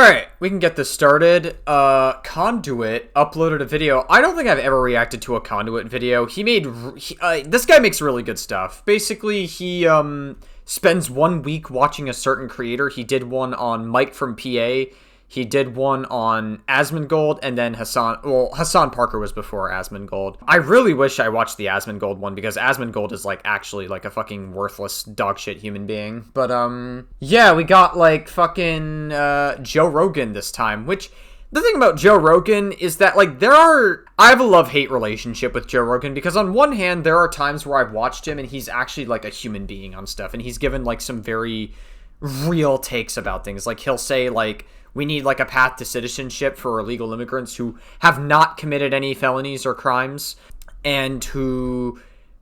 Alright, we can get this started. Conduit uploaded a video. I don't think I've ever reacted to a Conduit video. This guy makes really good stuff. Basically, he, spends 1 week watching a certain creator. He did one on Mike from PA. He did one on Asmongold, and then Hassan Parker was before Asmongold. I really wish I watched the Asmongold one, because Asmongold is, like, actually, like, a fucking worthless dogshit human being. But, yeah, we got, like, fucking, Joe Rogan this time, which, the thing about Joe Rogan is that, like, I have a love-hate relationship with Joe Rogan, because on one hand, there are times where I've watched him, and he's actually, like, a human being on stuff, and he's given, like, some very real takes about things. Like, he'll say, like, we need, like, a path to citizenship for illegal immigrants who have not committed any felonies or crimes and who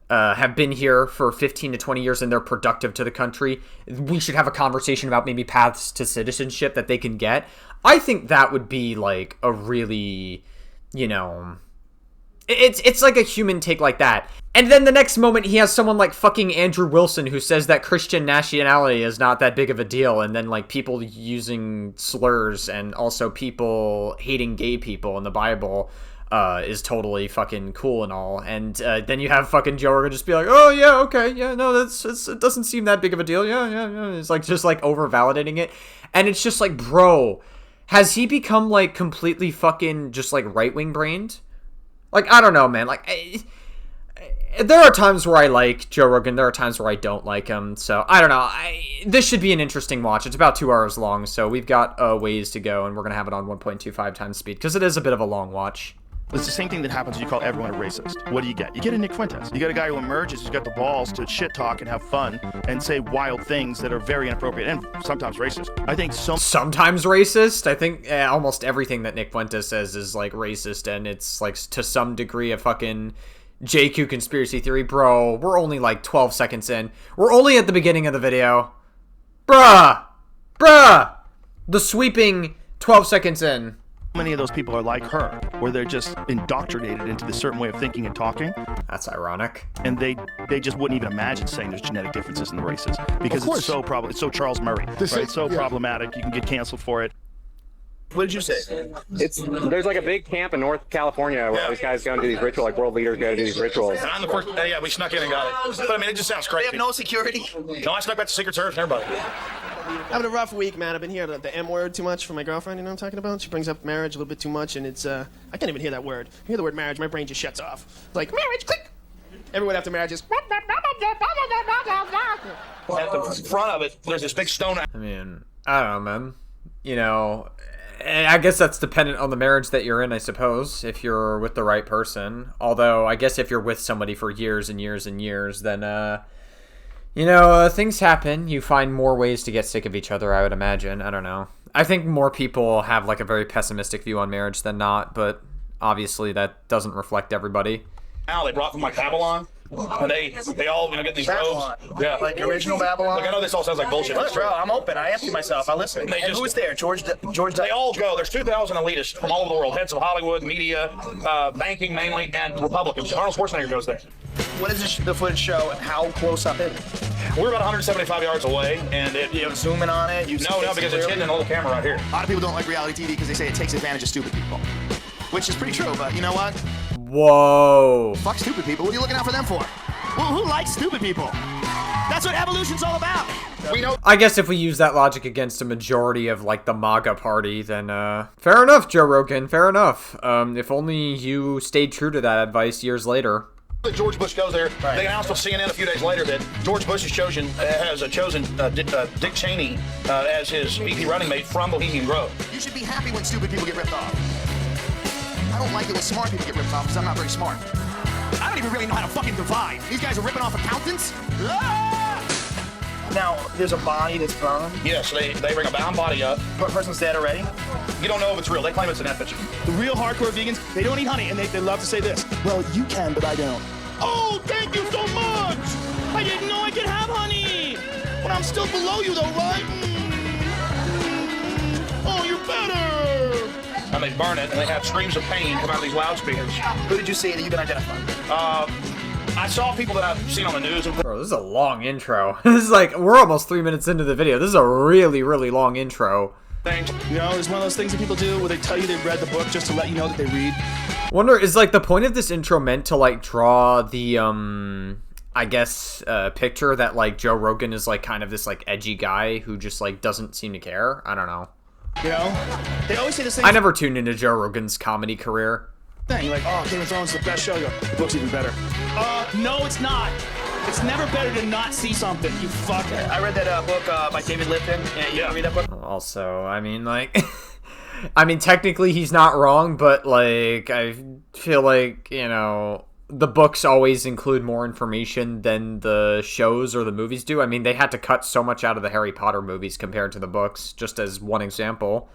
have been here for 15 to 20 years and they're productive to the country. We should have a conversation about maybe paths to citizenship that they can get. I think that would be, like, a really, you know... It's like a human take like that. And then the next moment, he has someone like fucking Andrew Wilson who says that Christian nationality is not that big of a deal. And then, like, people using slurs and also people hating gay people in the Bible is totally fucking cool and all. And then you have fucking Joe Rogan just be like, oh, yeah, okay, yeah, no, it doesn't seem that big of a deal. Yeah. It's like just like over-validating it. And it's just like, bro, has he become like completely fucking just like right-wing brained? Like, I don't know, man. Like, there are times where I like Joe Rogan. There are times where I don't like him. So, I don't know. This should be an interesting watch. It's about 2 hours long, so we've got ways to go, and we're going to have it on 1.25 times speed, because it is a bit of a long watch. It's the same thing that happens when you call everyone a racist. What do you get? You get a Nick Fuentes. You get a guy who emerges, who's got the balls to shit talk and have fun and say wild things that are very inappropriate and sometimes racist. I think sometimes racist. I think almost everything that Nick Fuentes says is like racist, and it's like to some degree a fucking JQ conspiracy theory. Bro, we're only like 12 seconds in. We're only at the beginning of the video. Bruh! The sweeping 12 seconds in. Many of those people are like her, where they're just indoctrinated into this certain way of thinking and talking. That's ironic. And they just wouldn't even imagine saying there's genetic differences in the races, because it's so Charles Murray. It's so problematic. You can get canceled for it. What did you say? There's like a big camp in North California where these guys go and do these rituals, like world leaders go to do these rituals. And I'm the first. Yeah, we snuck in and got it. But I mean, it just sounds crazy. They have no security. No, I snuck back to Secret Service and everybody. Having a rough week, man. I've been hearing the M word too much from my girlfriend, you know what I'm talking about? She brings up marriage a little bit too much, and it's, I can't even hear that word. I hear the word marriage, my brain just shuts off. Like, marriage, click! Everyone after marriage is... At the front of it, there's this big stone... I mean, I don't know, man. You know, I guess that's dependent on the marriage that you're in, I suppose, if you're with the right person. Although, I guess if you're with somebody for years and years and years, then, you know, things happen. You find more ways to get sick of each other, I would imagine. I don't know. I think more people have, like, a very pessimistic view on marriage than not, but obviously that doesn't reflect everybody. Now they brought from, like, Babylon, and they all, you know, get these robes. Yeah. Like original Babylon? Like, I know this all sounds like bullshit. Look, bro, I'm open. I empty myself. I listen. And who's there? George. They all go. There's 2,000 elitists from all over the world. Heads of Hollywood, media, banking mainly, and Republicans. Arnold Schwarzenegger goes there. What does the footage show, and how close up is it? We're about 175 yards away, and You know, zooming on it? No, because it's hidden in a little camera right here. A lot of people don't like reality TV because they say it takes advantage of stupid people. Which is pretty true, but you know what? Whoa. Fuck stupid people. What are you looking out for them for? Well, who likes stupid people? That's what evolution's all about. We know. I guess if we use that logic against a majority of, like, the MAGA party, then, fair enough, Joe Rogan, fair enough. If only you stayed true to that advice years later. George Bush goes there. Right. They announced on CNN a few days later that George Bush has chosen Dick Cheney as his VP running mate from Bohemian Grove. You should be happy when stupid people get ripped off. I don't like it when smart people get ripped off because I'm not very smart. I don't even really know how to fucking divide. These guys are ripping off accountants? Now, there's a body that's burned. Yes, they bring a bound body up. The person's dead already? You don't know if it's real. They claim it's an effigy. The real hardcore vegans, they don't eat honey, and they love to say this. Well, you can, but I don't. Oh, thank you so much! I didn't know I could have honey! But I'm still below you, though, right? Oh, you're better! And they burn it, and they have screams of pain come out of these loudspeakers. Who did you see that you can identify? I saw people that I've seen on the news. Bro, this is a long intro. This is like, we're almost 3 minutes into the video. This is a really, really long intro. Thanks. You know, it's one of those things that people do where they tell you they've read the book just to let you know that they read. Wonder, is like the point of this intro meant to like draw the I guess picture that like Joe Rogan is like kind of this like edgy guy who just like doesn't seem to care? I don't know. You know, they always say the same I never tuned into Joe Rogan's comedy career. thing. You're like, oh, Game of Thrones is the best show. You go, the book's even better. No, it's not. It's never better to not see something. You fuck. I read that book by David Lipton. Yeah, you ever read that book? Also, I mean, like, I mean, technically he's not wrong, but like, I feel like, you know, the books always include more information than the shows or the movies do. I mean, they had to cut so much out of the Harry Potter movies compared to the books, just as one example.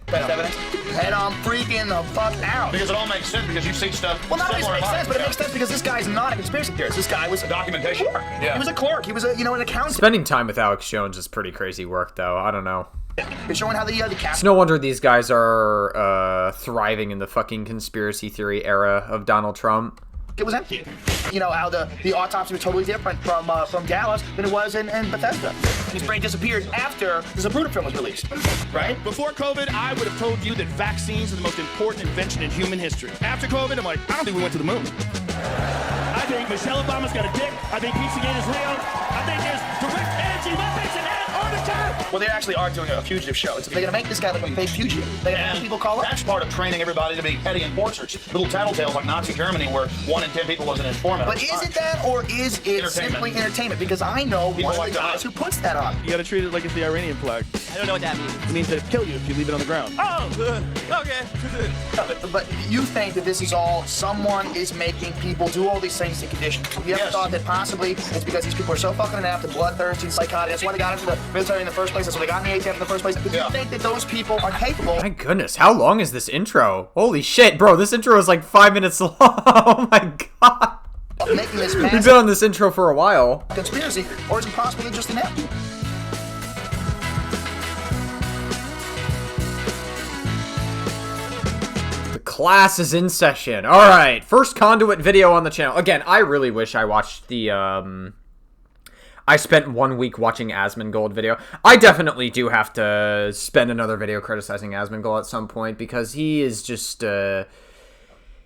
Best evidence. And I'm freaking the fuck out. Because it all makes sense because you see stuff. Well, not only similar does it make in sense, but it life. makes sense because this guy's not a conspiracy theorist. This guy was a Documentation. clerk. Yeah. He was a clerk. He was a, you know, an accountant. Spending time with Alex Jones is pretty crazy work, though. I don't know. It's showing how the It's cast. no wonder these guys are thriving in the fucking conspiracy theory era of Donald Trump. It was empty. You know how the autopsy was totally different from Dallas than it was in Bethesda. His brain disappeared after the Zapruder film was released, right? Before COVID, I would have told you that vaccines are the most important invention in human history. After COVID, I'm like, I don't think we went to the moon. I think Michelle Obama's got a dick. I think Pizzagate is real. I think there's direct energy weapons in Antarctica. Well, they actually are doing a fugitive show. They're gonna make this guy look like a fake fugitive. They're gonna have people call up. That's part of training everybody to be petty enforcers. Little tattletales like Nazi Germany where 1 in 10 people was an informant. But is it that, or is it simply entertainment? Because I know People one like of the to guys hunt. who puts that on. You gotta treat it like it's the Iranian flag. I don't know what that means. It means they'd kill you if you leave it on the ground. Oh, okay. But you think that this is all someone is making people do all these things to condition. Have you ever Yes. thought that possibly it's because these people are so fucking inept and bloodthirsty and psychotic? That's why they got into the military in the first place. That's why they got in the ATF in the first place. Do Yeah. you think that those people are capable My goodness, how long is this intro? Holy shit, bro, this intro is like 5 minutes long. Oh my god. of making this We've massive been on this intro for a while. conspiracy, or is it possibly just inept? The class is in session. Alright, first conduit video on the channel. Again, I really wish I watched the, I spent 1 week watching Asmongold video. I definitely do have to spend another video criticizing Asmongold at some point, because he is just,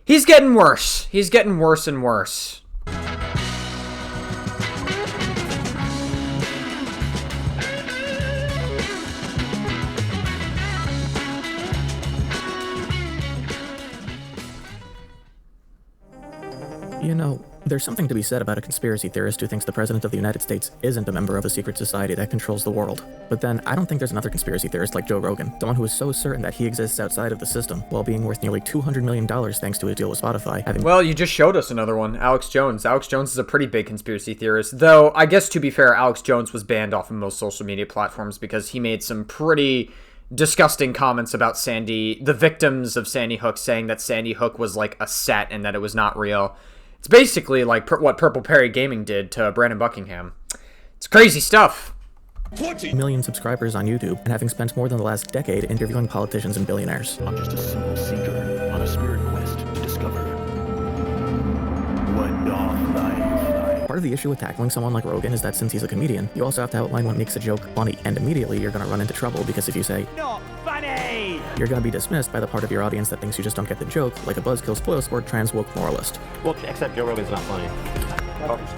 he's getting worse. He's getting worse and worse. You know, there's something to be said about a conspiracy theorist who thinks the President of the United States isn't a member of a secret society that controls the world. But then, I don't think there's another conspiracy theorist like Joe Rogan, someone who is so certain that he exists outside of the system, while being worth nearly $200 million thanks to his deal with Spotify, having Well, you just showed us another one, Alex Jones. Alex Jones is a pretty big conspiracy theorist, though I guess to be fair, Alex Jones was banned off of most social media platforms because he made some pretty disgusting comments about the victims of Sandy Hook, saying that Sandy Hook was like a set and that it was not real. It's basically like what Purple Perry Gaming did to Brandon Buckingham. It's crazy stuff. million subscribers on YouTube, and having spent more than the last decade interviewing politicians and billionaires. I'm just a simple seeker on a spirit quest to discover what doth life. Part of the issue with tackling someone like Rogan is that since he's a comedian, you also have to outline what makes a joke funny, and immediately you're gonna run into trouble because if you say, Not funny. you're gonna be dismissed by the part of your audience that thinks you just don't get the joke, like a buzzkill spoilsport trans woke moralist. Well, except Joe Rogan's not funny.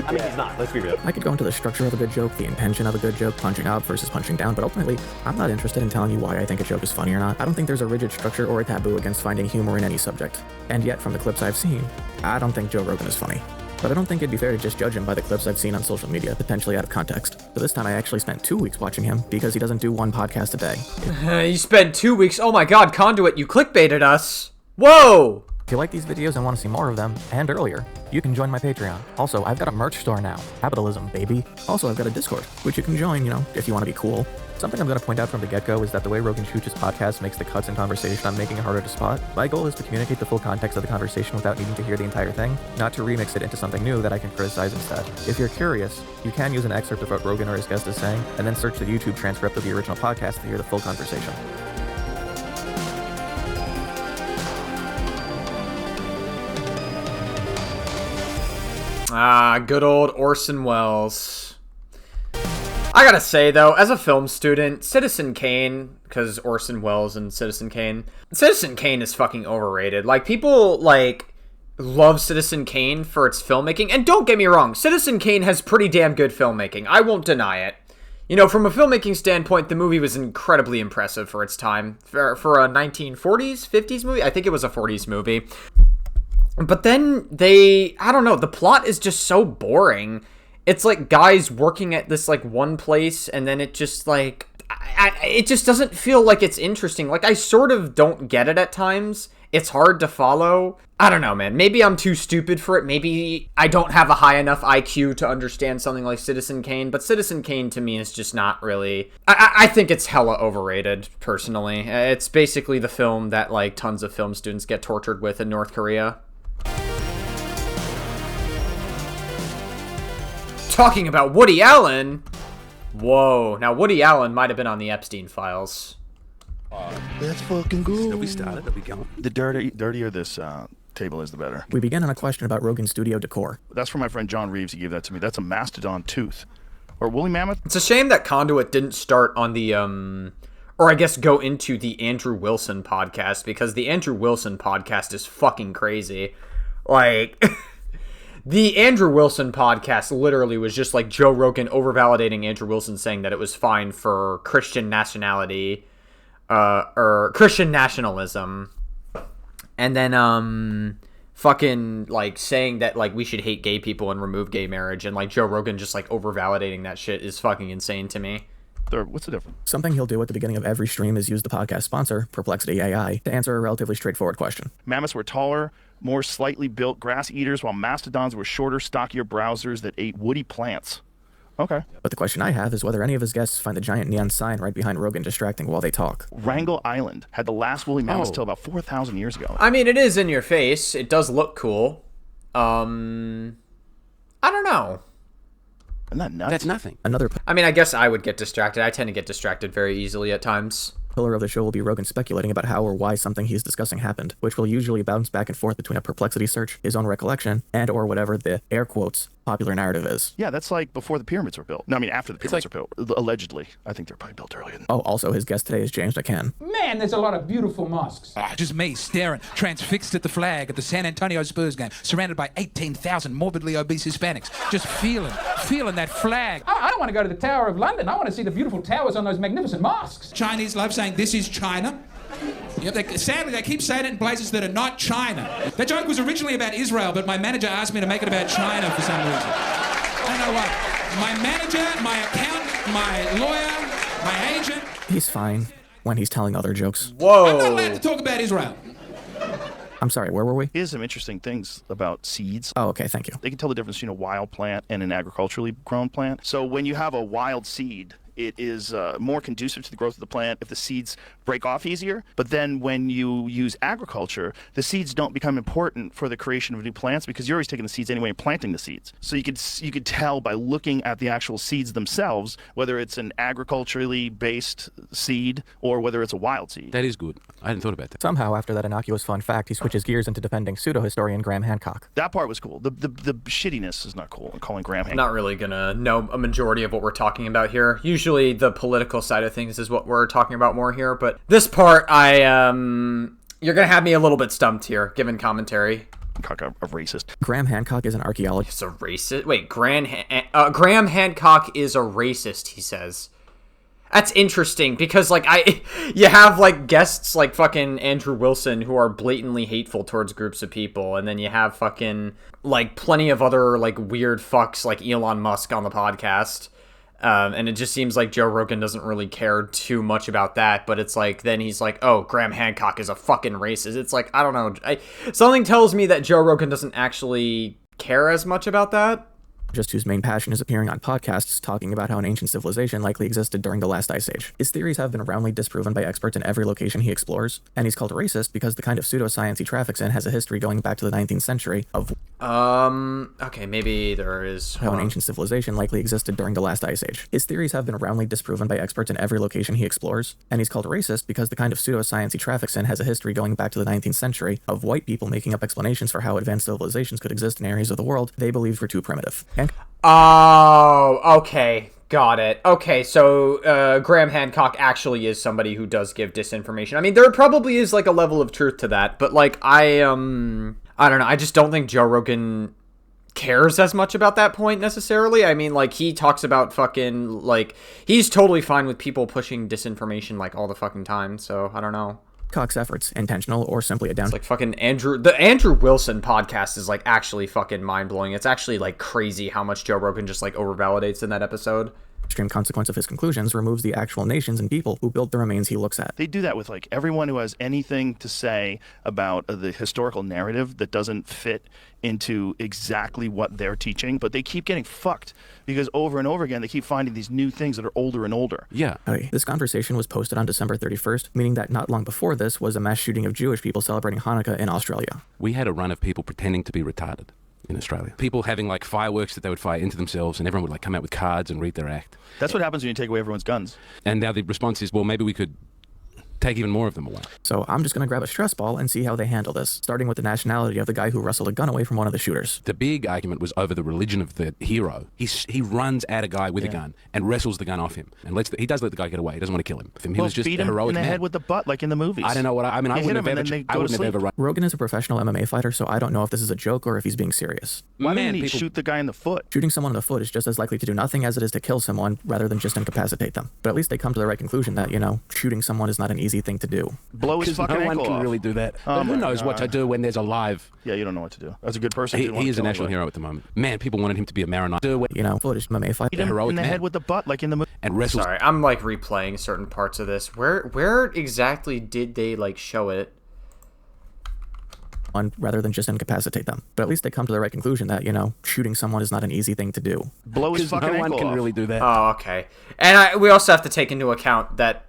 I mean, he's not. Let's be real. I could go into the structure of a good joke, the intention of a good joke, punching up versus punching down, but ultimately, I'm not interested in telling you why I think a joke is funny or not. I don't think there's a rigid structure or a taboo against finding humor in any subject. And yet, from the clips I've seen, I don't think Joe Rogan is funny. But I don't think it'd be fair to just judge him by the clips I've seen on social media, potentially out of context. So this time I actually spent 2 weeks watching him because he doesn't do one podcast a day. You spent 2 weeks. Oh my god, Conduit, you clickbaited us. Whoa! If you like these videos and want to see more of them, and earlier, you can join my Patreon. Also, I've got a merch store now. Capitalism, baby. Also, I've got a Discord, which you can join, you know, if you want to be cool. Something I'm going to point out from the get-go is that the way Rogan shoots his podcast makes the cuts in conversation I'm making harder to spot. My goal is to communicate the full context of the conversation without needing to hear the entire thing, not to remix it into something new that I can criticize instead. If you're curious, you can use an excerpt of what Rogan or his guest is saying, and then search the YouTube transcript of the original podcast to hear the full conversation. Ah, good old Orson Welles. I gotta say, though, as a film student, Citizen Kane, because Orson Welles and Citizen Kane is fucking overrated. Like, people, like, love Citizen Kane for its filmmaking, and don't get me wrong, Citizen Kane has pretty damn good filmmaking. I won't deny it. You know, from a filmmaking standpoint, the movie was incredibly impressive for its time. For a 1940s, 50s movie? I think it was a 40s movie. But then I don't know, the plot is just so boring. It's like guys working at this, like, one place, and then it just, like, it just doesn't feel like it's interesting. Like, I sort of don't get it at times. It's hard to follow. I don't know, man. Maybe I'm too stupid for it. Maybe I don't have a high enough IQ to understand something like Citizen Kane. But Citizen Kane, to me, is just not really... I think it's hella overrated, personally. It's basically the film that, like, tons of film students get tortured with in North Korea. Talking about Woody Allen... Whoa. Now, Woody Allen might have been on the Epstein files. That's fucking good. We started, that we going. The dirtier this table is, the better. We begin on a question about Rogan studio decor. That's from my friend John Reeves. He gave that to me. That's a mastodon tooth. Or woolly mammoth? It's a shame that Conduit didn't start on the, or I guess go into the Andrew Wilson podcast, because the Andrew Wilson podcast is fucking crazy. Like... The Andrew Wilson podcast literally was just like Joe Rogan over-validating Andrew Wilson, saying that it was fine for Christian nationality, or Christian nationalism. And then, fucking, like, saying that, like, we should hate gay people and remove gay marriage. And, like, Joe Rogan just, like, over-validating that shit is fucking insane to me. What's the difference? Something he'll do at the beginning of every stream is use the podcast sponsor, Perplexity AI, to answer a relatively straightforward question. Mammoths were taller, more slightly built grass eaters, while mastodons were shorter, stockier browsers that ate woody plants. Okay. But the question I have is whether any of his guests find the giant neon sign right behind Rogan distracting while they talk. Wrangel Island had the last woolly mammoths till about 4,000 years ago. I mean, it is in your face. It does look cool. I don't know. Isn't that nuts? That's nothing. I mean, I guess I would get distracted. I tend to get distracted very easily at times. Pillar of the show will be Rogan speculating about how or why something he's discussing happened, which will usually bounce back and forth between a perplexity search, his own recollection, and or whatever the, air quotes, popular narrative is. Yeah, that's like before the pyramids were built. No, I mean after the pyramids were built. Allegedly. I think they're probably built earlier. Oh, also his guest today is James McCann. Man, there's a lot of beautiful mosques. Just me staring, transfixed at the flag at the San Antonio Spurs game, surrounded by 18,000 morbidly obese Hispanics, just feeling that flag. I don't want to go to the Tower of London. I want to see the beautiful towers on those magnificent mosques. Chinese love saying this is China. Yep, sadly, they keep saying it in places that are not China. That joke was originally about Israel, but my manager asked me to make it about China for some reason. I don't know why. My manager, my accountant, my lawyer, my agent. He's fine when he's telling other jokes. Whoa. I'm not allowed to talk about Israel. I'm sorry, where were we? Here's some interesting things about seeds. Oh, okay, thank you. They can tell the difference between a wild plant and an agriculturally grown plant. So when you have a wild seed, it is more conducive to the growth of the plant if the seeds break off easier. But then when you use agriculture, the seeds don't become important for the creation of new plants because you're always taking the seeds anyway and planting the seeds. So you could tell by looking at the actual seeds themselves whether it's an agriculturally based seed or whether it's a wild seed. That is good. I hadn't thought about that. Somehow, after that innocuous fun fact, he switches gears into defending pseudo-historian Graham Hancock. That part was cool. The shittiness is not cool. Calling Graham Hancock. Not really gonna know a majority of what we're talking about here. Usually the political side of things is what we're talking about more here, but this part, you're gonna have me a little bit stumped here, given commentary. A racist. Graham Hancock is an archaeologist. He's a racist? Wait, Graham Hancock is a racist, he says. That's interesting, because, like, you have, like, guests like fucking Andrew Wilson who are blatantly hateful towards groups of people, and then you have fucking, like, plenty of other, like, weird fucks like Elon Musk on the podcast. And it just seems like Joe Rogan doesn't really care too much about that, but it's like, then he's like, oh, Graham Hancock is a fucking racist. It's like, I don't know. Something tells me that Joe Rogan doesn't actually care as much about that. Just whose main passion is appearing on podcasts talking about how an ancient civilization likely existed during the last ice age. His theories have been roundly disproven by experts in every location he explores, and he's called racist because the kind of pseudoscience he traffics in has a history going back to the 19th century of okay, maybe there is how an ancient civilization likely existed during the last ice age. His theories have been roundly disproven by experts in every location he explores, and he's called racist because the kind of pseudoscience he traffics in has a history going back to the 19th century of white people making up explanations for how advanced civilizations could exist in areas of the world they believed were too primitive. Oh, okay. Got it. Okay, so Graham Hancock actually is somebody who does give disinformation. I mean, there probably is like a level of truth to that, but like I don't know. I just don't think Joe Rogan cares as much about that point necessarily. I mean, like, he talks about fucking, like, he's totally fine with people pushing disinformation like all the fucking time, so I don't know. Cox's efforts, intentional or simply a down. It's like fucking the Andrew Wilson podcast is like actually fucking mind-blowing. It's actually like crazy how much Joe Rogan just like overvalidates in that episode. Extreme consequence of his conclusions removes the actual nations and people who built the remains he looks at. They do that with like everyone who has anything to say about the historical narrative that doesn't fit into exactly what they're teaching, but they keep getting fucked because over and over again they keep finding these new things that are older and older. Yeah. This conversation was posted on December 31st, meaning that not long before this was a mass shooting of Jewish people celebrating Hanukkah in Australia. We had a run of people pretending to be retarded in Australia. People having like fireworks that they would fire into themselves, and everyone would like come out with cards and read their act. That's what happens when you take away everyone's guns. And now the response is, well, maybe we could take even more of them away. So I'm just going to grab a stress ball and see how they handle this, starting with the nationality of the guy who wrestled a gun away from one of the shooters. The big argument was over the religion of the hero. He runs at a guy with a gun and wrestles the gun off him, and he does let the guy get away. He doesn't want to kill him. He was just beat a him heroic in the man. head with the butt, like in the movies. I don't know what I mean. I wouldn't have ever run. Rogan is a professional MMA fighter, so I don't know if this is a joke or if he's being serious. Why didn't he shoot the guy in the foot? Shooting someone in the foot is just as likely to do nothing as it is to kill someone rather than just incapacitate them. But at least they come to the right conclusion that, you know, shooting someone is not an easy thing to do. Blow his fucking no ankle one can off. really do that. Oh Who knows what to do when there's a live... Yeah, you don't know what to do. As a good person, he is a national hero at the moment. Man, people wanted him to be a Maronite. You know, footage MMA fight. Hit him in the head with the butt, like in the movie. And wrestles. Sorry, I'm like replaying certain parts of this. Where exactly did they like show it? Rather than just incapacitate them. But at least they come to the right conclusion that, you know, shooting someone is not an easy thing to do. Blow his fucking ankle off. No one can really do that. Oh, okay. And we also have to take into account that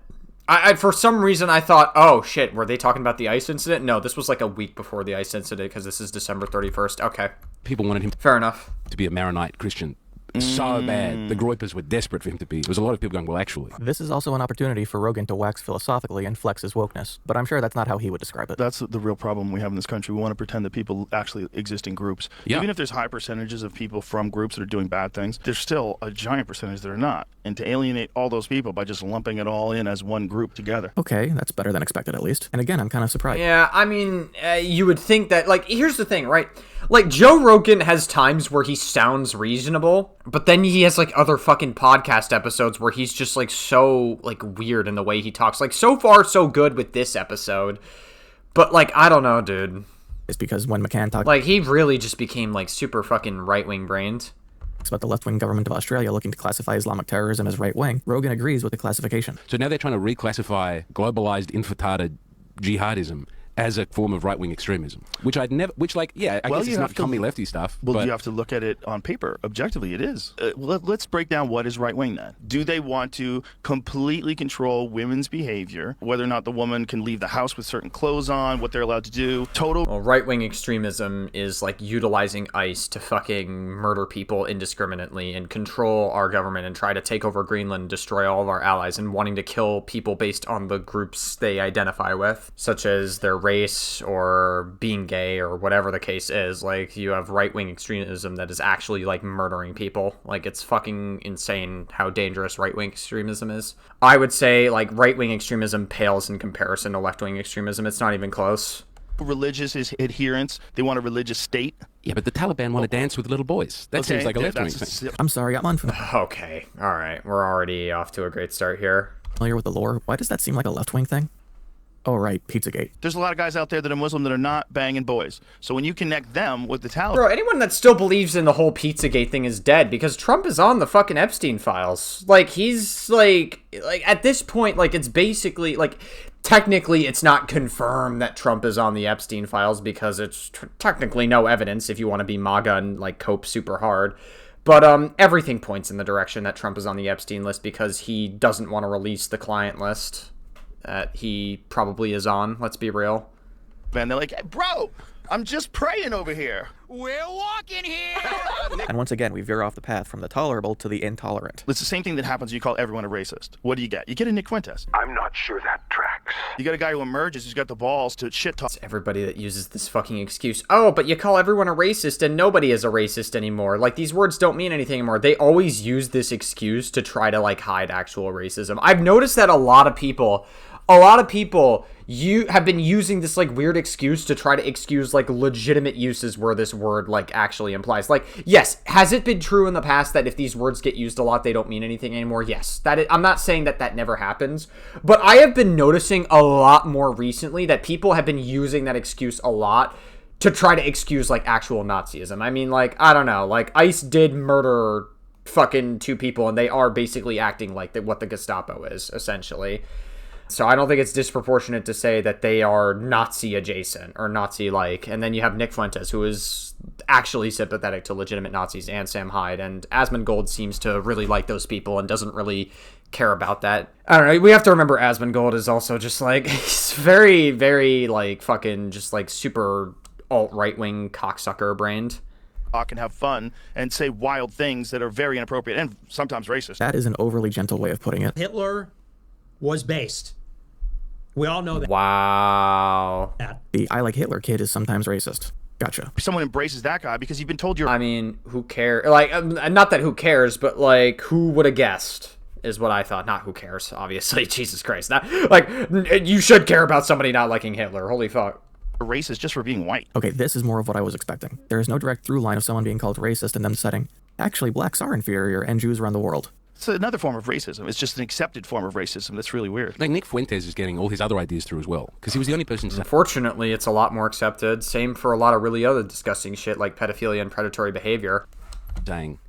I for some reason I thought, oh shit, were they talking about the ICE incident? No, this was like a week before the ICE incident because this is December 31st. Okay. People wanted him fair enough to be a Maronite Christian. So bad. The Groypers were desperate for him to be. There was a lot of people going, well, actually. This is also an opportunity for Rogan to wax philosophically and flex his wokeness, but I'm sure that's not how he would describe it. That's the real problem we have in this country. We want to pretend that people actually exist in groups. Yeah. Even if there's high percentages of people from groups that are doing bad things, there's still a giant percentage that are not. And to alienate all those people by just lumping it all in as one group together. Okay, that's better than expected at least. And again, I'm kind of surprised. Yeah, I mean, you would think that, like, here's the thing, right? Like, Joe Rogan has times where he sounds reasonable, but then he has, like, other fucking podcast episodes where he's just, like, so, like, weird in the way he talks. Like, so far, so good with this episode. But, like, I don't know, dude. It's because when McCann talked... Like, he really just became, like, super fucking right-wing brained. About the left-wing government of Australia looking to classify Islamic terrorism as right-wing, Rogan agrees with the classification. So now they're trying to reclassify globalized, infiltrated jihadism as a form of right-wing extremism, which I guess it's not commie lefty stuff. Well, but you have to look at it on paper. Objectively, it is. Let's break down what is right-wing then. Do they want to completely control women's behavior, whether or not the woman can leave the house with certain clothes on, what they're allowed to do? Well, right-wing extremism is like utilizing ICE to fucking murder people indiscriminately and control our government and try to take over Greenland, destroy all of our allies, and wanting to kill people based on the groups they identify with, such as their race or being gay or whatever the case is. Like, you have right-wing extremism that is actually like murdering people. Like, it's fucking insane how dangerous right-wing extremism is. I would say like right-wing extremism pales in comparison to left-wing extremism. It's not even close. Religious adherence, they want a religious state. Yeah, but the Taliban want to dance with little boys. That seems like a left-wing thing. I'm sorry, I'm unfamiliar. Okay, all right, we're already off to a great start here. Familiar with the lore? Why does that seem like a left-wing thing? Oh, right, Pizzagate. There's a lot of guys out there that are Muslim that are not banging boys. So when you connect them with the Taliban... Bro, anyone that still believes in the whole Pizzagate thing is dead because Trump is on the fucking Epstein files. Like, he's, like at this point, like, it's basically, like, technically it's not confirmed that Trump is on the Epstein files because it's technically no evidence if you want to be MAGA and, like, cope super hard. But everything points in the direction that Trump is on the Epstein list because he doesn't want to release the client list that he probably is on. Let's be real. Man, they're like, hey, bro, I'm just praying over here. We're walking here. And once again, we veer off the path from the tolerable to the intolerant. It's the same thing that happens when you call everyone a racist. What do? You get a Nick Fuentes. I'm not sure that tracks. You got a guy who emerges who's got the balls to shit talk. It's everybody that uses this fucking excuse. Oh, but you call everyone a racist and nobody is a racist anymore. Like, these words don't mean anything anymore. They always use this excuse to try to, like, hide actual racism. I've noticed that a lot of people you have been using this like weird excuse to try to excuse like legitimate uses where this word like actually implies. Like, yes, has it been true in the past that if these words get used a lot they don't mean anything anymore? Yes, I'm not saying that never happens, but I have been noticing a lot more recently that people have been using that excuse a lot to try to excuse like actual Nazism. I mean, like, I don't know, like ICE did murder fucking 2 people and they are basically acting like what the Gestapo is essentially. So I don't think it's disproportionate to say that they are Nazi adjacent or Nazi-like. And then you have Nick Fuentes, who is actually sympathetic to legitimate Nazis, and Sam Hyde. And Asmongold seems to really like those people and doesn't really care about that. I don't know. We have to remember Asmongold is also just like, he's very, very like fucking just like super alt-right-wing cocksucker brained. Talk and have fun and say wild things that are very inappropriate and sometimes racist. That is an overly gentle way of putting it. Hitler was based. We all know that. Wow. The I like Hitler kid is sometimes racist. Gotcha. Someone embraces that guy because you've been told you're... I mean, who cares? Like, not that who cares, but like, who would have guessed is what I thought. Not who cares, obviously. Jesus Christ. Not, like, you should care about somebody not liking Hitler. Holy fuck. Racist just for being white. Okay, this is more of what I was expecting. There is no direct through line of someone being called racist and them setting, actually, blacks are inferior and Jews run the world. It's another form of racism. It's just an accepted form of racism. That's really weird. Like Nick Fuentes is getting all his other ideas through as well, because he was the only person. Unfortunately, it's a lot more accepted. Same for a lot of really other disgusting shit like pedophilia and predatory behavior. Saying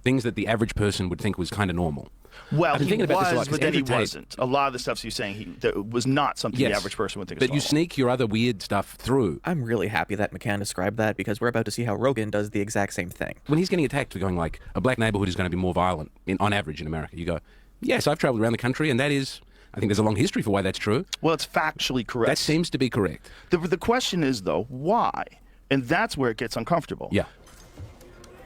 things that the average person would think was kind of normal. Well, he was, but then he wasn't. A lot of the stuff he was saying that was not something the average person would think was normal. But you sneak your other weird stuff through. I'm really happy that McCann described that, because we're about to see how Rogan does the exact same thing. When he's getting attacked, we're going like, a black neighborhood is going to be more violent on average in America. You go, yes, I've traveled around the country, and that is... I think there's a long history for why that's true. Well, it's factually correct. That seems to be correct. The question is, though, why? And that's where it gets uncomfortable. Yeah.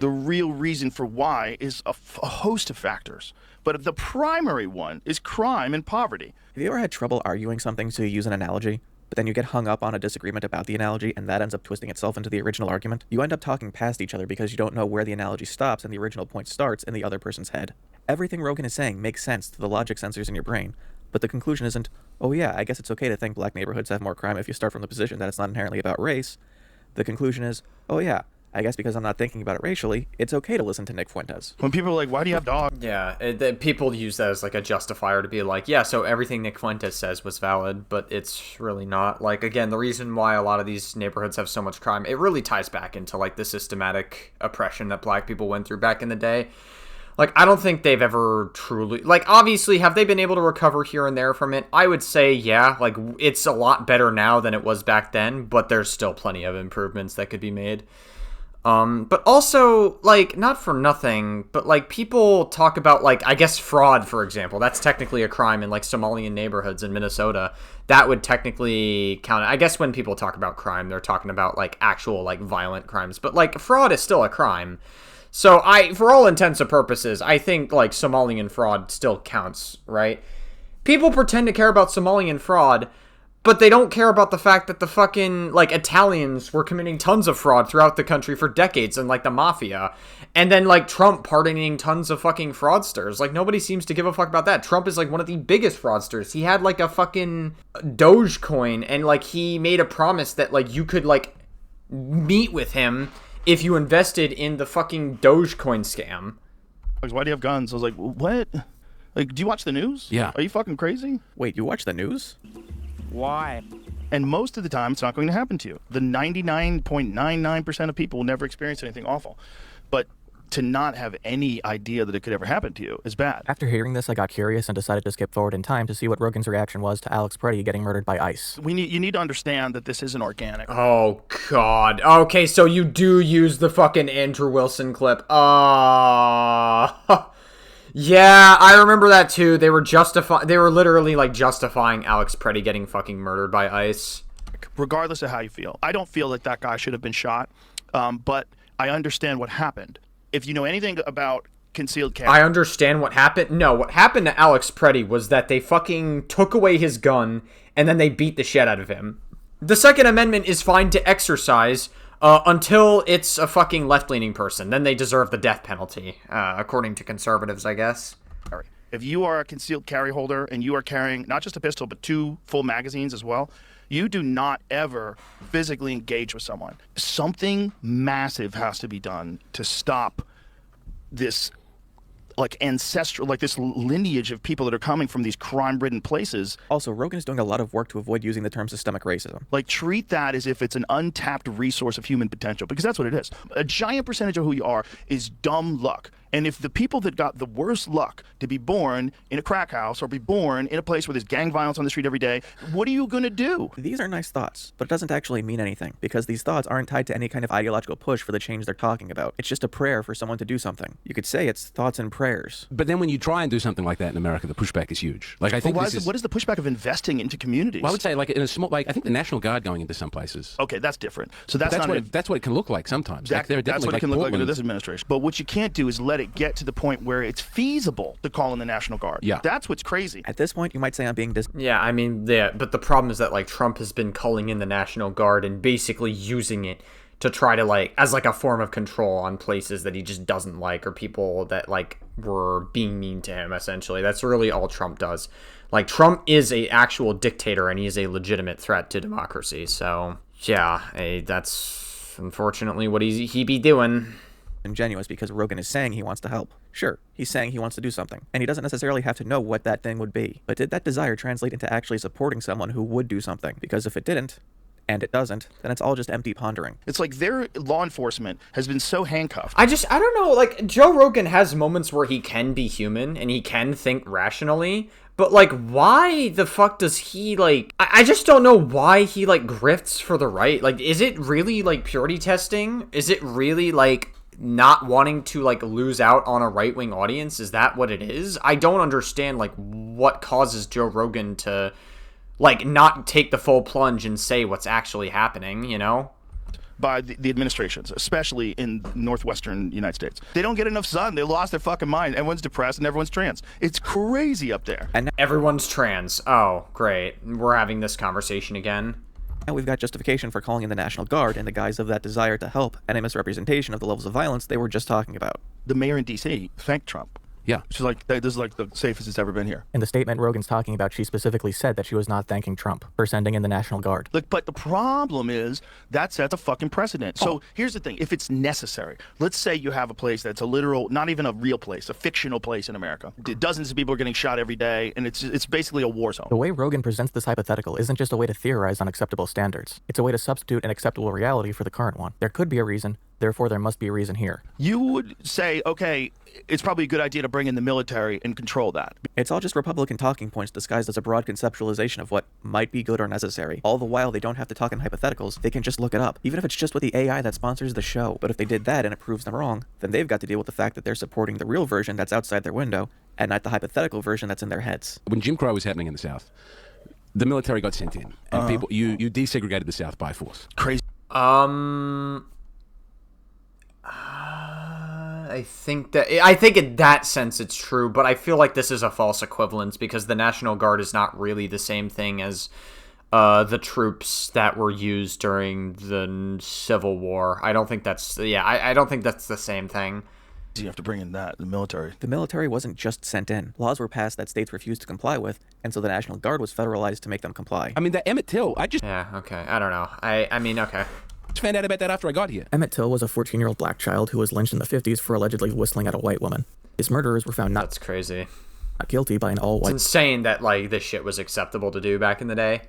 The real reason for why is a host of factors. But the primary one is crime and poverty. Have you ever had trouble arguing something so you use an analogy, but then you get hung up on a disagreement about the analogy and that ends up twisting itself into the original argument? You end up talking past each other because you don't know where the analogy stops and the original point starts in the other person's head. Everything Rogan is saying makes sense to the logic sensors in your brain, but the conclusion isn't, oh yeah, I guess it's okay to think black neighborhoods have more crime if you start from the position that it's not inherently about race. The conclusion is, oh yeah, I guess because I'm not thinking about it racially, it's okay to listen to Nick Fuentes. When people are like, why do you have dogs? Yeah, people use that as like a justifier to be like, yeah, so everything Nick Fuentes says was valid, but it's really not. Like, again, the reason why a lot of these neighborhoods have so much crime, it really ties back into like the systematic oppression that black people went through back in the day. Like, I don't think they've ever truly... Like, obviously, have they been able to recover here and there from it? I would say, yeah. Like, it's a lot better now than it was back then, but there's still plenty of improvements that could be made. But also, like, not for nothing, but, like, people talk about, like, I guess fraud, for example. That's technically a crime in, like, Somalian neighborhoods in Minnesota. That would technically count. I guess when people talk about crime, they're talking about, like, actual, like, violent crimes. But, like, fraud is still a crime. So, for all intents and purposes, I think, like, Somalian fraud still counts, right? People pretend to care about Somalian fraud, but they don't care about the fact that the fucking, like, Italians were committing tons of fraud throughout the country for decades, and, like, the mafia. And then, like, Trump pardoning tons of fucking fraudsters. Like, nobody seems to give a fuck about that. Trump is, like, one of the biggest fraudsters. He had, like, a fucking Dogecoin, and, like, he made a promise that, like, you could, like, meet with him if you invested in the fucking Dogecoin scam. Why do you have guns? I was like, what? Like, do you watch the news? Yeah. Are you fucking crazy? Wait, you watch the news? Why? And most of the time, it's not going to happen to you. The 99.99% of people will never experience anything awful. But to not have any idea that it could ever happen to you is bad. After hearing this, I got curious and decided to skip forward in time to see what Rogan's reaction was to Alex Preddy getting murdered by ICE. You need to understand that this isn't organic. Oh, God. Okay, so you do use the fucking Andrew Wilson clip. Yeah, I remember that too. They were literally like justifying Alex Preddy getting fucking murdered by ICE. Regardless of how you feel. I don't feel like that guy should have been shot, but I understand what happened. If you know anything about concealed carry. I understand what happened. No, what happened to Alex Preddy was that they fucking took away his gun and then they beat the shit out of him. The Second Amendment is fine to exercise until it's a fucking left-leaning person. Then they deserve the death penalty, according to conservatives, I guess. If you are a concealed carry holder and you are carrying not just a pistol but 2 full magazines as well, you do not ever physically engage with someone. Something massive has to be done to stop this ancestral, this lineage of people that are coming from these crime-ridden places. Also, Rogan is doing a lot of work to avoid using the term systemic racism. Treat that as if it's an untapped resource of human potential, because that's what it is. A giant percentage of who you are is dumb luck. And if the people that got the worst luck to be born in a crack house or be born in a place where there's gang violence on the street every day, what are you going to do? These are nice thoughts, but it doesn't actually mean anything, because these thoughts aren't tied to any kind of ideological push for the change they're talking about. It's just a prayer for someone to do something. You could say it's thoughts and prayers. But then when you try and do something like that in America, the pushback is huge. I think what is the pushback of investing into communities? Well, I would say in a small, I think the National Guard going into some places. Okay, that's different. So that's what it can look like sometimes. That's what it can look like under this administration. But what you can't do is let it get to the point where it's feasible to call in the National Guard. Yeah. That's what's crazy. At this point, you might say I'm being Yeah, I mean, yeah, but the problem is that, Trump has been calling in the National Guard and basically using it to try to, as a form of control on places that he just doesn't like, or people that, were being mean to him, essentially. That's really all Trump does. Trump is a actual dictator, and he is a legitimate threat to democracy, so, yeah, that's unfortunately what he be doing. Ingenuous because Rogan is saying he wants to help. Sure, he's saying he wants to do something, and he doesn't necessarily have to know what that thing would be. But did that desire translate into actually supporting someone who would do something? Because if it didn't, and it doesn't, then it's all just empty pondering. It's their law enforcement has been so handcuffed. I don't know, Joe Rogan has moments where he can be human and he can think rationally, but why the fuck does he I just don't know why he grifts for the right. Is it really purity testing? Is it really not wanting to lose out on a right-wing audience? Is that what it is? I don't understand what causes Joe Rogan to not take the full plunge and say what's actually happening, by the administrations, especially in northwestern United States. They don't get enough sun. They lost their fucking mind. Everyone's depressed and everyone's trans. It's crazy up there. And everyone's trans. Oh, great. We're having this conversation again. Now we've got justification for calling in the National Guard in the guise of that desire to help and a misrepresentation of the levels of violence they were just talking about. The mayor in D.C. thanked Trump. Yeah. She's this is the safest it's ever been here. In the statement Rogan's talking about, she specifically said that she was not thanking Trump for sending in the National Guard. But the problem is that sets a fucking precedent. So here's the thing. If it's necessary, let's say you have a place that's a literal, not even a real place, a fictional place in America. Dozens of people are getting shot every day, and it's basically a war zone. The way Rogan presents this hypothetical isn't just a way to theorize on acceptable standards. It's a way to substitute an acceptable reality for the current one. There could be a reason. Therefore, there must be a reason here. You would say, okay, it's probably a good idea to bring in the military and control that. It's all just Republican talking points disguised as a broad conceptualization of what might be good or necessary. All the while, they don't have to talk in hypotheticals. They can just look it up, even if it's just with the AI that sponsors the show. But if they did that and it proves them wrong, then they've got to deal with the fact that they're supporting the real version that's outside their window and not the hypothetical version that's in their heads. When Jim Crow was happening in the South, the military got sent in, and people you desegregated the South by force. Crazy. I think in that sense it's true, but I feel like this is a false equivalence because the National Guard is not really the same thing as the troops that were used during the Civil War. I don't think that's I don't think that's the same thing. You have to bring in the military. The military wasn't just sent in. Laws were passed that states refused to comply with, and so the National Guard was federalized to make them comply. I mean, that Emmett Till, Yeah, okay. I don't know. I mean, okay. I found out about that after I got here. Emmett Till was a 14-year-old black child who was lynched in the 50s for allegedly whistling at a white woman. His murderers were found That's crazy. Not guilty by an all-white... It's insane that, this shit was acceptable to do back in the day.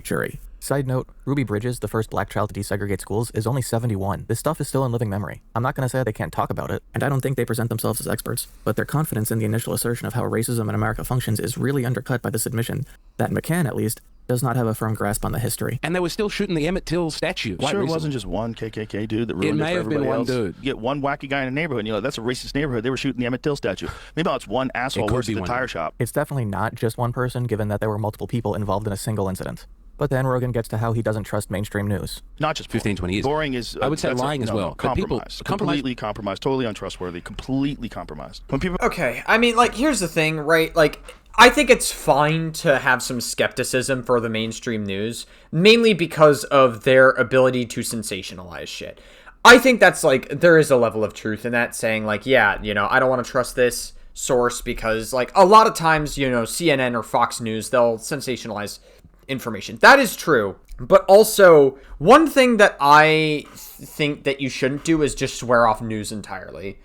Jury. Side note, Ruby Bridges, the first black child to desegregate schools, is only 71. This stuff is still in living memory. I'm not going to say they can't talk about it, and I don't think they present themselves as experts, but their confidence in the initial assertion of how racism in America functions is really undercut by this admission that McCann, at least, does not have a firm grasp on the history. And they were still shooting the Emmett Till statue. Sure, it wasn't just one KKK dude that ruined it may for have been everybody one else. dude. You get one wacky guy in a neighborhood, and that's a racist neighborhood. They were shooting the Emmett Till statue. Maybe it's one asshole works at the tire shop. It's definitely not just one person, given that there were multiple people involved in a single incident. But then Rogan gets to how he doesn't trust mainstream news. Not just 15, 20 years. Boring is. I would say lying as well. But people completely compromised, totally untrustworthy, completely compromised. When people. Okay, I mean, like, here's the thing, right? Like, I think it's fine to have some skepticism for the mainstream news, mainly because of their ability to sensationalize shit. I think that's, like, there is a level of truth in that, saying, like, yeah, you know, I don't want to trust this source because, like, a lot of times, you know, CNN or Fox News, they'll sensationalize information. That is true. But also, one thing that I think that you shouldn't do is just swear off news entirely.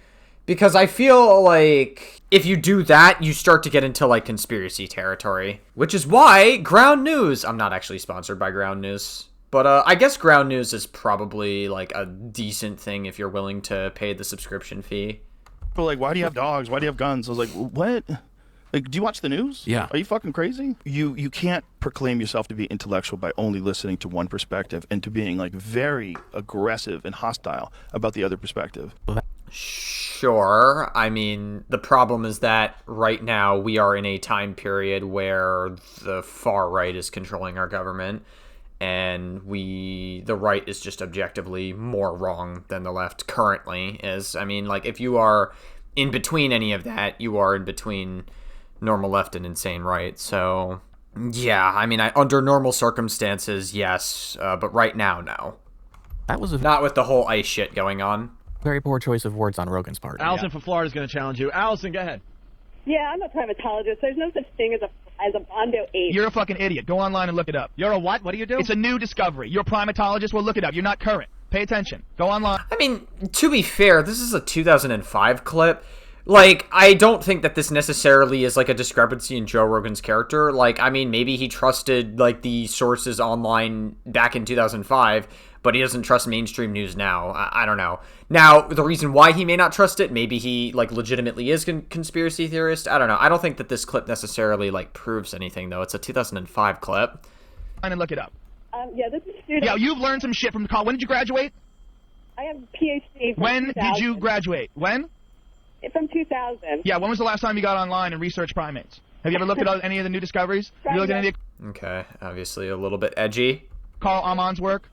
Because I feel like if you do that, you start to get into, like, conspiracy territory. Which is why Ground News... I'm not actually sponsored by Ground News. But I guess Ground News is probably, like, a decent thing if you're willing to pay the subscription fee. People are like, why do you have dogs? Why do you have guns? I was like, what? Like, do you watch the news? Yeah. Are you fucking crazy? You can't proclaim yourself to be intellectual by only listening to one perspective and to being, like, very aggressive and hostile about the other perspective. Sure. I mean, the problem is that right now we are in a time period where the far right is controlling our government, and the right is just objectively more wrong than the left currently is. I mean, like, if you are in between any of that, you are in between normal left and insane right. So, yeah, I mean, under normal circumstances, yes, but right now, no. That was not with the whole ICE shit going on. Very poor choice of words on Rogan's part. Allison from Florida is going to challenge you. Allison, go ahead. Yeah, I'm a primatologist. There's no such thing as a Bondo ape. You're a fucking idiot. Go online and look it up. You're a what? What do you do? It's a new discovery. You're a primatologist. Well, look it up. You're not current. Pay attention. Go online. I mean, to be fair, this is a 2005 clip. Like, I don't think that this necessarily is, like, a discrepancy in Joe Rogan's character. Like, I mean, maybe he trusted, like, the sources online back in 2005, but he doesn't trust mainstream news now. I don't know. Now, the reason why he may not trust it, maybe he, like, legitimately is a conspiracy theorist. I don't know. I don't think that this clip necessarily, like, proves anything, though. It's a 2005 clip. And look it up. Yeah, this is student. Yeah, you've learned some shit from the college. When did you graduate? I have a PhD from When 2000. did you graduate? When? From 2000. Yeah, when was the last time you got online and researched primates? Have you ever looked at any of the new discoveries? Have you looked at any of the... Okay, obviously a little bit edgy. Carl Amon's work?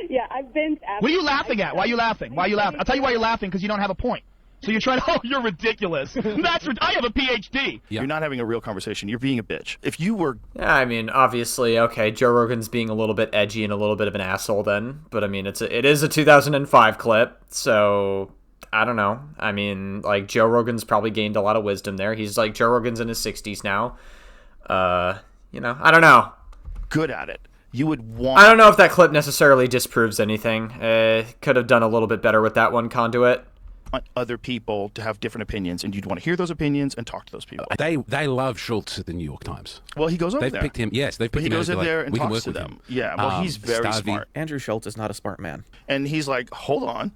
Yeah, I've been... What are you laughing at? Why are you laughing? Why are you laughing? I'll tell you why you're laughing, because you don't have a point. So you're trying to... Oh, you're ridiculous. I have a PhD. Yeah. You're not having a real conversation. You're being a bitch. If you were... Yeah, I mean, obviously, okay, Joe Rogan's being a little bit edgy and a little bit of an asshole then. But, I mean, it is a 2005 clip, so... I don't know. I mean, like, Joe Rogan's probably gained a lot of wisdom there. He's, like, Joe Rogan's in his 60s now. You know, I don't know. Good at it. You would want... I don't know if that clip necessarily disproves anything. Could have done a little bit better with that one, Conduit. Want other people to have different opinions, and you'd want to hear those opinions and talk to those people. They love Schultz at the New York Times. Well, he goes over they've there. Picked him. Yes, they've picked he him. Goes in like, there and we can talks work to with them. him. Yeah, well, he's very smart. Andrew Schultz is not a smart man. And he's like, hold on.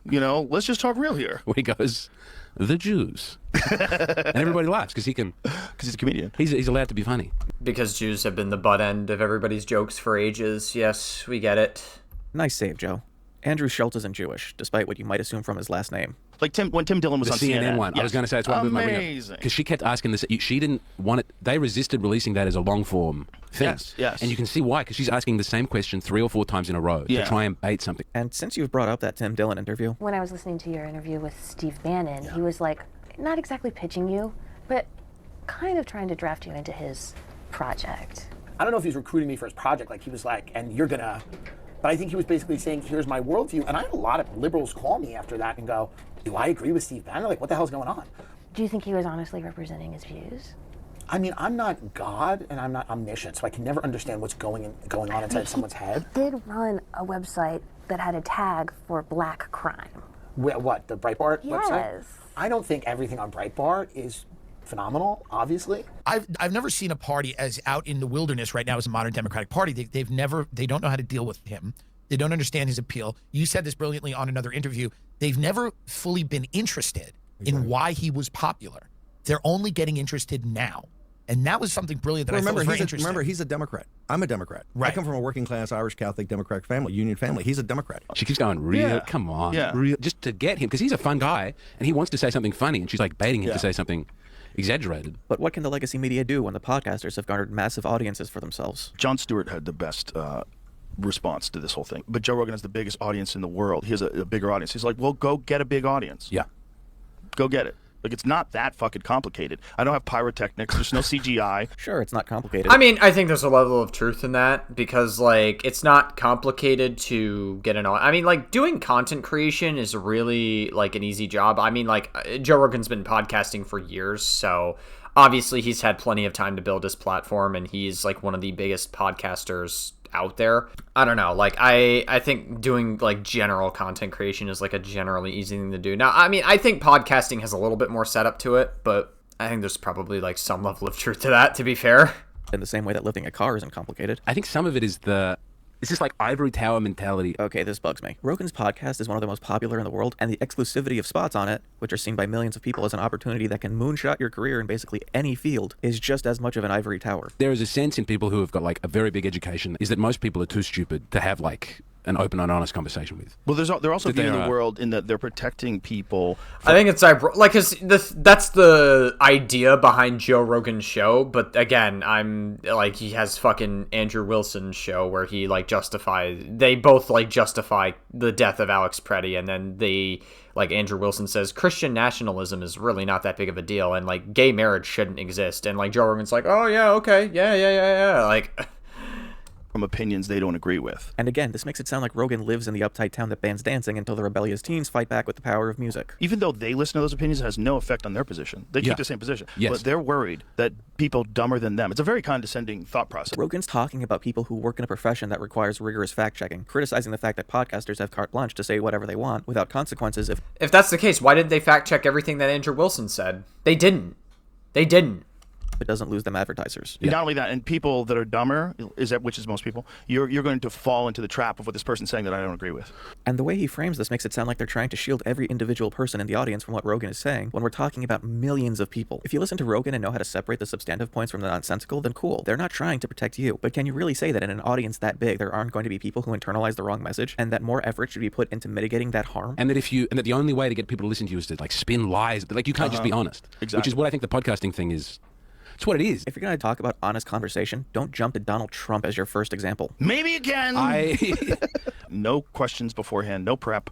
You know, let's just talk real here. When he goes, the Jews. And everybody laughs because he's a comedian. He's allowed to be funny. Because Jews have been the butt end of everybody's jokes for ages. Yes, we get it. Nice save, Joe. Andrew Schultz isn't Jewish, despite what you might assume from his last name. Like when Tim Dillon was the on CNN one. Yes. I was going to say it's one of my Amazing. Because she kept asking this. She didn't want it. They resisted releasing that as a long form thing. Yes. And you can see why, because she's asking the same question 3 or 4 times in a row to try and bait something. And since you've brought up that Tim Dillon interview, when I was listening to your interview with Steve Bannon, he was like, not exactly pitching you, but kind of trying to draft you into his project. I don't know if he's recruiting me for his project, like he was like, and you're gonna, but I think he was basically saying, here's my worldview. And I had a lot of liberals call me after that and go, do I agree with Steve Bannon? Like, what the hell's going on? Do you think he was honestly representing his views? I mean, I'm not God and I'm not omniscient, so I can never understand what's going on inside someone's head. He did run a website that had a tag for black crime. What, the Breitbart website? Yes. I don't think everything on Breitbart is phenomenal, obviously. I've never seen a party as out in the wilderness right now as a modern Democratic Party. They don't know how to deal with him. They don't understand his appeal. You said this brilliantly on another interview. They've never fully been interested in why he was popular. They're only getting interested now. And that was something brilliant that I thought was very interesting. Remember, he's a Democrat. I'm a Democrat. Right. I come from a working class Irish Catholic Democratic family, Union family. He's a Democrat. She keeps going, real, come on, real, just to get him, because he's a fun guy, and he wants to say something funny, and she's like baiting him to say something exaggerated. But what can the legacy media do when the podcasters have garnered massive audiences for themselves? Jon Stewart had the best response to this whole thing. But Joe Rogan has the biggest audience in the world. He has a bigger audience. He's like, well, go get a big audience. Yeah. Go get it. Like, it's not that fucking complicated. I don't have pyrotechnics. There's no CGI. Sure, it's not complicated. I mean, I think there's a level of truth in that because, like, it's not complicated to get an audience. I mean, like, doing content creation is really, like, an easy job. I mean, like, Joe Rogan's been podcasting for years, so obviously he's had plenty of time to build his platform, and he's, like, one of the biggest podcasters out there. I don't know, like I think doing like general content creation is like a generally easy thing to do. Now, I mean, I think podcasting has a little bit more setup to it, but I think there's probably like some level of truth to that, to be fair. In the same way that lifting a car isn't complicated. I think some of it is it's just like ivory tower mentality. Okay, this bugs me. Rogan's podcast is one of the most popular in the world, and the exclusivity of spots on it, which are seen by millions of people as an opportunity that can moonshot your career in basically any field, is just as much of an ivory tower. There is a sense in people who have got like a very big education is that most people are too stupid to have like an open and honest conversation with. Well, they're also viewing the world in that they're protecting people. I think it's like, cause that's the idea behind Joe Rogan's show. But again, I'm like, he has fucking Andrew Wilson's show where he like they both like justify the death of Alex Preddy, and then like Andrew Wilson says Christian nationalism is really not that big of a deal, and like gay marriage shouldn't exist, and like Joe Rogan's like, oh yeah, okay, yeah, like. From opinions they don't agree with. And again, this makes it sound like Rogan lives in the uptight town that bans dancing until the rebellious teens fight back with the power of music. Even though they listen to those opinions, it has no effect on their position. They keep the same position. Yes. But they're worried that people dumber than them. It's a very condescending thought process. Rogan's talking about people who work in a profession that requires rigorous fact-checking, criticizing the fact that podcasters have carte blanche to say whatever they want without consequences If that's the case, why didn't they fact-check everything that Andrew Wilson said? They didn't. It doesn't lose them advertisers. Not only that, and people that are dumber, which is most people, you're going to fall into the trap of what this person's saying that I don't agree with. And the way he frames this makes it sound like they're trying to shield every individual person in the audience from what Rogan is saying, when we're talking about millions of people. If you listen to Rogan and know how to separate the substantive points from the nonsensical, then cool. They're not trying to protect you. But can you really say that in an audience that big, there aren't going to be people who internalize the wrong message, and that more effort should be put into mitigating that harm? And that the only way to get people to listen to you is to like spin lies. Like you can't just be honest. Exactly. Which is what I think the podcasting thing is. It's what it is. If you're going to talk about honest conversation, don't jump to Donald Trump as your first example. Maybe again. No questions beforehand, no prep,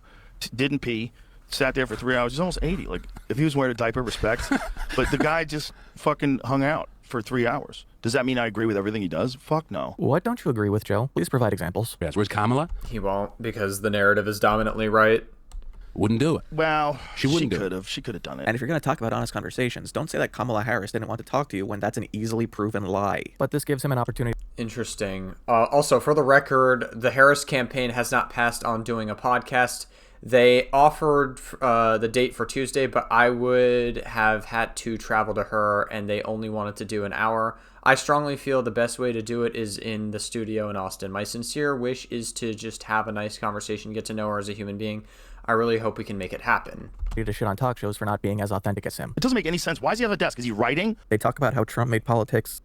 didn't pee, sat there for 3 hours. He's almost 80. Like, if he was wearing a diaper, respect. But the guy just fucking hung out for 3 hours. Does that mean I agree with everything he does? Fuck no. What don't you agree with, Joe? Please provide examples. Yes, where's Kamala? He won't, because the narrative is dominantly right. Wouldn't do it. Well, she could have. She could have done it. And if you're going to talk about honest conversations, don't say that Kamala Harris didn't want to talk to you when that's an easily proven lie. But this gives him an opportunity. Interesting. Also, for the record, the Harris campaign has not passed on doing a podcast. They offered the date for Tuesday, but I would have had to travel to her, and they only wanted to do an hour. I strongly feel the best way to do it is in the studio in Austin. My sincere wish is to just have a nice conversation, get to know her as a human being. I really hope we can make it happen. To shit on talk shows for not being as authentic as him. It doesn't make any sense. Why does he have a desk? Is he writing? They talk about how Trump made politics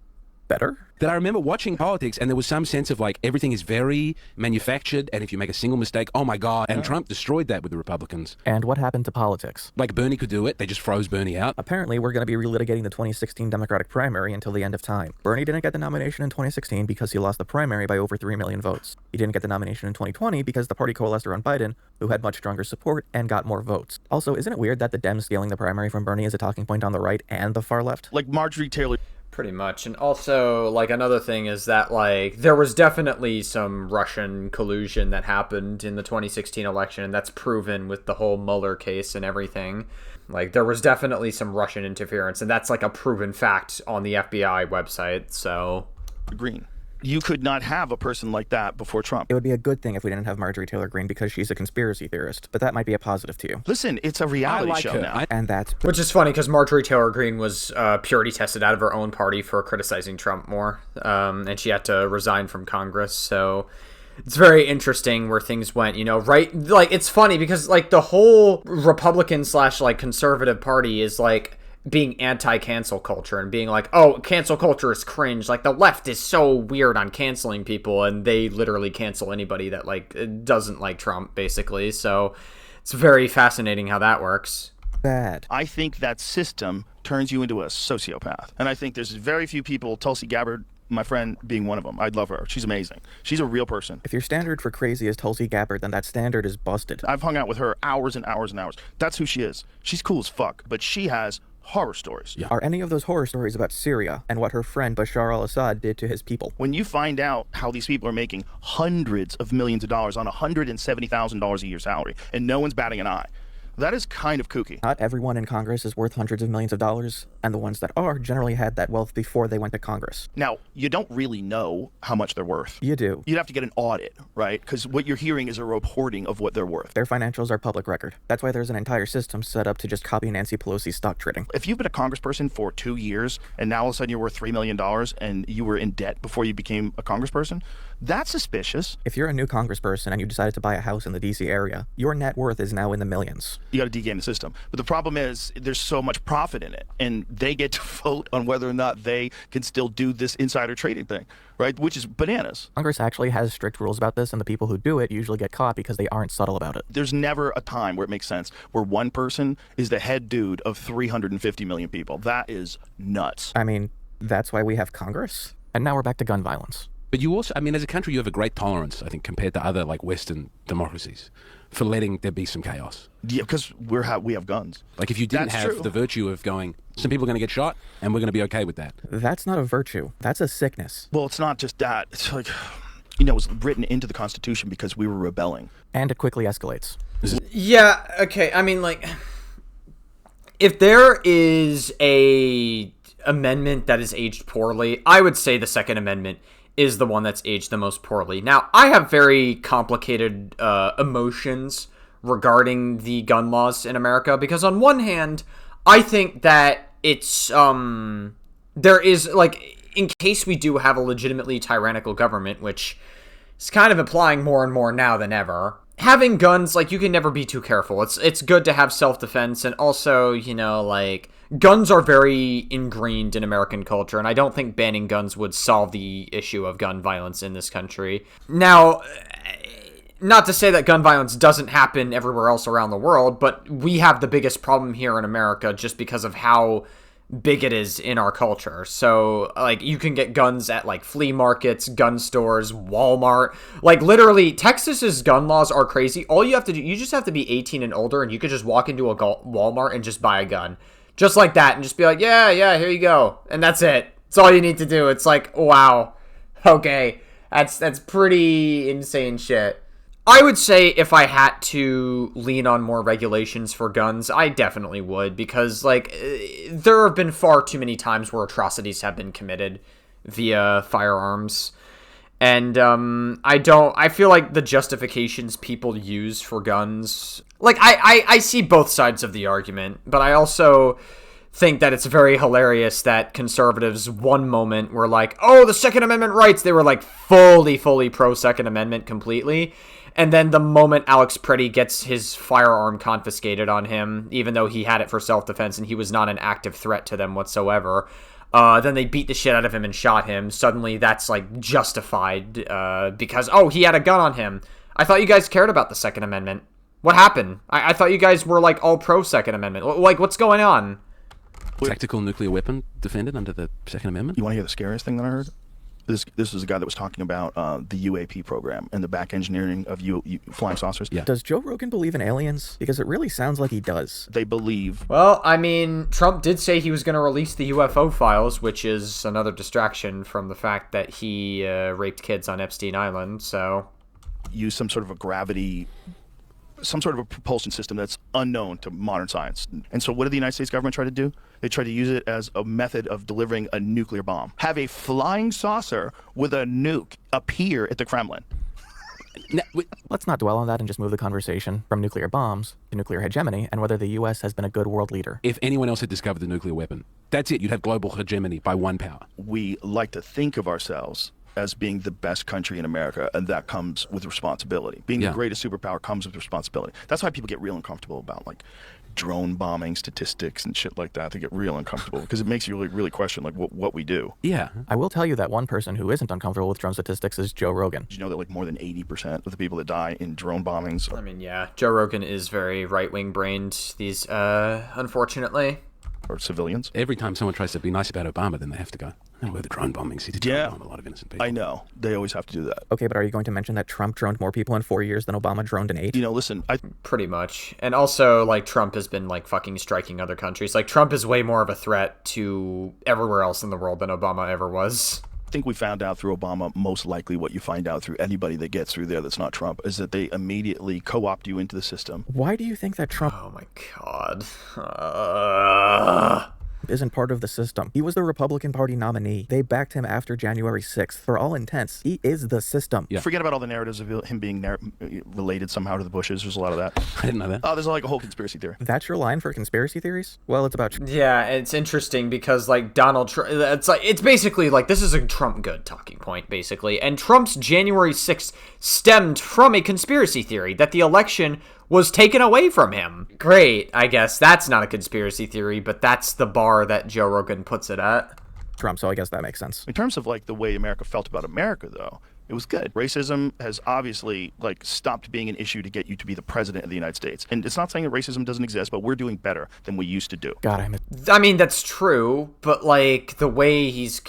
better. That I remember watching politics, and there was some sense of like everything is very manufactured, and if you make a single mistake, oh my god. And Trump destroyed that with the Republicans. And what happened to politics? Like Bernie could do it, they just froze Bernie out. Apparently, we're going to be relitigating the 2016 Democratic primary until the end of time. Bernie didn't get the nomination in 2016 because he lost the primary by over 3 million votes. He didn't get the nomination in 2020 because the party coalesced around Biden, who had much stronger support and got more votes. Also, isn't it weird that the Dems stealing the primary from Bernie is a talking point on the right and the far left? Like Marjorie Taylor. Pretty much. And also, like, another thing is that, like, there was definitely some Russian collusion that happened in the 2016 election, and that's proven with the whole Mueller case and everything. Like, there was definitely some Russian interference, and that's, like, a proven fact on the FBI website, so... Green. You could not have a person like that before Trump. It would be a good thing if we didn't have Marjorie Taylor Greene because she's a conspiracy theorist, but that might be a positive to you. Listen, it's a reality show now. And that's... Which is funny because Marjorie Taylor Greene was purity tested out of her own party for criticizing Trump more, and she had to resign from Congress, so... It's very interesting where things went, you know, right? Like, it's funny because, like, the whole Republican / like, conservative party is, like... being anti-cancel culture and being like, oh, cancel culture is cringe. Like, the left is so weird on canceling people, and they literally cancel anybody that, like, doesn't like Trump, basically. So it's very fascinating how that works. bad. I think that system turns you into a sociopath. And I think there's very few people, Tulsi Gabbard, my friend, being one of them. I'd love her. She's amazing. She's a real person. If your standard for crazy is Tulsi Gabbard, then that standard is busted. I've hung out with her hours and hours and hours. That's who she is. She's cool as fuck, but she has horror stories. Yeah. Are any of those horror stories about Syria and what her friend Bashar al-Assad did to his people? When you find out how these people are making hundreds of millions of dollars on $170,000 a year salary, and no one's batting an eye, that is kind of kooky. Not everyone in Congress is worth hundreds of millions of dollars, and the ones that are generally had that wealth before they went to Congress. Now, you don't really know how much they're worth. You do. You'd have to get an audit, right? Because what you're hearing is a reporting of what they're worth. Their financials are public record. That's why there's an entire system set up to just copy Nancy Pelosi's stock trading. If you've been a congressperson for 2 years, and now all of a sudden you're worth $3 million, and you were in debt before you became a congressperson, that's suspicious. If you're a new congressperson and you decided to buy a house in the D.C. area, your net worth is now in the millions. You got to de-game the system. But the problem is there's so much profit in it, and they get to vote on whether or not they can still do this insider trading thing, right? Which is bananas. Congress actually has strict rules about this, and the people who do it usually get caught because they aren't subtle about it. There's never a time where it makes sense where one person is the head dude of 350 million people. That is nuts. I mean, that's why we have Congress. And now we're back to gun violence. But you also, I mean, as a country, you have a great tolerance, I think, compared to other, like, Western democracies, for letting there be some chaos. Yeah, because we have guns. Like, if you didn't have the virtue of going, some people are going to get shot, and we're going to be okay with that. That's not a virtue. That's a sickness. Well, it's not just that. It's like, you know, it was written into the Constitution because we were rebelling. And it quickly escalates. Yeah, okay, I mean, like, if there is a amendment that is aged poorly, I would say the Second Amendment is the one that's aged the most poorly. Now, I have very complicated emotions regarding the gun laws in America, because on one hand, I think that it's, there is, like, in case we do have a legitimately tyrannical government, which is kind of implying more and more now than ever, having guns, like, you can never be too careful. It's good to have self-defense, and also, you know, like, guns are very ingrained in American culture, and I don't think banning guns would solve the issue of gun violence in this country. Now, not to say that gun violence doesn't happen everywhere else around the world, but we have the biggest problem here in America just because of how big it is in our culture. So, like, you can get guns at, like, flea markets, gun stores, Walmart. Like, literally, Texas's gun laws are crazy. All you have to do, you just have to be 18 and older, and you could just walk into a Walmart and just buy a gun. Just like that, and just be like, yeah, here you go. And that's it. That's all you need to do. It's like, wow. Okay. That's pretty insane shit. I would say if I had to lean on more regulations for guns, I definitely would, because, like, there have been far too many times where atrocities have been committed via firearms. And I feel like the justifications people use for guns, like, I see both sides of the argument, but I also think that it's very hilarious that conservatives one moment were like, oh, the Second Amendment rights, they were like fully pro Second Amendment completely. And then the moment Alex Pretty gets his firearm confiscated on him, even though he had it for self-defense and he was not an active threat to them whatsoever, then they beat the shit out of him and shot him. Suddenly that's, like, justified because, oh, he had a gun on him. I thought you guys cared about the Second Amendment. What happened? I thought you guys were, like, all pro Second Amendment. Like, what's going on? Tactical nuclear weapon defended under the Second Amendment? You want to hear the scariest thing that I heard? This was a guy that was talking about the UAP program and the back engineering of flying saucers. Yeah. Does Joe Rogan believe in aliens? Because it really sounds like he does. They believe. Well, I mean, Trump did say he was going to release the UFO files, which is another distraction from the fact that he raped kids on Epstein Island, so... Use some sort of a gravity... some sort of a propulsion system that's unknown to modern science. And so what did the United States government try to do? They tried to use it as a method of delivering a nuclear bomb. Have a flying saucer with a nuke appear at the Kremlin. Let's not dwell on that and just move the conversation from nuclear bombs to nuclear hegemony and whether the U.S. has been a good world leader. If anyone else had discovered the nuclear weapon, that's it. You'd have global hegemony by one power. We like to think of ourselves as being the best country in America, and that comes with responsibility. Being the greatest superpower comes with responsibility. That's why people get real uncomfortable about, like, drone bombing statistics and shit like that, they get real uncomfortable because it makes you really question like what we do. Yeah. I will tell you that one person who isn't uncomfortable with drone statistics is Joe Rogan. Did you know that like more than 80% of the people that die in drone bombings I mean, yeah, Joe Rogan is very right-wing brained these unfortunately. Or civilians? Every time someone tries to be nice about Obama, then they have to go, oh, where the drone bombings, he did bomb a lot of innocent people. I know. They always have to do that. Okay, but are you going to mention that Trump droned more people in 4 years than Obama droned in 8? You know, listen, pretty much. And also, like, Trump has been, like, fucking striking other countries. Like, Trump is way more of a threat to everywhere else in the world than Obama ever was. I think we found out through Obama most likely what you find out through anybody that gets through there that's not Trump is that they immediately co-opt you into the system. Why do you think that Trump... Oh my god. isn't part of the system? He was the Republican Party nominee. They backed him after January 6th. For all intents, he is the system. Yeah. Forget about all the narratives of him being related somehow to the Bushes. There's a lot of that. I didn't know that. Oh, there's like a whole conspiracy theory. That's your line for conspiracy theories? Well, it's about... Yeah, it's interesting because, like, Donald Trump... It's basically, like, this is a Trump good talking point, basically. And Trump's January 6th stemmed from a conspiracy theory that the election was taken away from him. Great, I guess that's not a conspiracy theory, but that's the bar that Joe Rogan puts it at. Trump, so I guess that makes sense. In terms of, like, the way America felt about America, though, it was good. Racism has obviously, like, stopped being an issue to get you to be the president of the United States. And it's not saying that racism doesn't exist, but we're doing better than we used to do. God, I mean, that's true, but, like, the way he's...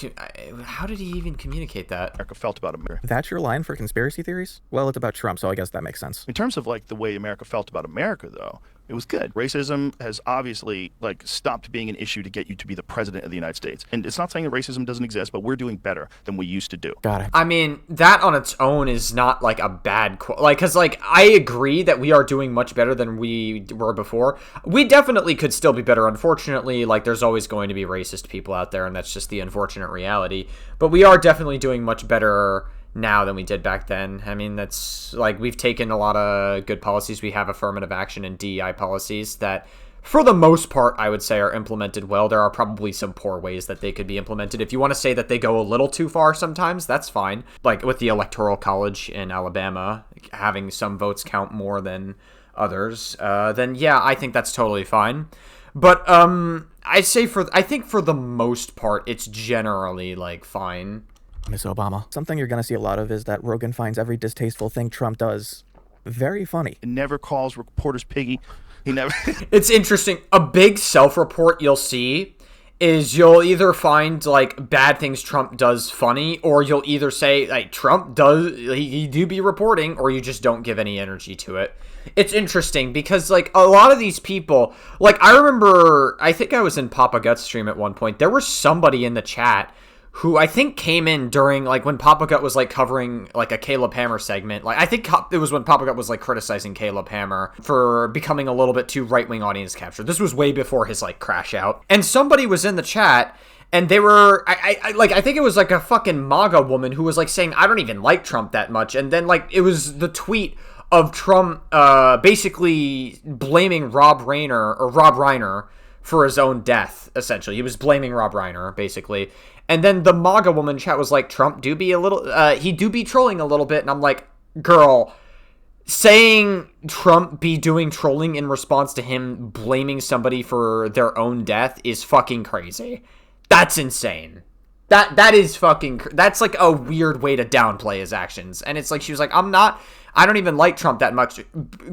How did he even communicate that? America felt about America. That's your line for conspiracy theories? Well, it's about Trump, so I guess that makes sense. In terms of, like, the way America felt about America, though, it was good. Racism has obviously, like, stopped being an issue to get you to be the president of the United States. And it's not saying that racism doesn't exist, but we're doing better than we used to do. Got it. I mean, that on its own is not, like, a bad... because, like, I agree that we are doing much better than we were before. We definitely could still be better. Unfortunately, like, there's always going to be racist people out there, and that's just the unfortunate reality. But we are definitely doing much better now than we did back then. I mean, that's, like, we've taken a lot of good policies. We have affirmative action and DEI policies that, for the most part, I would say are implemented well. There are probably some poor ways that they could be implemented. If you want to say that they go a little too far sometimes, that's fine. Like with the Electoral College in Alabama, having some votes count more than others, then yeah, I think that's totally fine. But I think for the most part, it's generally, like, fine. Miss Obama. Something you're going to see a lot of is that Rogan finds every distasteful thing Trump does very funny. He never calls reporters piggy. He never... It's interesting. A big self-report you'll see is you'll either find, like, bad things Trump does funny, or you'll either say, like, Trump does, he do be reporting, or you just don't give any energy to it. It's interesting because, like, a lot of these people, like, I remember, I think I was in Papa Gut's stream at one point, there was somebody in the chat who I think came in during, like, when Papa Gut was, like, covering, like, a Caleb Hammer segment. Like, I think it was when Papa Gut was, like, criticizing Caleb Hammer for becoming a little bit too right-wing audience capture. This was way before his, like, crash out. And somebody was in the chat, and they were, I think it was, like, a fucking MAGA woman who was, like, saying, I don't even like Trump that much. And then, like, it was the tweet of Trump basically blaming Rob Reiner for his own death, essentially. He was blaming Rob Reiner, basically. And then the MAGA woman chat was like, Trump do be a little, he do be trolling a little bit. And I'm like, girl, saying Trump be doing trolling in response to him blaming somebody for their own death is fucking crazy. That's insane. That is fucking, that's like a weird way to downplay his actions. And it's like, she was like, I don't even like Trump that much.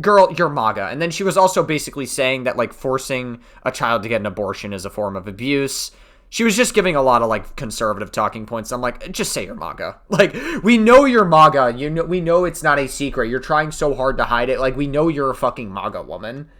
Girl, you're MAGA. And then she was also basically saying that, like, forcing a child to get an abortion is a form of abuse. She was just giving a lot of, like, conservative talking points. I'm like, just say you're MAGA. Like, we know you're MAGA. We know it's not a secret. You're trying so hard to hide it. Like, we know you're a fucking MAGA woman.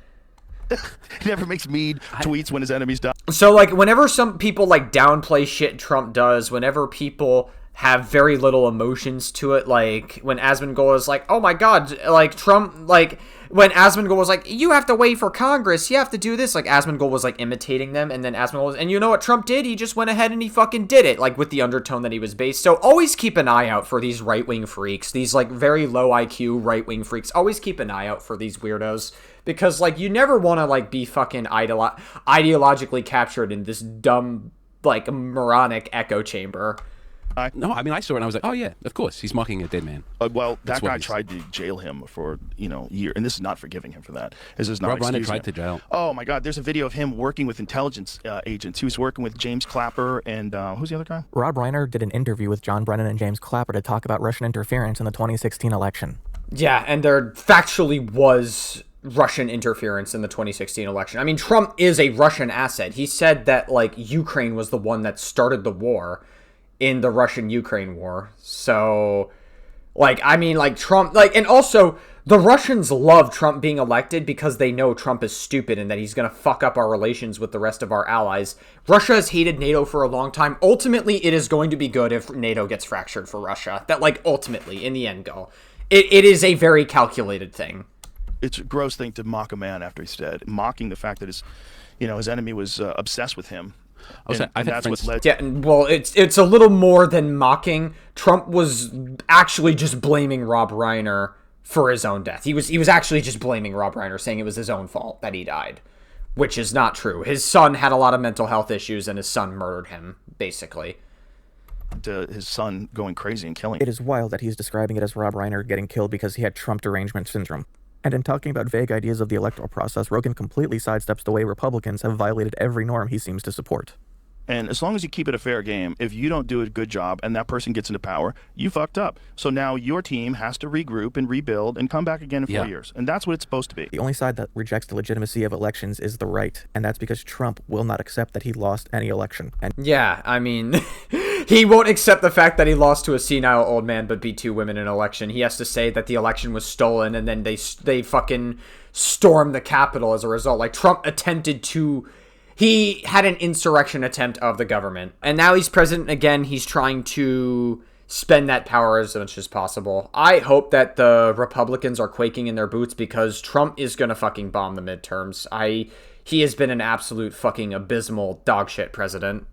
He never makes mean tweets when his enemies die. So, like, whenever some people, like, downplay shit Trump does, whenever people have very little emotions to it, like, when Asmongold is like, oh my god, like, Trump, like, when Asmongold was like, you have to wait for Congress, you have to do this, like, Asmongold was, like, imitating them, and then Asmongold was, and you know what Trump did? He just went ahead and he fucking did it, like, with the undertone that he was based. So always keep an eye out for these right-wing freaks, these, like, very low IQ right-wing freaks. Always keep an eye out for these weirdos, because, like, you never want to, like, be fucking ideologically captured in this dumb, like, moronic echo chamber. No, I mean, I saw it and I was like, oh, yeah, of course. He's mocking a dead man. Well, That's that what guy he's- tried to jail him for, year, and this is not forgiving him for that. This is not Rob Reiner excusing tried him. to jail. Oh, my God. There's a video of him working with intelligence agents. He was working with James Clapper and who's the other guy? Rob Reiner did an interview with John Brennan and James Clapper to talk about Russian interference in the 2016 election. Yeah, and there factually was Russian interference in the 2016 election. I mean, Trump is a Russian asset. He said that, like, Ukraine was the one that started the war in the Russian-Ukraine war. So, like, I mean, like, Trump, like, and also, the Russians love Trump being elected because they know Trump is stupid and that he's going to fuck up our relations with the rest of our allies. Russia has hated NATO for a long time. Ultimately, it is going to be good if NATO gets fractured for Russia. That, like, ultimately, in the end goal. It is a very calculated thing. It's a gross thing to mock a man after he's dead, mocking the fact that his enemy was obsessed with him. And that's what led. Yeah, well, it's a little more than mocking. Trump was actually just blaming Rob Reiner for his own death. He was actually just blaming Rob Reiner, saying it was his own fault that he died, which is not true. His son had a lot of mental health issues, and his son murdered him, basically. His son going crazy and killing him. It is wild that he's describing it as Rob Reiner getting killed because he had Trump derangement syndrome. And in talking about vague ideas of the electoral process, Rogan completely sidesteps the way Republicans have violated every norm he seems to support. And as long as you keep it a fair game, if you don't do a good job and that person gets into power, you fucked up. So now your team has to regroup and rebuild and come back again in 4 years. And that's what it's supposed to be. The only side that rejects the legitimacy of elections is the right, and that's because Trump will not accept that he lost any election. And yeah, I mean, he won't accept the fact that he lost to a senile old man but beat 2 women in an election. He has to say that the election was stolen, and then they fucking stormed the Capitol as a result. Like, Trump attempted to... He had an insurrection attempt of the government. And now he's president again. He's trying to spend that power as much as possible. I hope that the Republicans are quaking in their boots because Trump is going to fucking bomb the midterms. He has been an absolute fucking abysmal dogshit president.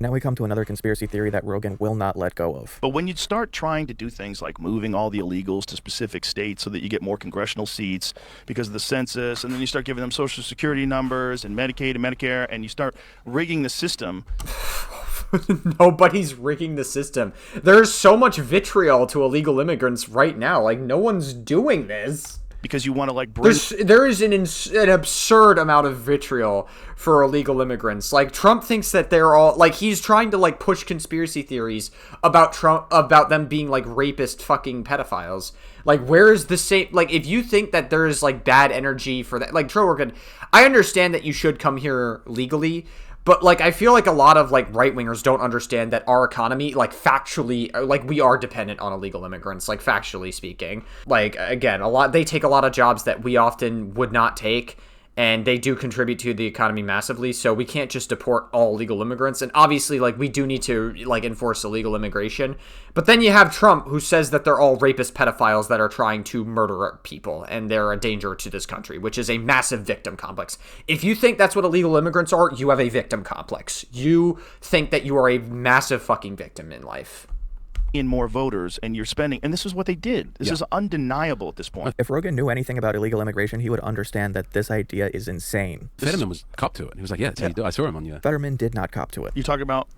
Now we come to another conspiracy theory that Rogan will not let go of. But when you start trying to do things like moving all the illegals to specific states so that you get more congressional seats because of the census, and then you start giving them social security numbers and Medicaid and Medicare, and you start rigging the system. Nobody's rigging the system. There's so much vitriol to illegal immigrants right now. Like, no one's doing this. Because you want to, like, bring... There is an absurd amount of vitriol for illegal immigrants. Like, Trump thinks that they're all... Like, he's trying to, like, push conspiracy theories about them being, like, rapist fucking pedophiles. Like, where is the same... Like, if you think that there is, like, bad energy for that... Like, Joe Rogan, I understand that you should come here legally, but, like, I feel like a lot of, like, right-wingers don't understand that our economy, like, factually, like, we are dependent on illegal immigrants, like, factually speaking. Like, again, they take a lot of jobs that we often would not take, and they do contribute to the economy massively, so we can't just deport all illegal immigrants. And obviously, like, we do need to, like, enforce illegal immigration. But then you have Trump, who says that they're all rapist pedophiles that are trying to murder people, and they're a danger to this country, which is a massive victim complex. If you think that's what illegal immigrants are, you have a victim complex. You think that you are a massive fucking victim in life. In more voters, and you're spending, and this is what they did. This is undeniable at this point. If Rogan knew anything about illegal immigration, he would understand that this idea is insane. Fetterman was cop to it. He was like, yeah, that's how you do it. I saw him on you. Fetterman did not cop to it. You talking about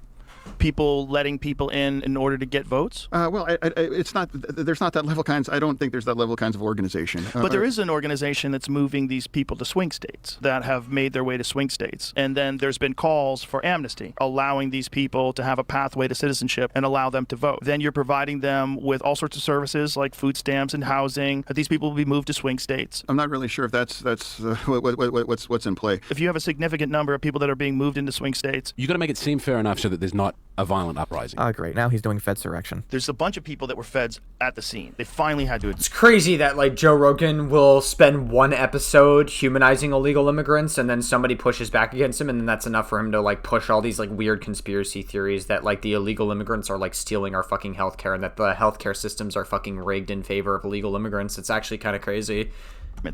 people letting people in order to get votes? Well, it's not. There's not that level kinds. I don't think there's that level kinds of organization. But there is an organization that's moving these people to swing states that have made their way to swing states. And then there's been calls for amnesty, allowing these people to have a pathway to citizenship and allow them to vote. Then you're providing them with all sorts of services like food stamps and housing. These people will be moved to swing states. I'm not really sure if that's what's in play. If you have a significant number of people that are being moved into swing states, you got to make it seem fair enough so that there's not a violent uprising. Great. Now he's doing Fedsurrection. There's a bunch of people that were feds at the scene. They finally had to... It's crazy that, like, Joe Rogan will spend one episode humanizing illegal immigrants, and then somebody pushes back against him, and then that's enough for him to, like, push all these, like, weird conspiracy theories that, like, the illegal immigrants are, like, stealing our fucking healthcare, and that the healthcare systems are fucking rigged in favor of illegal immigrants. It's actually kind of crazy.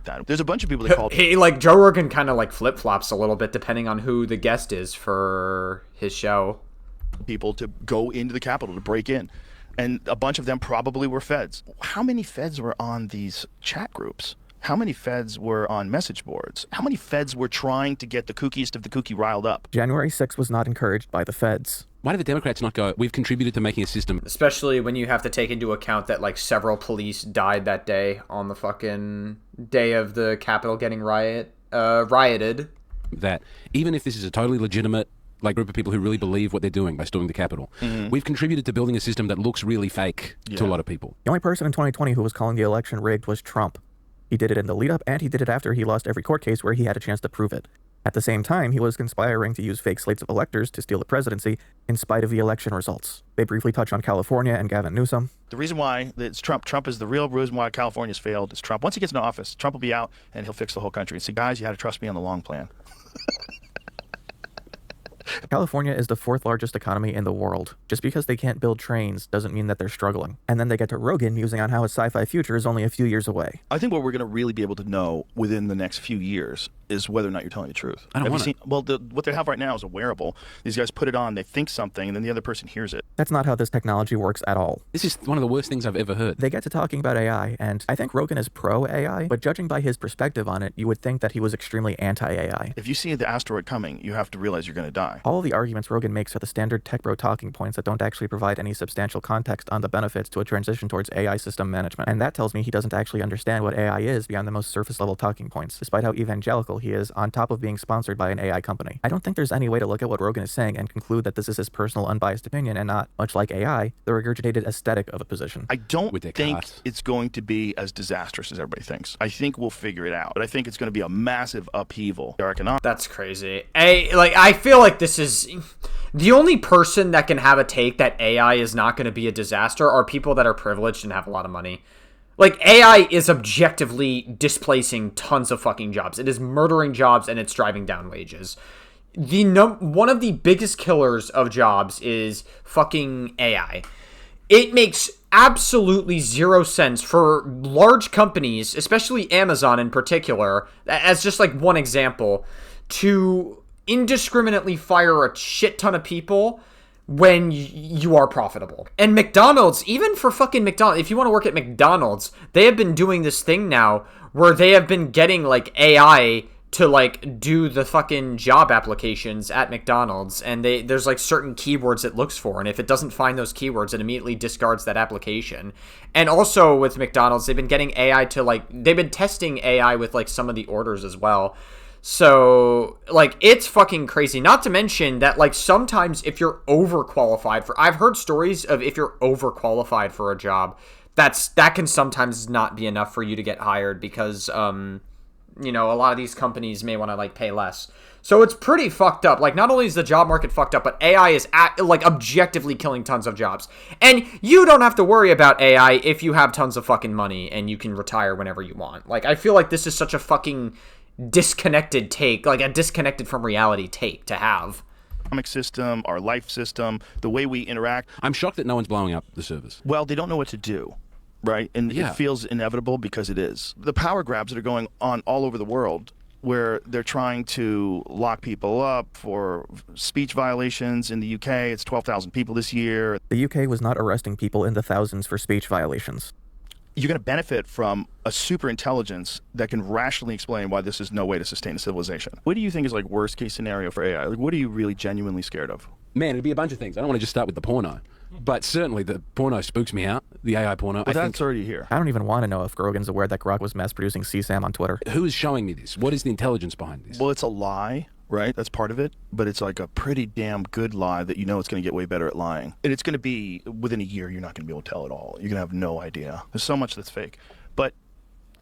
That. There's a bunch of people that call... Hey, like, Joe Rogan kind of, like, flip-flops a little bit depending on who the guest is for his show. People to go into the Capitol to break in, and a bunch of them probably were feds. How many feds were on these chat groups? How many feds were on message boards? How many feds were trying to get the kookiest of the kooky riled up? January 6th was not encouraged by the feds. Why do the Democrats not go, we've contributed to making a system? Especially when you have to take into account that, like, several police died that day on the fucking day of the Capitol getting rioted. That even if this is a totally legitimate like group of people who really believe what they're doing by storming the Capitol, we've contributed to building a system that looks really fake to a lot of people. The only person in 2020 who was calling the election rigged was Trump. He did it in the lead-up, and he did it after he lost every court case where he had a chance to prove it. At the same time, he was conspiring to use fake slates of electors to steal the presidency in spite of the election results. They briefly touch on California and Gavin Newsom. The reason why it's Trump is the real reason why California's failed. It's Trump. Once he gets into office, Trump will be out and he'll fix the whole country. And say, guys, you had to trust me on the long plan. California is the 4th largest economy in the world. Just because they can't build trains doesn't mean that they're struggling. And then they get to Rogan musing on how his sci-fi future is only a few years away. I think what we're going to really be able to know within the next few years is whether or not you're telling the truth. I don't want it. Well, what they have right now is a wearable. These guys put it on, they think something, and then the other person hears it. That's not how this technology works at all. This is one of the worst things I've ever heard. They get to talking about AI, and I think Rogan is pro-AI, but judging by his perspective on it, you would think that he was extremely anti-AI. If you see the asteroid coming, you have to realize you're going to die. All the arguments Rogan makes are the standard tech bro talking points that don't actually provide any substantial context on the benefits to a transition towards AI system management. And that tells me he doesn't actually understand what AI is beyond the most surface level talking points, despite how evangelical he is on top of being sponsored by an AI company. I don't think there's any way to look at what Rogan is saying and conclude that this is his personal unbiased opinion and not, much like AI, the regurgitated aesthetic of a position. I don't think it's going to be as disastrous as everybody thinks. I think we'll figure it out, but I think it's going to be a massive upheaval. That's crazy. I feel like this is the only person that can have a take that AI is not going to be a disaster are people that are privileged and have a lot of money. Like, AI is objectively displacing tons of fucking jobs. It is murdering jobs and it's driving down wages. One of the biggest killers of jobs is fucking AI. It makes absolutely zero sense for large companies, especially Amazon in particular, as just like one example, to indiscriminately fire a shit ton of people when you are profitable. And McDonald's, even for fucking McDonald's, if you want to work at McDonald's, they have been doing this thing now where they have been getting like AI to like do the fucking job applications at McDonald's, and there's like certain keywords it looks for, and if it doesn't find those keywords, it immediately discards that application. And also with McDonald's, they've been getting AI to like, they've been testing AI with like some of the orders as well. So, like, it's fucking crazy. Not to mention that, like, sometimes if you're overqualified for... I've heard stories of if you're overqualified for a job, that can sometimes not be enough for you to get hired because, you know, a lot of these companies may want to, like, pay less. So it's pretty fucked up. Like, not only is the job market fucked up, but AI is, like, objectively killing tons of jobs. And you don't have to worry about AI if you have tons of fucking money and you can retire whenever you want. Like, I feel like this is such a fucking... disconnected take, like a disconnected from reality take to have. Economic system, our life system, the way we interact. I'm shocked that no one's blowing up the service. Well, they don't know what to do, right? And it feels inevitable because it is. The power grabs that are going on all over the world where they're trying to lock people up for speech violations. In the UK, it's 12,000 people this year. The UK was not arresting people in the thousands for speech violations. You're going to benefit from a super intelligence that can rationally explain why this is no way to sustain a civilization. What do you think is like worst case scenario for AI? Like, what are you really genuinely scared of? Man, it'd be a bunch of things. I don't want to just start with the porno, but certainly the porno spooks me out. The AI porno. But that's already here. I don't even want to know if Rogan's aware that Grok was mass producing CSAM on Twitter. Who is showing me this? What is the intelligence behind this? Well, it's a lie. Right? That's part of it. But it's like a pretty damn good lie that you know it's going to get way better at lying. And it's going to be, within a year, you're not going to be able to tell it all. You're going to have no idea. There's so much that's fake. But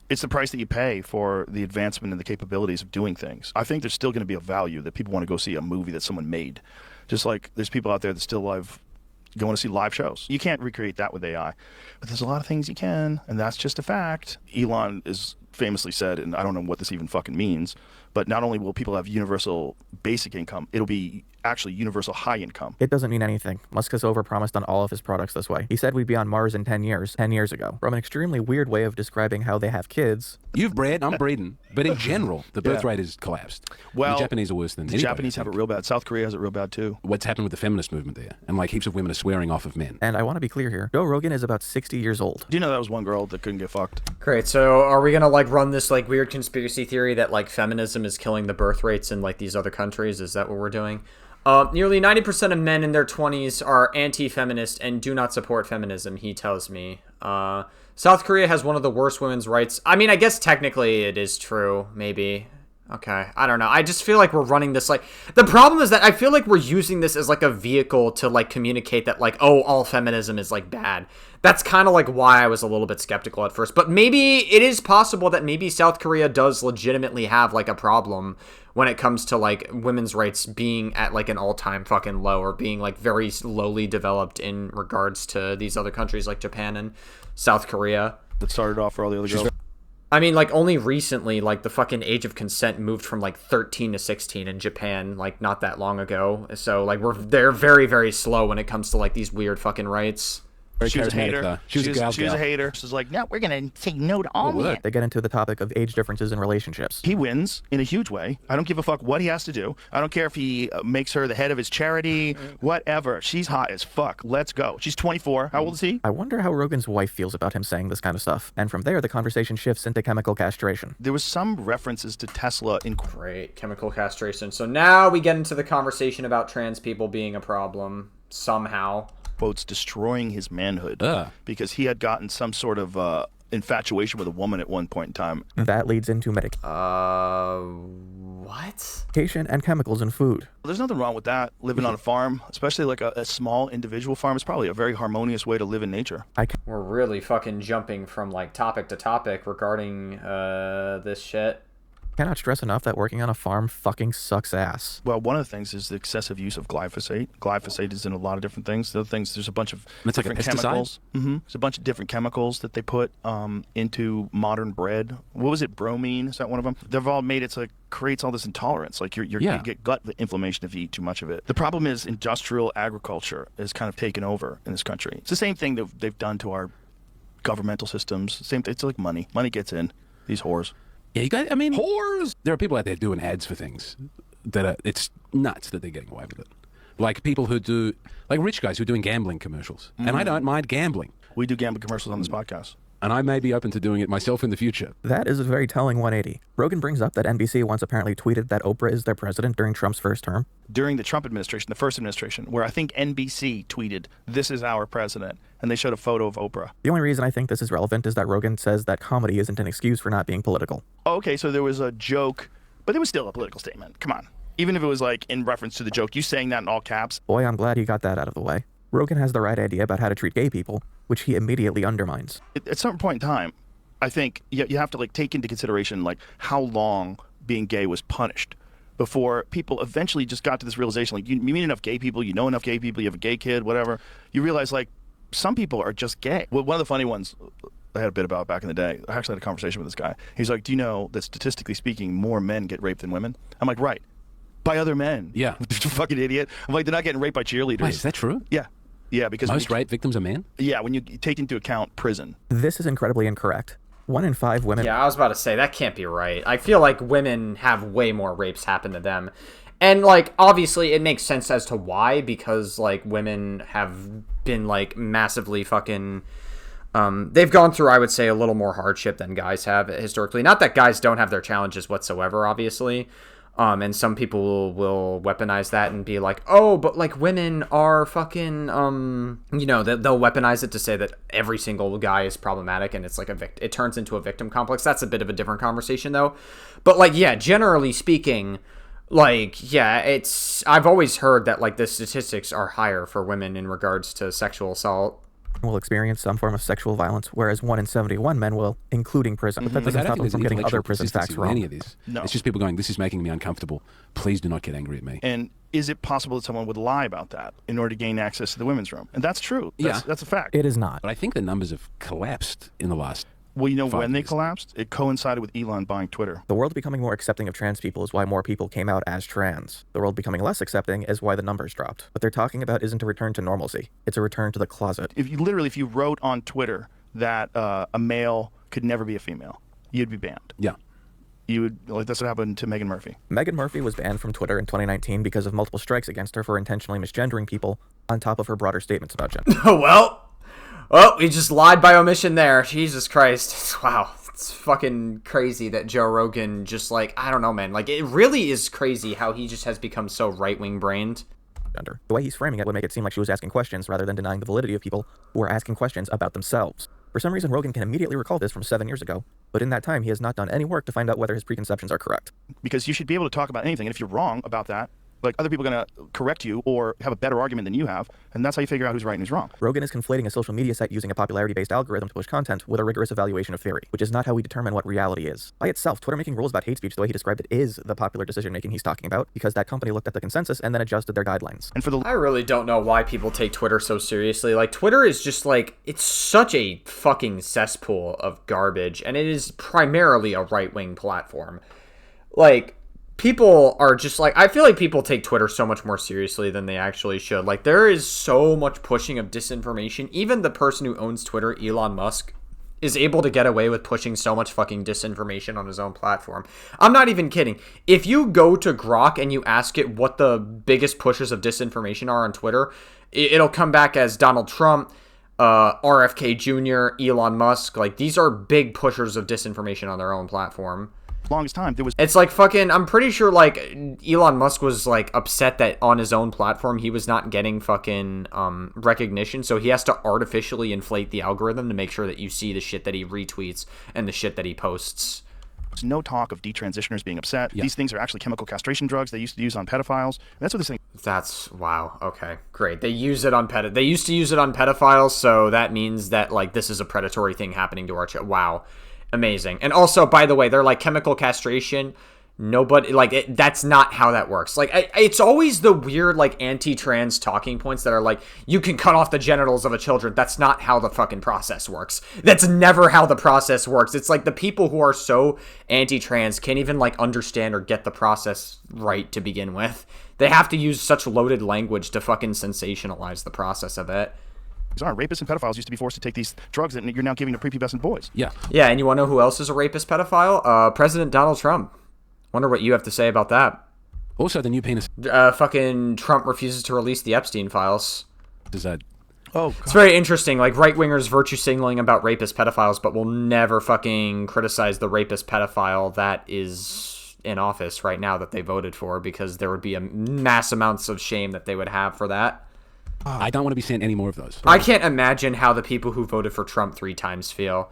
it's the price that you pay for the advancement and the capabilities of doing things. I think there's still going to be a value that people want to go see a movie that someone made. Just like there's people out there that still going to see live shows. You can't recreate that with AI. But there's a lot of things you can, and that's just a fact. Elon is famously said, and I don't know what this even fucking means, but not only will people have universal basic income, it'll be actually universal high income. It doesn't mean anything. Musk has overpromised on all of his products this way. He said we'd be on Mars in 10 years ago. From an extremely weird way of describing how they have kids. You've bred, I'm breeding. But in general, the birth rate has collapsed. Well, the Japanese are worse than the Japanese have it real bad. South Korea has it real bad too. What's happened with the feminist movement there? And like heaps of women are swearing off of men. And I want to be clear here. Joe Rogan is about 60 years old. Do you know that was one girl that couldn't get fucked? Great. So are we going to like run this like weird conspiracy theory that like feminism is killing the birth rates in like these other countries? Is that what we're doing? Nearly 90% of men in their 20s are anti-feminist and do not support feminism, he tells me. South Korea has one of the worst women's rights. I mean, I guess technically it is true, maybe. Okay, I don't know. I just feel like we're running this, like... The problem is that I feel like we're using this as, like, a vehicle to, like, communicate that, like, oh, all feminism is, like, bad. That's kind of, like, why I was a little bit skeptical at first. But maybe it is possible that maybe South Korea does legitimately have, like, a problem when it comes to, like, women's rights being at, like, an all-time fucking low, or being, like, very slowly developed in regards to these other countries like Japan and South Korea. That started off for all the other girls. I mean, like, only recently, like, the fucking age of consent moved from, like, 13 to 16 in Japan, like, not that long ago. So, like, they're very, very slow when it comes to, like, these weird fucking rights. She was a hater. She was a hater. She's like, no, we're going to say no to all men. They get into the topic of age differences in relationships. He wins in a huge way. I don't give a fuck what he has to do. I don't care if he makes her the head of his charity, whatever. She's hot as fuck. Let's go. She's 24. How old is he? I wonder how Rogan's wife feels about him saying this kind of stuff. And from there, the conversation shifts into chemical castration. There was some references to Tesla in... Great. Chemical castration. So now we get into the conversation about trans people being a problem somehow. Quotes, destroying his manhood because he had gotten some sort of infatuation with a woman at one point in time. That leads into medication. What? Medication and chemicals in food. Well, there's nothing wrong with that. Living on a farm, especially like a small individual farm, is probably a very harmonious way to live in nature. We're really fucking jumping from like topic to topic regarding this shit. Cannot stress enough that working on a farm fucking sucks ass. Well, one of the things is the excessive use of glyphosate. Glyphosate is in a lot of different things. The other things, there's a bunch of different chemicals. There's a bunch of different chemicals that they put into modern bread. What was it? Bromine? Is that one of them? They've all made it so it creates all this intolerance. Like you get gut inflammation if you eat too much of it. The problem is industrial agriculture is kind of taken over in this country. It's the same thing that they've done to our governmental systems. Same. It's like money. Money gets in. These whores. Yeah, you guys, I mean, whores. There are people out there doing ads for things that it's nuts that they're getting away with it. Like people who do, like rich guys who are doing gambling commercials. And I don't mind gambling. We do gambling commercials on this podcast. And I may be open to doing it myself in the future. That is a very telling 180. Rogan brings up that NBC once apparently tweeted that Oprah is their president during Trump's first term. During the Trump administration, the first administration, where I think NBC tweeted, "This is our president," and they showed a photo of Oprah. The only reason I think this is relevant is that Rogan says that comedy isn't an excuse for not being political. Okay, so there was a joke, but it was still a political statement. Come on. Even if it was like in reference to the joke, you saying that in all caps. Boy, I'm glad he got that out of the way. Rogan has the right idea about how to treat gay people, which he immediately undermines. At some point in time, I think you have to like take into consideration like how long being gay was punished before people eventually just got to this realization. Like you meet enough gay people, you know enough gay people, you have a gay kid, whatever. You realize like some people are just gay. Well, one of the funny ones I had a bit about back in the day, I actually had a conversation with this guy. He's like, do you know that statistically speaking, more men get raped than women? I'm like, right. By other men. Yeah. You fucking idiot. I'm like, they're not getting raped by cheerleaders. Wait, is that true? Yeah. Yeah, because most rape victims are men? Yeah, when you take into account prison. This is incredibly incorrect. 1 in 5 women... Yeah, I was about to say, that can't be right. I feel like women have way more rapes happen to them. And, like, obviously it makes sense as to why, because, like, women have been, like, massively fucking... they've gone through, I would say, a little more hardship than guys have historically. Not that guys don't have their challenges whatsoever, obviously. And some people will weaponize that and be like, oh, but like women are fucking, you know, they'll weaponize it to say that every single guy is problematic and it's like it turns into a victim complex. That's a bit of a different conversation though. But like, yeah, generally speaking, like, yeah, I've always heard that like the statistics are higher for women in regards to sexual assault. Will experience some form of sexual violence, whereas 1 in 71 men will, including prison. But that doesn't stop them from getting other prison facts wrong. Any of this. No. It's just people going, this is making me uncomfortable. Please do not get angry at me. And is it possible that someone would lie about that in order to gain access to the women's room? And that's true. That's a fact. It is not. But I think the numbers have collapsed in the last... Well, you know when they collapsed? It coincided with Elon buying Twitter. The world becoming more accepting of trans people is why more people came out as trans. The world becoming less accepting is why the numbers dropped. What they're talking about isn't a return to normalcy. It's a return to the closet. If you wrote on Twitter that a male could never be a female, you'd be banned. Yeah. You would, like, that's what happened to Megan Murphy. Megan Murphy was banned from Twitter in 2019 because of multiple strikes against her for intentionally misgendering people, on top of her broader statements about gender. Well, we just lied by omission there. Jesus Christ. Wow. It's fucking crazy that Joe Rogan just, like, I don't know, man. Like, it really is crazy how he just has become so right-wing brained. gender. The way he's framing it would make it seem like she was asking questions rather than denying the validity of people who are asking questions about themselves. For some reason, Rogan can immediately recall this from 7 years ago, but in that time, he has not done any work to find out whether his preconceptions are correct. Because you should be able to talk about anything, and if you're wrong about that, like, other people are going to correct you or have a better argument than you have, and that's how you figure out who's right and who's wrong. Rogan is conflating a social media site using a popularity-based algorithm to push content with a rigorous evaluation of theory, which is not how we determine what reality is. By itself, Twitter making rules about hate speech the way he described it is the popular decision-making he's talking about, because that company looked at the consensus and then adjusted their guidelines. And for the I really don't know why people take Twitter so seriously. Like, Twitter is just like, it's such a fucking cesspool of garbage, and it is primarily a right-wing platform. Like, people are just like, I feel like people take Twitter so much more seriously than they actually should. Like, there is so much pushing of disinformation. Even the person who owns Twitter, Elon Musk, is able to get away with pushing so much fucking disinformation on his own platform. I'm not even kidding. If you go to Grok and you ask it what the biggest pushes of disinformation are on Twitter, it'll come back as Donald Trump, RFK Jr., Elon Musk. Like, these are big pushers of disinformation on their own platform. Longest time there was, it's like fucking, I'm pretty sure like Elon Musk was like upset that on his own platform he was not getting fucking recognition, so he has to artificially inflate the algorithm to make sure that you see the shit that he retweets and the shit that he posts. There's no talk of detransitioners being upset. These things are actually chemical castration drugs they used to use on pedophiles. That's what this thing. That's wow. Okay, great. They use it on They used to use it on pedophiles, so that means that like this is a predatory thing happening to our wow. Amazing. And also, by the way, they're like chemical castration. Nobody, like, that's not how that works. Like, it's always the weird, like, anti-trans talking points that are like, you can cut off the genitals of a children. That's not how the fucking process works. That's never how the process works. It's like the people who are so anti-trans can't even, like, understand or get the process right to begin with. They have to use such loaded language to fucking sensationalize the process of it. Rapists and pedophiles used to be forced to take these drugs that you're now giving to prepubescent boys. Yeah, and you want to know who else is a rapist pedophile? President Donald Trump. Wonder what you have to say about that. Also, the new penis. Fucking Trump refuses to release the Epstein files. Is that? Oh, God. It's very interesting. Like, right-wingers virtue signaling about rapist pedophiles, but will never fucking criticize the rapist pedophile that is in office right now that they voted for, because there would be a mass amounts of shame that they would have for that. I don't want to be seeing any more of those. I can't imagine how the people who voted for Trump 3 times feel.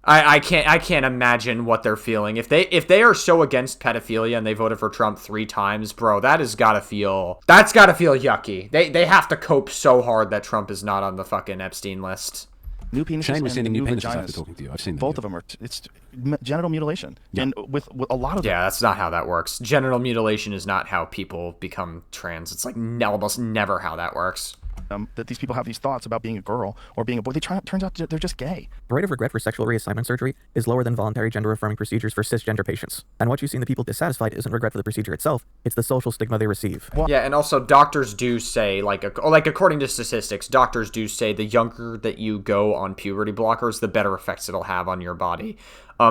I can't imagine what they're feeling. If they are so against pedophilia and they voted for Trump 3 times, bro, that's gotta feel yucky. They have to cope so hard that Trump is not on the fucking Epstein list. New penises Shane was sending new penises vaginas. after talking to you. I've seen both of them. It's genital mutilation, and with a lot of them. Yeah, that's not how that works. Genital mutilation is not how people become trans. It's like almost never how that works. That these people have these thoughts about being a girl or being a boy. Turns out they're just gay. The rate of regret for sexual reassignment surgery is lower than voluntary gender-affirming procedures for cisgender patients. And what you see in the people dissatisfied isn't regret for the procedure itself, it's the social stigma they receive. Yeah, and also doctors do say, like according to statistics, doctors do say the younger that you go on puberty blockers, the better effects it'll have on your body.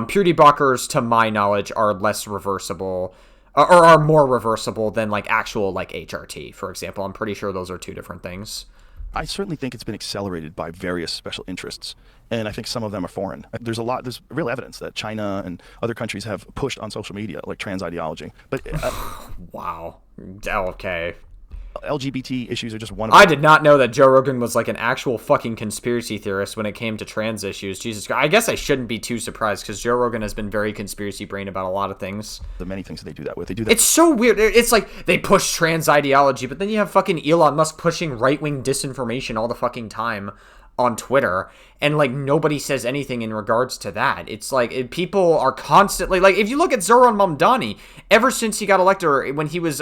Puberty blockers, to my knowledge, are less reversible, or are more reversible than like actual like HRT, for example. I'm pretty sure those are 2 different things. I certainly think it's been accelerated by various special interests, and I think some of them are foreign. There's real evidence that China and other countries have pushed on social media, like trans ideology. But wow, okay. LGBT issues are just one of them. I did not know that Joe Rogan was like an actual fucking conspiracy theorist when it came to trans issues. Jesus Christ. I guess I shouldn't be too surprised, because Joe Rogan has been very conspiracy brain about a lot of things. The many things that they do that with. They do that. It's so weird. It's like they push trans ideology, but then you have fucking Elon Musk pushing right-wing disinformation all the fucking time on Twitter, and like nobody says anything in regards to that. It's like people are constantly like, if you look at Zoran Mamdani, ever since he got elected, or when he was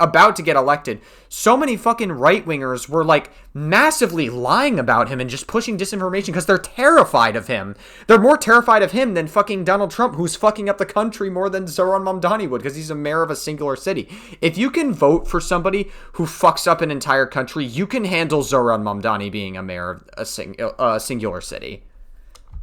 about to get elected, so many fucking right-wingers were like massively lying about him and just pushing disinformation because they're terrified of him. They're more terrified of him than fucking Donald Trump, who's fucking up the country more than Zoran Mamdani would, because he's a mayor of a singular city. If you can vote for somebody who fucks up an entire country, you can handle Zoran Mamdani being a mayor of a singular city.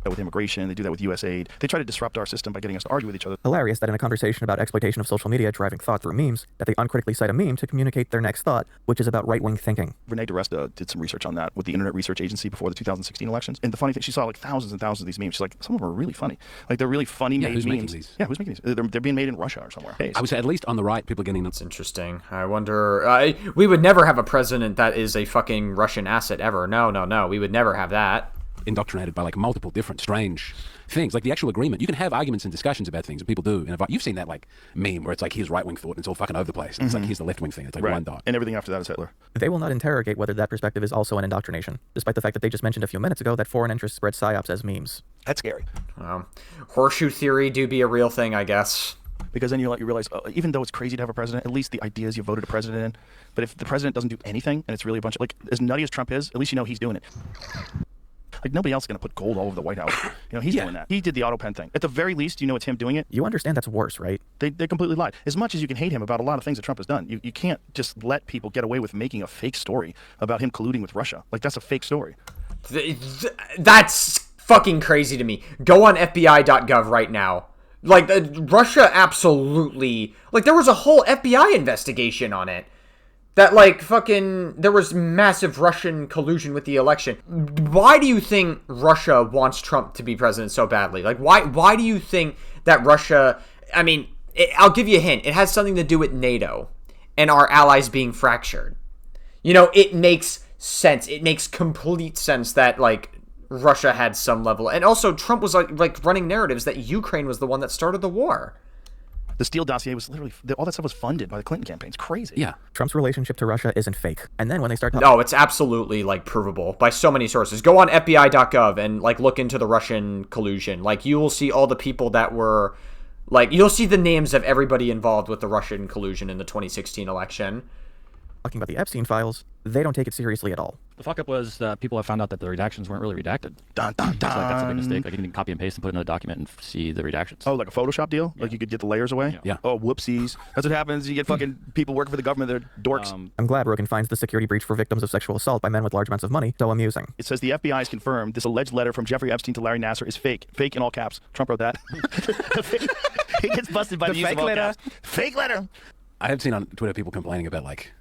with immigration. They do that with USAID. They try to disrupt our system by getting us to argue with each other. Hilarious that in a conversation about exploitation of social media driving thought through memes, that they uncritically cite a meme to communicate their next thought, which is about right-wing thinking. Renee DeResta did some research on that with the Internet Research Agency before the 2016 elections. And the funny thing, she saw like thousands and thousands of these memes. She's like, some of them are really funny. Like they're really funny made who's memes. making these? Yeah, who's making these? They're being made in Russia or somewhere. I would say at least on the right, people are getting them. That's interesting. I wonder. We would never have a president that is a fucking Russian asset ever. No. We would never have that. Indoctrinated by like multiple different strange things, like the actual agreement. You can have arguments and discussions about things, and people do. And you've seen that like meme where it's like here's right-wing thought, and it's all fucking over the place. And it's like here's the left-wing thing. It's like one dot. And everything after that is Hitler. They will not interrogate whether that perspective is also an indoctrination, despite the fact that they just mentioned a few minutes ago that foreign interests spread psyops as memes. That's scary. Horseshoe theory do be a real thing, I guess. Because then you realize, even though it's crazy to have a president, at least the ideas you voted a president in. But if the president doesn't do anything, and it's really a bunch of, like, as nutty as Trump is, at least you know he's doing it. Like, nobody else is going to put gold all over the White House. He's doing that. He did the auto pen thing. At the very least, you know it's him doing it. You understand that's worse, right? They completely lied. As much as you can hate him about a lot of things that Trump has done, you can't just let people get away with making a fake story about him colluding with Russia. Like, that's a fake story. That's fucking crazy to me. Go on FBI.gov right now. Like, Russia absolutely... Like, there was a whole FBI investigation on it. That, like, fucking... There was massive Russian collusion with the election. Why do you think Russia wants Trump to be president so badly? Like, why do you think that Russia... I mean, I'll give you a hint. It has something to do with NATO and our allies being fractured. It makes sense. It makes complete sense that, like, Russia had some level. And also, Trump was, like running narratives that Ukraine was the one that started the war. The Steele dossier was literally, all that stuff was funded by the Clinton campaign. It's crazy. Yeah. Trump's relationship to Russia isn't fake. And then when they start talking... No, it's absolutely, like, provable by so many sources. Go on FBI.gov and, like, look into the Russian collusion. Like, you will see all the people that were... Like, you'll see the names of everybody involved with the Russian collusion in the 2016 election. Talking about the Epstein files, they don't take it seriously at all. The fuck up was people have found out that the redactions weren't really redacted. Dun, dun, dun. So like, that's a big mistake. Like you can copy and paste and put it in a document and see the redactions. Oh, like a Photoshop deal? Yeah. Like you could get the layers away? Yeah. Oh, whoopsies. That's what happens. You get fucking people working for the government. They're dorks. I'm glad Rogan finds the security breach for victims of sexual assault by men with large amounts of money so amusing. It says the FBI has confirmed this alleged letter from Jeffrey Epstein to Larry Nassar is fake. Fake in all caps. Trump wrote that. He gets busted by the use of all caps. Fake letter. I have seen on Twitter people complaining about like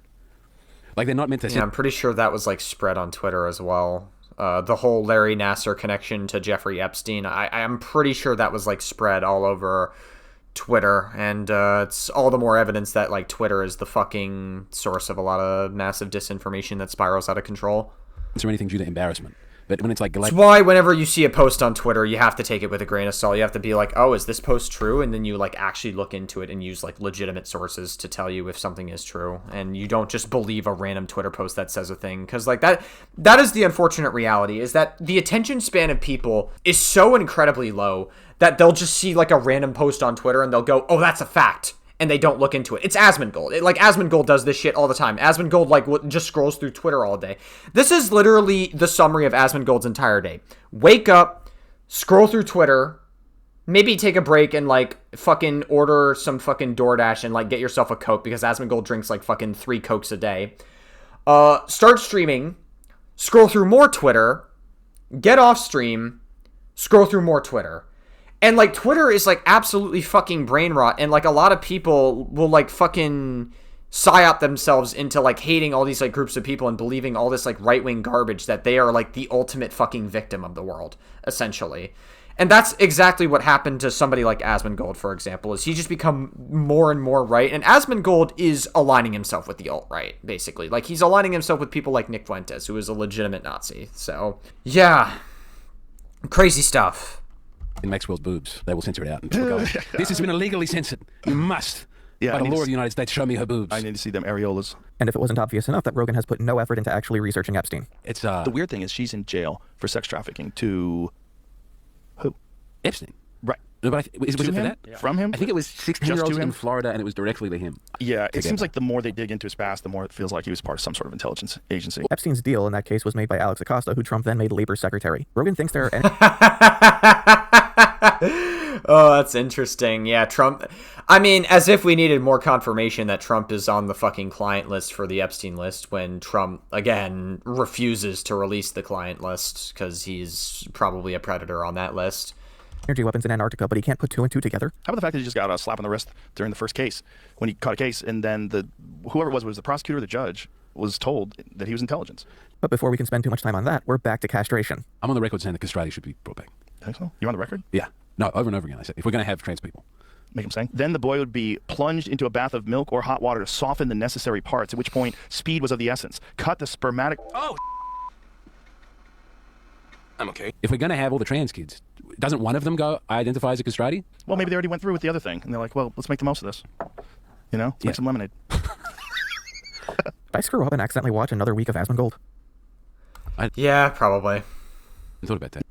they're not meant to... Yeah, I'm pretty sure that was, like, spread on Twitter as well. The whole Larry Nassar connection to Jeffrey Epstein, I'm pretty sure that was, like, spread all over Twitter. And it's all the more evidence that, like, Twitter is the fucking source of a lot of massive disinformation that spirals out of control. Is there anything due to embarrassment? But when it's like... That's why whenever you see a post on Twitter, you have to take it with a grain of salt. You have to be like, oh, is this post true? And then you, like, actually look into it and use, like, legitimate sources to tell you if something is true. And you don't just believe a random Twitter post that says a thing. Because, like, that is the unfortunate reality, is that the attention span of people is so incredibly low that they'll just see, like, a random post on Twitter and they'll go, oh, that's a fact. And they don't look into it. It's Asmongold. Like, Asmongold does this shit all the time. Asmongold, like, just scrolls through Twitter all day. This is literally the summary of Asmongold's entire day. Wake up, scroll through Twitter, maybe take a break and, like, fucking order some fucking DoorDash and, like, get yourself a Coke because Asmongold drinks, like, fucking 3 Cokes a day. Start streaming, scroll through more Twitter, get off stream, scroll through more Twitter. And, like, Twitter is, like, absolutely fucking brain rot. And, like, a lot of people will, like, fucking psyop themselves into, like, hating all these, like, groups of people and believing all this, like, right-wing garbage that they are, like, the ultimate fucking victim of the world, essentially. And that's exactly what happened to somebody like Asmongold, for example, is he just become more and more right. And Asmongold is aligning himself with the alt-right, basically. Like, he's aligning himself with people like Nick Fuentes, who is a legitimate Nazi. So, yeah. Crazy stuff. In Maxwell's boobs, they will censor it out. And go, this has been illegally censored. You must, by the law of the United States, show me her boobs. I need to see them areolas. And if it wasn't obvious enough that Rogan has put no effort into actually researching Epstein. It's the weird thing is she's in jail for sex trafficking to who? Epstein. Right. No, but was it for that? Yeah. From him? I think it was 16-year-olds in Florida, and it was directly to him. Yeah, it seems like the more they dig into his past, the more it feels like he was part of some sort of intelligence agency. Epstein's deal in that case was made by Alex Acosta, who Trump then made Labor Secretary. Rogan thinks there are... Oh, that's interesting. Yeah, Trump. I mean, as if we needed more confirmation that Trump is on the fucking client list for the Epstein list when Trump, again, refuses to release the client list because he's probably a predator on that list. Energy weapons in Antarctica, but he can't put 2 and 2 together. How about the fact that he just got a slap on the wrist during the first case when he caught a case, and then whoever it was the prosecutor or the judge, was told that he was intelligence. But before we can spend too much time on that, we're back to castration. I'm on the record saying that castralia should be brought back. Think so? You're on the record? Yeah. No, over and over again. I said, if we're going to have trans people. Make him sing. Then the boy would be plunged into a bath of milk or hot water to soften the necessary parts, at which point speed was of the essence. Cut the spermatic... Oh, I'm okay. If we're going to have all the trans kids, doesn't one of them go, I identify as a castrati? Well, maybe they already went through with the other thing, and they're like, well, let's make the most of this. You know? Make some lemonade. Did I screw up and accidentally watch another week of Asmongold? Yeah, probably. I thought about that.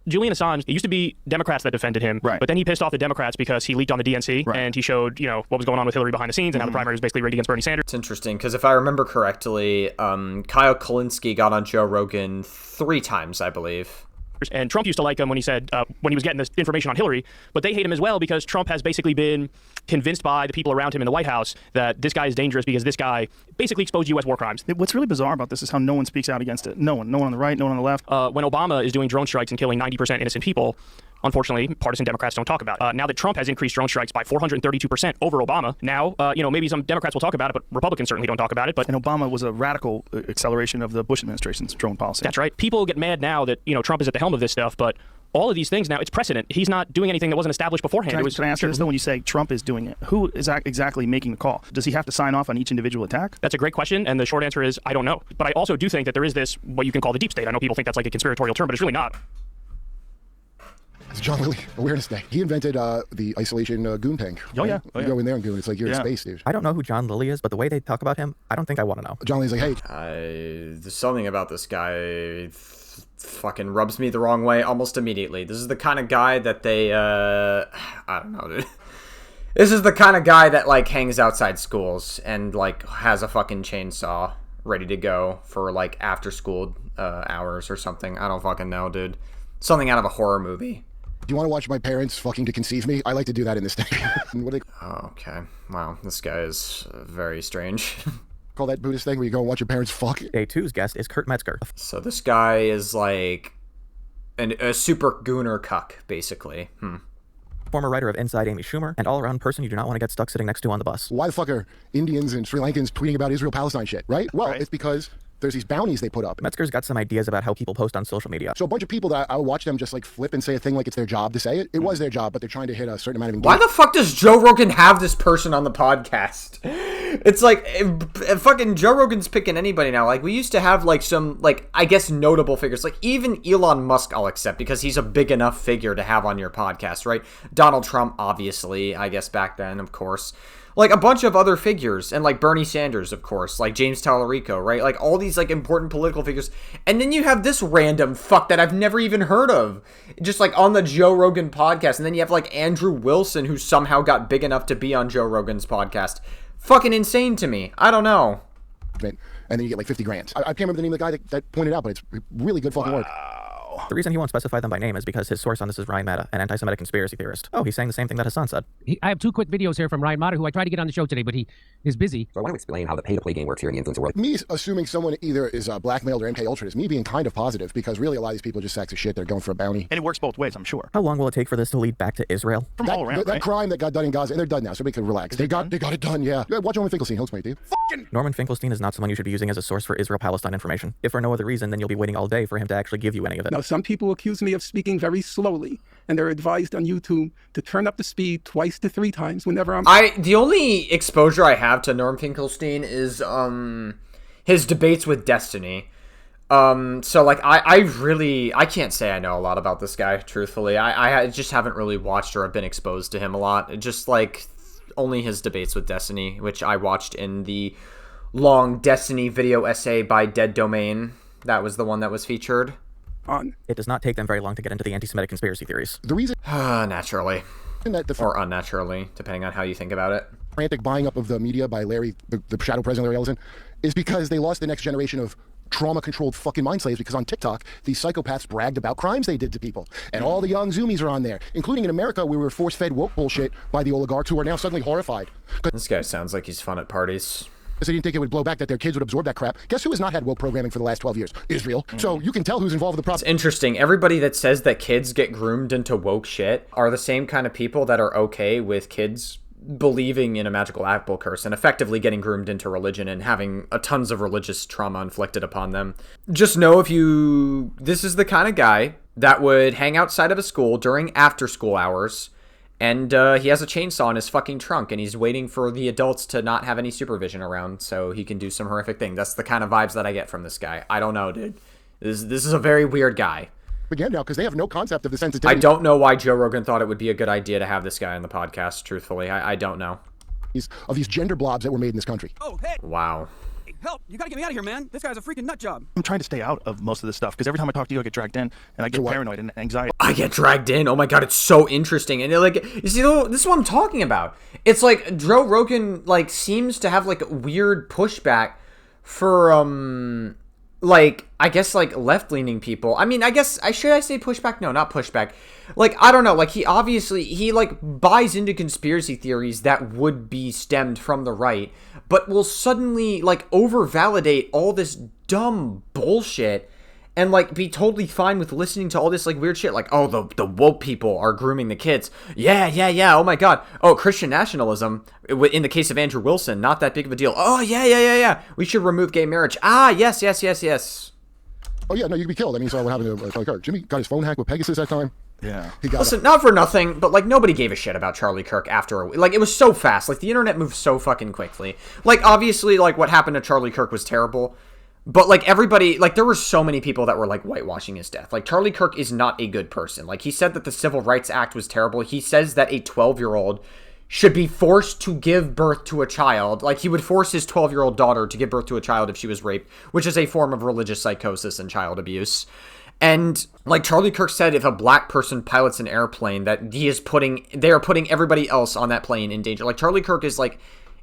Julian Assange, it used to be Democrats that defended him, but then he pissed off the Democrats because he leaked on the DNC, and he showed, what was going on with Hillary behind the scenes and how the primary was basically rigged against Bernie Sanders. It's interesting, because if I remember correctly, Kyle Kulinski got on Joe Rogan 3 times, I believe. And Trump used to like him when he said, when he was getting this information on Hillary, but they hate him as well because Trump has basically been convinced by the people around him in the White House that this guy is dangerous because this guy basically exposed U.S. war crimes. What's really bizarre about this is how no one speaks out against it. No one on the right, no one on the left. When Obama is doing drone strikes and killing 90% innocent people, unfortunately, partisan Democrats don't talk about it. Now that Trump has increased drone strikes by 432% over Obama, now, maybe some Democrats will talk about it, but Republicans certainly don't talk about it. And Obama was a radical acceleration of the Bush administration's drone policy. That's right. People get mad now that, Trump is at the helm of this stuff, but all of these things now, it's precedent. He's not doing anything that wasn't established beforehand. Can I ask you this, though? When you say Trump is doing it, who is exactly making the call? Does he have to sign off on each individual attack? That's a great question, and the short answer is I don't know. But I also do think that there is this, what you can call the deep state. I know people think that's like a conspiratorial term, but it's really not. It's John Lilly, Awareness Day. He invented the isolation goon tank. Oh, yeah. You go in there and goon. It's like you're in space, dude. I don't know who John Lilly is, but the way they talk about him, I don't think I want to know. John Lilly's like, hey. There's something about this guy fucking rubs me the wrong way almost immediately. This is the kind of guy that they, I don't know, dude. This is the kind of guy that, like, hangs outside schools and, like, has a fucking chainsaw ready to go for, like, after-school hours or something. I don't fucking know, dude. Something out of a horror movie. Do you want to watch my parents fucking to conceive me? I like to do that in this thing. Oh, okay. Wow, this guy is very strange. Call that Buddhist thing where you go and watch your parents fuck? Day 2's guest is Kurt Metzger. So this guy is like a super gooner cuck, basically. Former writer of Inside Amy Schumer, and all-around person you do not want to get stuck sitting next to on the bus. Why the fuck are Indians and Sri Lankans tweeting about Israel-Palestine shit, right? Well, it's because there's these bounties they put up. Metzger's got some ideas about how people post on social media. So a bunch of people that I would watch them just like flip and say a thing like it's their job to say it. It was their job, but they're trying to hit a certain amount of engagement. Why the fuck does Joe Rogan have this person on the podcast? It's like, fucking Joe Rogan's picking anybody now. Like, we used to have, like, some, like, I guess notable figures. Like, even Elon Musk I'll accept because he's a big enough figure to have on your podcast, right? Donald Trump, obviously, I guess back then, of course. Like, a bunch of other figures, and, like, Bernie Sanders, of course, like James Tallarico, right? Like, all these, like, important political figures. And then you have this random fuck that I've never even heard of, just, like, on the Joe Rogan podcast. And then you have, like, Andrew Wilson, who somehow got big enough to be on Joe Rogan's podcast. Fucking insane to me. I don't know. And then you get, like, 50 grand. I can't remember the name of the guy that pointed out, but it's really good fucking work. The reason he won't specify them by name is because his source on this is Ryan Matta, an anti-Semitic conspiracy theorist. Oh, he's saying the same thing that Hassan said. I have 2 quick videos here from Ryan Matta, who I tried to get on the show today, but he is busy. So I want to explain how the pay-to-play game works here in the influencer world. Me assuming someone either is blackmailed or MK Ultra is me being kind of positive because really a lot of these people are just sacks of shit. They're going for a bounty. And it works both ways, I'm sure. How long will it take for this to lead back to Israel? From all around, that crime that got done in Gaza, and they're done now, so we can relax. They got it done, yeah. Watch Norman Finkelstein, he'll explain it to you. Norman Finkelstein is not someone you should be using as a source for Israel-Palestine information. If for no other reason, then you'll be waiting all day for him to actually give you any of it. Now, some people accuse me of speaking very slowly, and they're advised on YouTube to turn up the speed 2 to 3 times whenever I'm... The only exposure I have to Norm Finkelstein is his debates with Destiny. So like I can't say I know a lot about this guy, truthfully. I just haven't really watched or have been exposed to him a lot. Just like only his debates with Destiny, which I watched in the long Destiny video essay by Dead Domain. That was the one that was featured. It does not take them very long to get into the anti-Semitic conspiracy theories. The reason... naturally. Or unnaturally, depending on how you think about it. Frantic buying up of the media by Larry, the shadow president Larry Ellison, is because they lost the next generation of trauma-controlled fucking mind slaves because on TikTok, these psychopaths bragged about crimes they did to people. And all the young Zoomies are on there, including in America where we were force-fed woke bullshit by the oligarchs who are now suddenly horrified. This guy sounds like he's fun at parties. Because they didn't think it would blow back, that their kids would absorb that crap. Guess who has not had woke programming for the last 12 years? Israel. So you can tell who's involved with the problem. It's interesting. Everybody that says that kids get groomed into woke shit are the same kind of people that are okay with kids believing in a magical apple curse and effectively getting groomed into religion and having tons of religious trauma inflicted upon them. Just know this is the kind of guy that would hang outside of a school during after school hours, and he has a chainsaw in his fucking trunk, and he's waiting for the adults to not have any supervision around so he can do some horrific thing. That's the kind of vibes that I get from this guy. I don't know, dude. This is a very weird guy. Again now, because they have no concept of the sensitivity. I don't know why Joe Rogan thought it would be a good idea to have this guy on the podcast, truthfully. I don't know. Of these gender blobs that were made in this country. Oh, hey. Wow. Help! You gotta get me out of here, man. This guy's a freaking nut job. I'm trying to stay out of most of this stuff because every time I talk to you, I get dragged in and I get paranoid and anxiety. I get dragged in. Oh my god, it's so interesting. And like, you see, this is what I'm talking about. It's like Joe Rogan like seems to have like weird pushback for like I guess like left-leaning people. I mean, I guess should I say pushback? No, not pushback. Like, I don't know, like he like buys into conspiracy theories that would be stemmed from the right, but will suddenly like over-validate all this dumb bullshit and like be totally fine with listening to all this like weird shit, like, oh, the woke people are grooming the kids. Yeah, oh my god. Oh, Christian nationalism, in the case of Andrew Wilson, not that big of a deal. Oh, yeah. We should remove gay marriage. Ah, yes. Oh yeah, no, you could be killed. I mean, you saw what happened to Charlie Kirk. Jimmy got his phone hacked with Pegasus that time. Yeah. Listen, not for nothing, but like nobody gave a shit about Charlie Kirk after like it was so fast. Like the internet moved so fucking quickly. Like obviously like what happened to Charlie Kirk was terrible, but like everybody, like there were so many people that were like whitewashing his death. Like Charlie Kirk is not a good person. Like he said that the Civil Rights Act was terrible. He says that a 12-year-old should be forced to give birth to a child. Like he would force his 12-year-old daughter to give birth to a child if she was raped, which is a form of religious psychosis and child abuse. And like Charlie Kirk said, if a black person pilots an airplane, that they are putting everybody else on that plane in danger. Like Charlie Kirk is like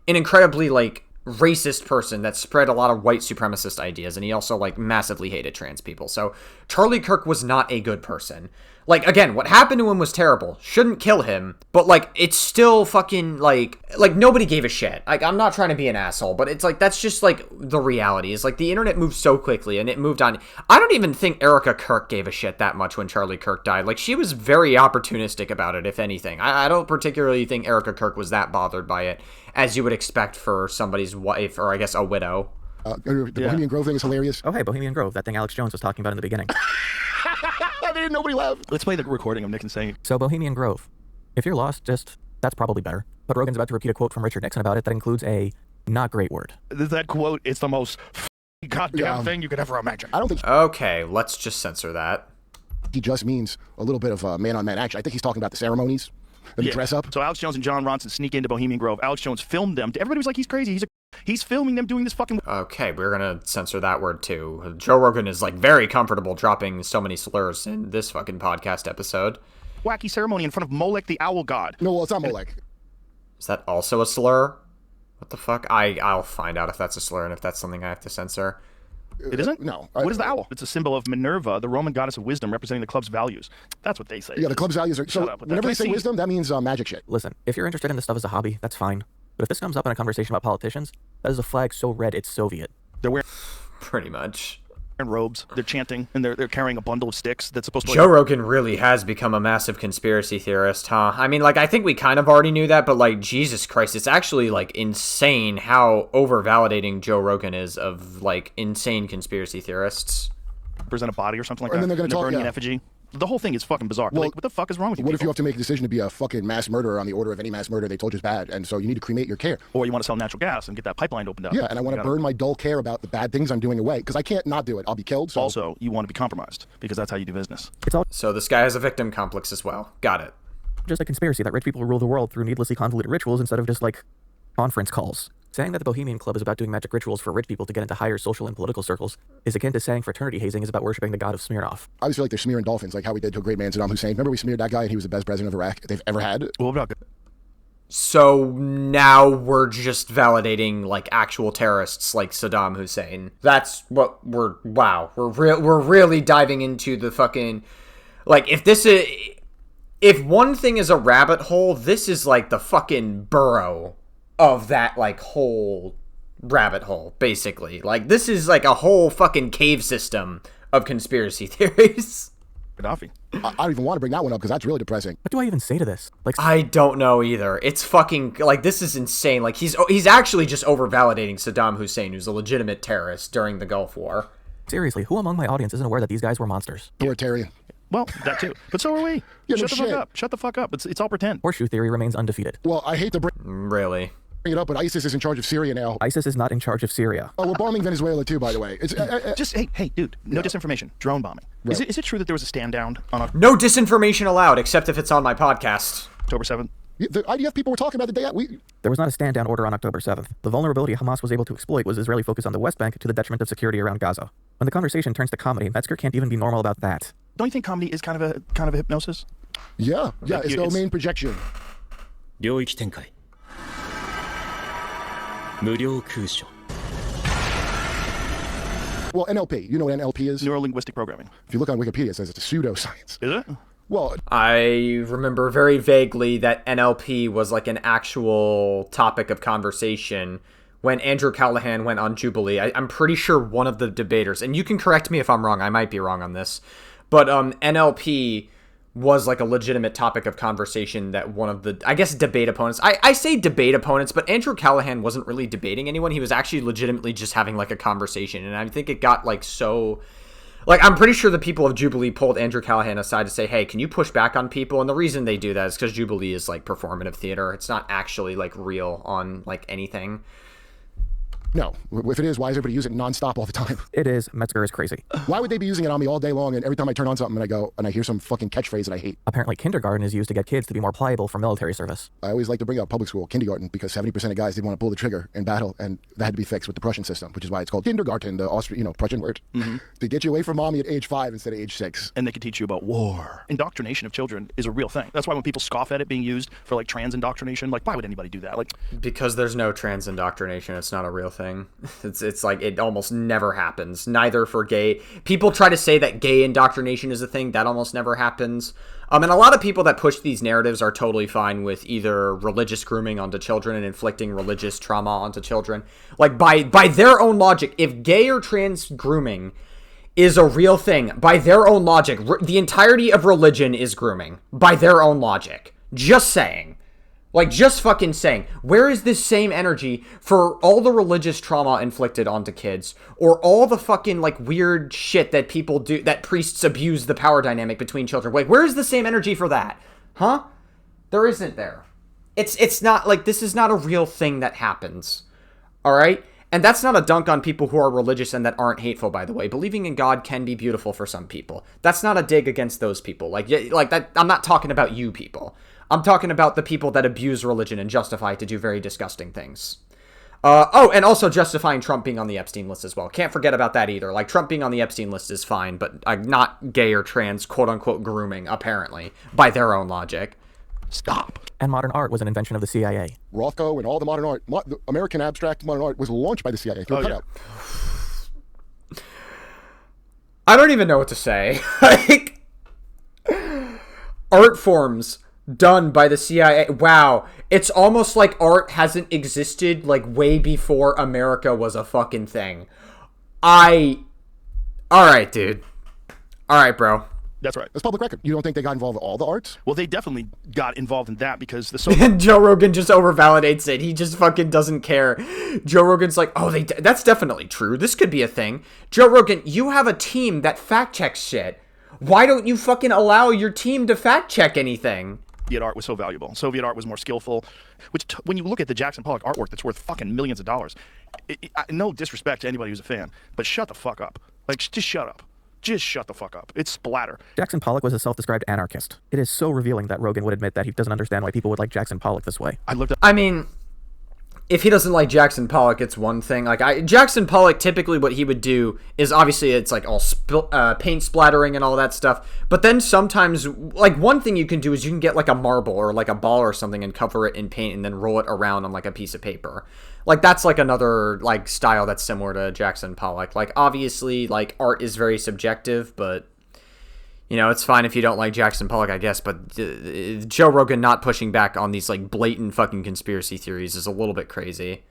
an incredibly like racist person that spread a lot of white supremacist ideas, and he also like massively hated trans people. So Charlie Kirk was not a good person. Like, again, what happened to him was terrible. Shouldn't kill him. But, like, it's still fucking, like, nobody gave a shit. Like, I'm not trying to be an asshole, but it's, like, that's just, like, the reality. Is like, the internet moved so quickly, and it moved on. I don't even think Erica Kirk gave a shit that much when Charlie Kirk died. Like, she was very opportunistic about it, if anything. I don't particularly think Erica Kirk was that bothered by it, as you would expect for somebody's wife, or I guess a widow. The Bohemian Grove thing is hilarious. Oh, hey, Bohemian Grove, that thing Alex Jones was talking about in the beginning. Nobody laughed. Let's play the recording of Nixon saying. So, Bohemian Grove. If you're lost, that's probably better. But Rogan's about to repeat a quote from Richard Nixon about it that includes a not great word. That quote is the most goddamn thing you could ever imagine. I don't think. Okay, let's just censor that. He just means a little bit of man-on-man action. I think he's talking about the ceremonies. The dress up. So Alex Jones and John Ronson sneak into Bohemian Grove. Alex Jones filmed them. Everybody was like, he's crazy. He's filming them doing this fucking... Okay, we're gonna censor that word too. Joe Rogan is like very comfortable dropping so many slurs in this fucking podcast episode. Wacky ceremony in front of Molech the owl god. No, well, it's not Molech. Is that also a slur? What the fuck? I'll find out if that's a slur and if that's something I have to censor. It isn't? No. What is the owl? It's a symbol of Minerva, the Roman goddess of wisdom, representing the club's values. That's what they say. Yeah, the club's values are... So whenever they say wisdom, that means magic shit. Listen, if you're interested in this stuff as a hobby, that's fine. But if this comes up in a conversation about politicians, that is a flag so red it's Soviet. They're wearing... Pretty much. Robes, they're chanting, and they're carrying a bundle of sticks that's supposed to... Joe Rogan really has become a massive conspiracy theorist, huh? I mean, like, I think we kind of already knew that, but, like, Jesus Christ, it's actually, like, insane how over-validating Joe Rogan is of, like, insane conspiracy theorists. Present a body or something like that. And then they're going to talk... burning an effigy. The whole thing is fucking bizarre. Well, like, what the fuck is wrong with you? What people? if you have to make a decision to be a fucking mass murderer on the order of any mass murder they told you is bad, and so you need to cremate your care? Or you want to sell natural gas and get that pipeline opened up. Yeah, and I want to burn my dull care about the bad things I'm doing away, because I can't not do it. I'll be killed, so... Also, you want to be compromised, because that's how you do business. So this guy has a victim complex as well. Got it. Just a conspiracy that rich people rule the world through needlessly convoluted rituals instead of just, like, conference calls. Saying that the Bohemian Club is about doing magic rituals for rich people to get into higher social and political circles is akin to saying fraternity hazing is about worshipping the god of Smirnoff. I always feel like they're smearing dolphins, like how we did to a great man, Saddam Hussein. Remember we smeared that guy and he was the best president of Iraq they've ever had? What about... So now we're just validating like actual terrorists like Saddam Hussein. That's what we're really diving into the fucking, like, if one thing is a rabbit hole, this is like the fucking burrow of that like whole rabbit hole, basically. Like, this is like a whole fucking cave system of conspiracy theories. Gaddafi. I don't even want to bring that one up because that's really depressing. What do I even say to this? Like, I don't know either. It's fucking, like, this is insane. Like, he's actually just over-validating Saddam Hussein, who's a legitimate terrorist during the Gulf War. Seriously, who among my audience isn't aware that these guys were monsters? Authoritarian. Well, that too. But so are we. Yeah, Shut no the shit. fuck up. Shut the fuck up. It's all pretend. Horseshoe theory remains undefeated. Well, I hate to bring Really? it up, but ISIS is in charge of Syria now. ISIS is not in charge of Syria. Oh, we're bombing Venezuela too, by the way. It's Just hey, dude. No disinformation. Drone bombing. Right. Is it true that there was a stand down on No disinformation allowed, except if it's on my podcast. October 7th? The IDF people were talking about the day There was not a stand-down order on October 7th. The vulnerability Hamas was able to exploit was Israeli focus on the West Bank to the detriment of security around Gaza. When the conversation turns to comedy, Metzger can't even be normal about that. Don't you think comedy is kind of a hypnosis? Yeah, it's domain projection. 領域展開無料空所 Well, NLP. You know what NLP is? Neuro-linguistic programming. If you look on Wikipedia, it says it's a pseudoscience. Is it? Well, I remember very vaguely that NLP was like an actual topic of conversation when Andrew Callahan went on Jubilee. I'm pretty sure one of the debaters, and you can correct me if I'm wrong, I might be wrong on this, but NLP was like a legitimate topic of conversation that one of the, I guess, debate opponents, I say debate opponents, but Andrew Callahan wasn't really debating anyone. He was actually legitimately just having like a conversation, and I think it got like so... Like, I'm pretty sure the people of Jubilee pulled Andrew Callahan aside to say, hey, can you push back on people? And the reason they do that is because Jubilee is, like, performative theater. It's not actually, like, real on, like, anything. No. If it is, why is everybody using it nonstop all the time? It is. Metzger is crazy. Why would they be using it on me all day long, and every time I turn on something and I go, and I hear some fucking catchphrase that I hate? Apparently kindergarten is used to get kids to be more pliable for military service. I always like to bring up public school, kindergarten, because 70% of guys didn't want to pull the trigger in battle, and that had to be fixed with the Prussian system, which is why it's called kindergarten, the Austrian, Prussian word, to get you away from mommy at age 5 instead of age 6. And they can teach you about war. Indoctrination of children is a real thing. That's why when people scoff at it being used for, like, trans indoctrination, like, why would anybody do that? Like, because there's no trans indoctrination. It's not a real thing. It's like, it almost never happens. Neither for gay. People try to say that gay indoctrination is a thing. That almost never happens. And a lot of people that push these narratives are totally fine with either religious grooming onto children and inflicting religious trauma onto children. Like, by their own logic, if gay or trans grooming is a real thing, by their own logic, the entirety of religion is grooming. By their own logic. Just saying. Like, just fucking saying, where is this same energy for all the religious trauma inflicted onto kids, or all the fucking, like, weird shit that people do, that priests abuse the power dynamic between children? Like, where is the same energy for that? Huh? There isn't there. It's not, like, this is not a real thing that happens. Alright? And that's not a dunk on people who are religious and that aren't hateful, by the way. Believing in God can be beautiful for some people. That's not a dig against those people. Like that. I'm not talking about you people. I'm talking about the people that abuse religion and justify it to do very disgusting things. And also justifying Trump being on the Epstein list as well. Can't forget about that either. Like, Trump being on the Epstein list is fine, but not gay or trans, quote-unquote, grooming, apparently, by their own logic. Stop. And modern art was an invention of the CIA. Rothko and all the modern art, the American abstract modern art was launched by the CIA. I don't even know what to say. Like, art forms done by the CIA. Wow. It's almost like art hasn't existed, like, way before America was a fucking thing. Alright, dude. Alright, bro. That's right. That's public record. You don't think they got involved in all the arts? Well, they definitely got involved in that because the Joe Rogan just overvalidates it. He just fucking doesn't care. Joe Rogan's like, oh, that's definitely true. This could be a thing. Joe Rogan, you have a team that fact checks shit. Why don't you fucking allow your team to fact check anything? Soviet art was so valuable. Soviet art was more skillful, which when you look at the Jackson Pollock artwork that's worth fucking millions of dollars, no disrespect to anybody who's a fan, but shut the fuck up. Like, just shut up. Just shut the fuck up. It's splatter. Jackson Pollock was a self-described anarchist. It is so revealing that Rogan would admit that he doesn't understand why people would like Jackson Pollock this way. I mean, if he doesn't like Jackson Pollock, it's one thing. Like Jackson Pollock, typically what he would do is obviously it's like all paint splattering and all that stuff. But then sometimes, like one thing you can do is you can get like a marble or like a ball or something and cover it in paint and then roll it around on like a piece of paper. Like that's like another like style that's similar to Jackson Pollock. Like obviously, like art is very subjective, but you know, it's fine if you don't like Jackson Pollock, I guess, but Joe Rogan not pushing back on these, like, blatant fucking conspiracy theories is a little bit crazy.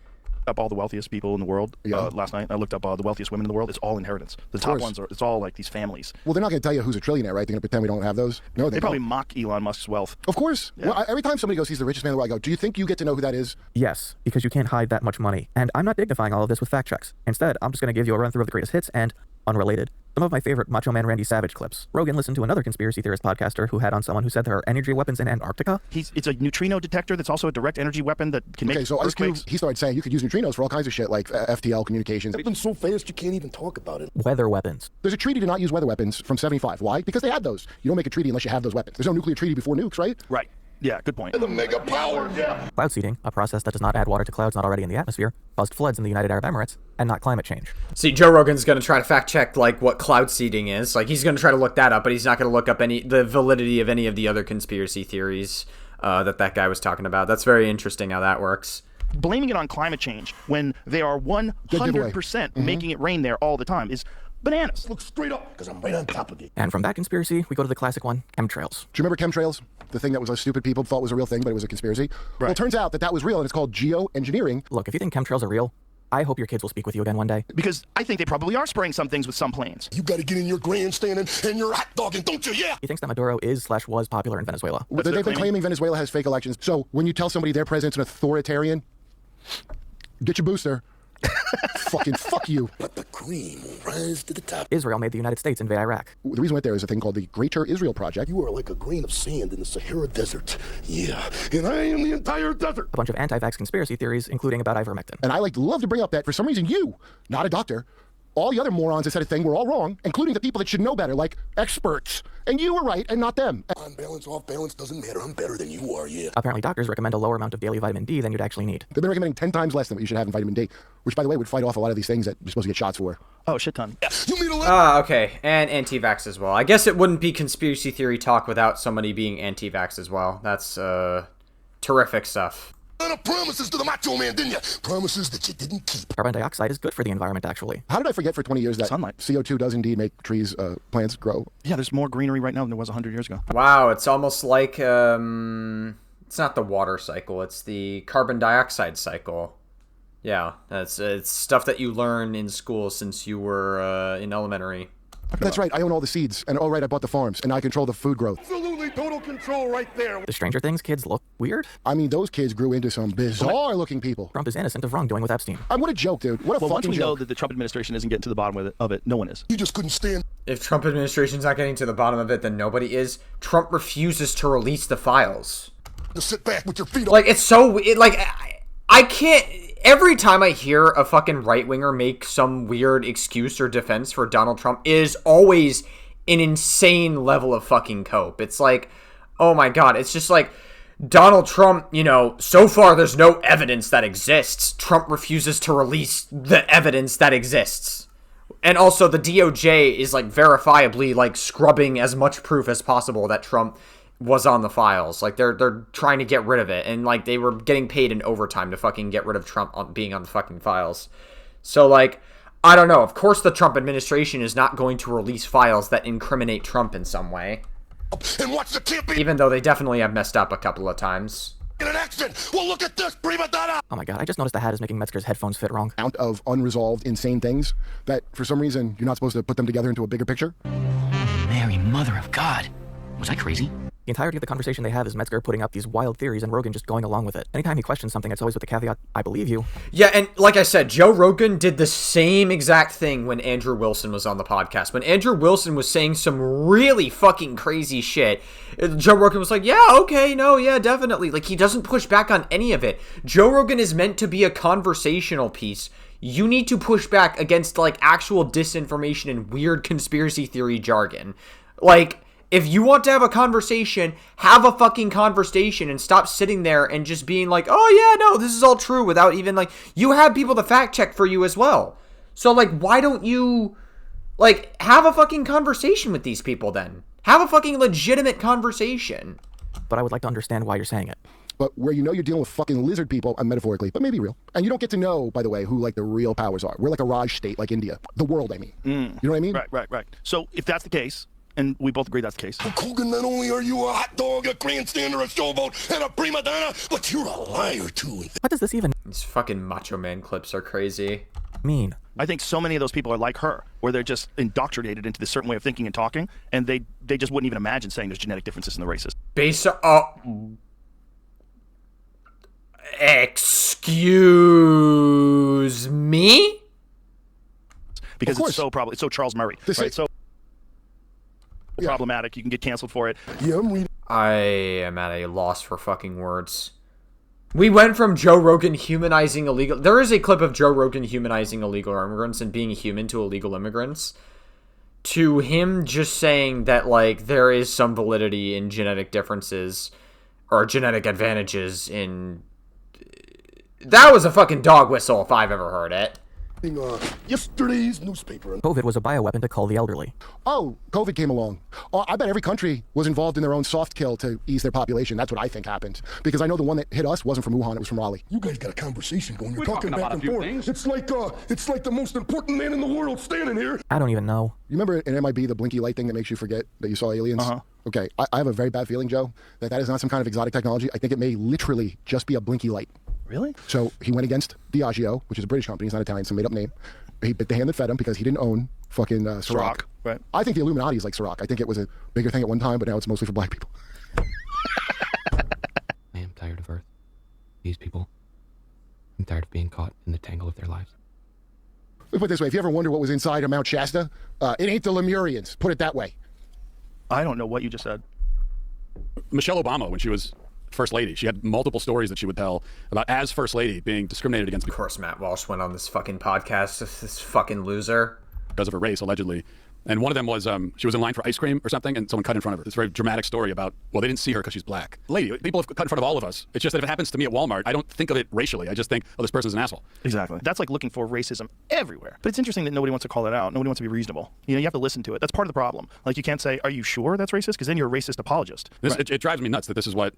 Up all the wealthiest people in the world last night. I looked up the wealthiest women in the world. It's all inheritance. The top ones it's all like these families. Well, they're not going to tell you who's a trillionaire, right? They're going to pretend we don't have those. No, they probably mock Elon Musk's wealth. Of course. Yeah. Well, every time somebody goes, he's the richest man in the world, I go, do you think you get to know who that is? Yes, because you can't hide that much money. And I'm not dignifying all of this with fact checks. Instead, I'm just going to give you a run through of the greatest hits and, unrelated, some of my favorite Macho Man Randy Savage clips. Rogan listened to another conspiracy theorist podcaster who had on someone who said there are energy weapons in Antarctica. It's a neutrino detector that's also a direct energy weapon that can make so Ice Cube, earthquakes. he started saying you could use neutrinos for all kinds of shit, like FTL communications. They've been so fast you can't even talk about it. Weather weapons. There's a treaty to not use weather weapons from 75. Why? Because they had those. You don't make a treaty unless you have those weapons. There's no nuclear treaty before nukes, right? Right. Yeah, good point. The mega power, yeah. Cloud seeding, a process that does not add water to clouds not already in the atmosphere, caused floods in the United Arab Emirates, and not climate change. See, Joe Rogan's going to try to fact check, like, what cloud seeding is. Like, he's going to try to look that up, but he's not going to look up the validity of any of the other conspiracy theories that guy was talking about. That's very interesting how that works. Blaming it on climate change when they are 100% making it rain there all the time is bananas. Look straight up, because I'm right on top of it. And from that conspiracy, we go to the classic one, chemtrails. Do you remember chemtrails? The thing that was stupid people thought was a real thing, but it was a conspiracy? Right. Well, it turns out that was real, and it's called geoengineering. Look, if you think chemtrails are real, I hope your kids will speak with you again one day. Because I think they probably are spraying some things with some planes. You got to get in your grandstand and you're hot dogging, don't you? Yeah. He thinks that Maduro is/was popular in Venezuela. They've been claiming Venezuela has fake elections. So when you tell somebody their president's an authoritarian, get your booster. Fucking fuck you. But the cream will rise to the top. Israel made the United States invade Iraq. The reason I went there is a thing called the Greater Israel Project. You are like a grain of sand in the Sahara Desert. Yeah, and I am the entire desert. A bunch of anti-vax conspiracy theories, including about ivermectin. And I love to bring up that for some reason you, not a doctor, all the other morons that said a thing were all wrong, including the people that should know better, like experts. And you were right and not them. On balance, off balance, doesn't matter. I'm better than you are, yeah. Apparently doctors recommend a lower amount of daily vitamin D than you'd actually need. They've been recommending 10 times less than what you should have in vitamin D, which, by the way, would fight off a lot of these things that you're supposed to get shots for. Oh, shit ton. You mean okay. And anti-vax as well. I guess it wouldn't be conspiracy theory talk without somebody being anti-vax as well. That's terrific stuff. Promises to the Macho Man, didn't you? Promises that you didn't keep. Carbon dioxide is good for the environment, actually. How did I forget for 20 years that sunlight, CO2 does indeed make trees, plants grow? Yeah, there's more greenery right now than there was 100 years ago. Wow, it's almost like, it's not the water cycle, it's the carbon dioxide cycle. Yeah, it's stuff that you learn in school since you were in elementary. That's right, I own all the seeds, and oh right, I bought the farms, and I control the food growth. Absolutely total control right there. The Stranger Things kids look weird. I mean, those kids grew into some bizarre-looking people. Trump is innocent of wrongdoing with Epstein. What a joke, dude. What a fucking joke. Once we know that the Trump administration isn't getting to the bottom of it, no one is. You just couldn't stand. If Trump administration's not getting to the bottom of it, then nobody is. Trump refuses to release the files. Just sit back with your feet up. Like, it's so... I can't... Every time I hear a fucking right-winger make some weird excuse or defense for Donald Trump, it is always an insane level of fucking cope. It's like, oh my god, it's just like, Donald Trump, so far there's no evidence that exists. Trump refuses to release the evidence that exists. And also the DOJ is, verifiably, scrubbing as much proof as possible that Trump was on the files. They're trying to get rid of it, and they were getting paid in overtime to fucking get rid of Trump being on the fucking files. So I don't know. Of course the Trump administration is not going to release files that incriminate Trump in some way. And watch the campaign. Even though they definitely have messed up a couple of times. In an accident. Well, look at this, prima donna. Oh my god, I just noticed the hat is making Metzger's headphones fit wrong. Amount of unresolved, insane things that for some reason you're not supposed to put them together into a bigger picture. Mary, mother of God. Was I crazy? The entirety of the conversation they have is Metzger putting up these wild theories and Rogan just going along with it. Anytime he questions something, it's always with the caveat, I believe you. Yeah, and like I said, Joe Rogan did the same exact thing when Andrew Wilson was on the podcast. When Andrew Wilson was saying some really fucking crazy shit, Joe Rogan was like, yeah, okay, no, yeah, definitely. He doesn't push back on any of it. Joe Rogan is meant to be a conversational piece. You need to push back against, actual disinformation and weird conspiracy theory jargon. If you want to have a conversation, have a fucking conversation and stop sitting there and just being like, oh yeah, no, this is all true without even like, you have people to fact check for you as well. So like, why don't you like have a fucking conversation with these people then? Have a fucking legitimate conversation. But I would like to understand why you're saying it. But where you know you're dealing with fucking lizard people, metaphorically, but maybe real. And you don't get to know, by the way, who like the real powers are. We're like a Raj state, like India. The world, I mean. You know what I mean? Right. So if that's the case, and we both agree that's the case. Hogan, not only are you a hot dog, a grandstander, a showboat, and a prima donna, but you're a liar too. What does this even These fucking Macho Man clips are crazy. mean? I think so many of those people are like her, where they're just indoctrinated into this certain way of thinking and talking, and they just wouldn't even imagine saying there's genetic differences in the races. Excuse me? Because it's so Charles Murray, right? So problematic. You can get canceled for it. I am at a loss for fucking words. We went from Joe Rogan humanizing illegal... There is a clip of Joe Rogan humanizing illegal immigrants and being human to illegal immigrants, to him just saying that, like, there is some validity in genetic differences or genetic advantages in... That was a fucking dog whistle if I've ever heard it. Yesterday's newspaper. COVID was a bioweapon to cull the elderly. Oh, COVID came along. I bet every country was involved in their own soft kill to ease their population. That's what I think happened. Because I know the one that hit us wasn't from Wuhan, it was from Raleigh. You guys got a conversation going. You're talking back and forth. It's like the most important man in the world standing here. I don't even know. You remember in MIB the blinky light thing that makes you forget that you saw aliens? Okay, I have a very bad feeling, Joe, that is not some kind of exotic technology. I think it may literally just be a blinky light. Really? So he went against Diageo, which is a British company. He's not Italian, some made-up name. He bit the hand that fed him because he didn't own fucking Ciroc. Right. I think the Illuminati is like Ciroc. I think it was a bigger thing at one time, but now it's mostly for black people. I am tired of Earth. These people. I'm tired of being caught in the tangle of their lives. Let me put it this way. If you ever wonder what was inside of Mount Shasta, it ain't the Lemurians. Put it that way. I don't know what you just said. Michelle Obama, when she was First Lady, she had multiple stories that she would tell about as First Lady being discriminated against. Of course, Matt Walsh went on this fucking podcast, this fucking loser. Because of her race, allegedly. And one of them was she was in line for ice cream or something, and someone cut in front of her. It's a very dramatic story about, well, they didn't see her because she's black. Lady, people have cut in front of all of us. It's just that if it happens to me at Walmart, I don't think of it racially. I just think, oh, this person's an asshole. Exactly. That's like looking for racism everywhere. But it's interesting that nobody wants to call it out. Nobody wants to be reasonable. You know, you have to listen to it. That's part of the problem. Like, you can't say, are you sure that's racist? Because then you're a racist apologist. It drives me nuts that this is what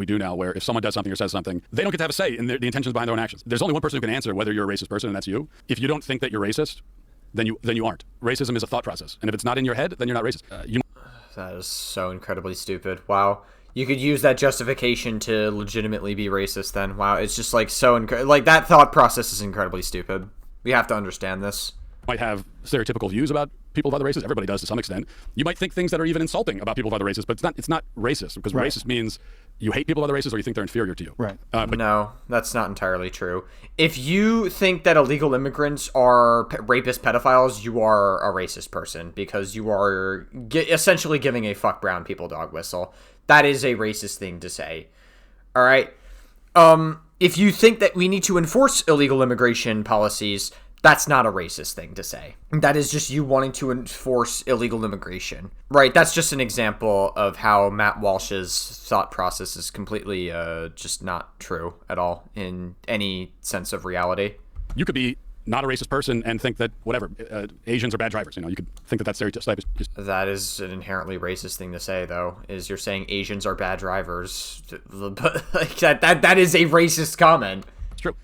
we do now, where if someone does something or says something, they don't get to have a say in the intentions behind their own actions. There's only one person who can answer whether you're a racist person, and that's you. If you don't think that you're racist, then you aren't. Racism is a thought process, and if it's not in your head, then you're not racist. That is so incredibly stupid. Wow, you could use that justification to legitimately be racist. Then wow, it's just like so like that thought process is incredibly stupid. We have to understand this. Might have stereotypical views about people of other races. Everybody does to some extent. You might think things that are even insulting about people of other races, but it's not racist, because racist means you hate people of other races or you think they're inferior to you. Right. But no, that's not entirely true. If you think that illegal immigrants are rapist pedophiles, you are a racist person, because you are essentially giving a fuck brown people dog whistle. That is a racist thing to say. All right. If you think that we need to enforce illegal immigration policies, that's not a racist thing to say. That is just you wanting to enforce illegal immigration. Right, that's just an example of how Matt Walsh's thought process is completely just not true at all in any sense of reality. You could be not a racist person and think that, whatever, Asians are bad drivers. You know, you could think that stereotype is just... That is an inherently racist thing to say, though, is you're saying Asians are bad drivers. Like, that is a racist comment. It's true.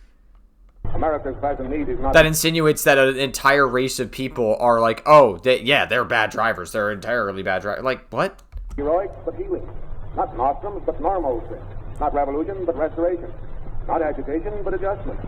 America's present need is not... That insinuates that an entire race of people are like, oh, they're bad drivers. They're entirely bad drivers. Like, what? Heroic, but healing. Not nostrums, but normalcy. Not revolution, but restoration. Not agitation, but adjustment.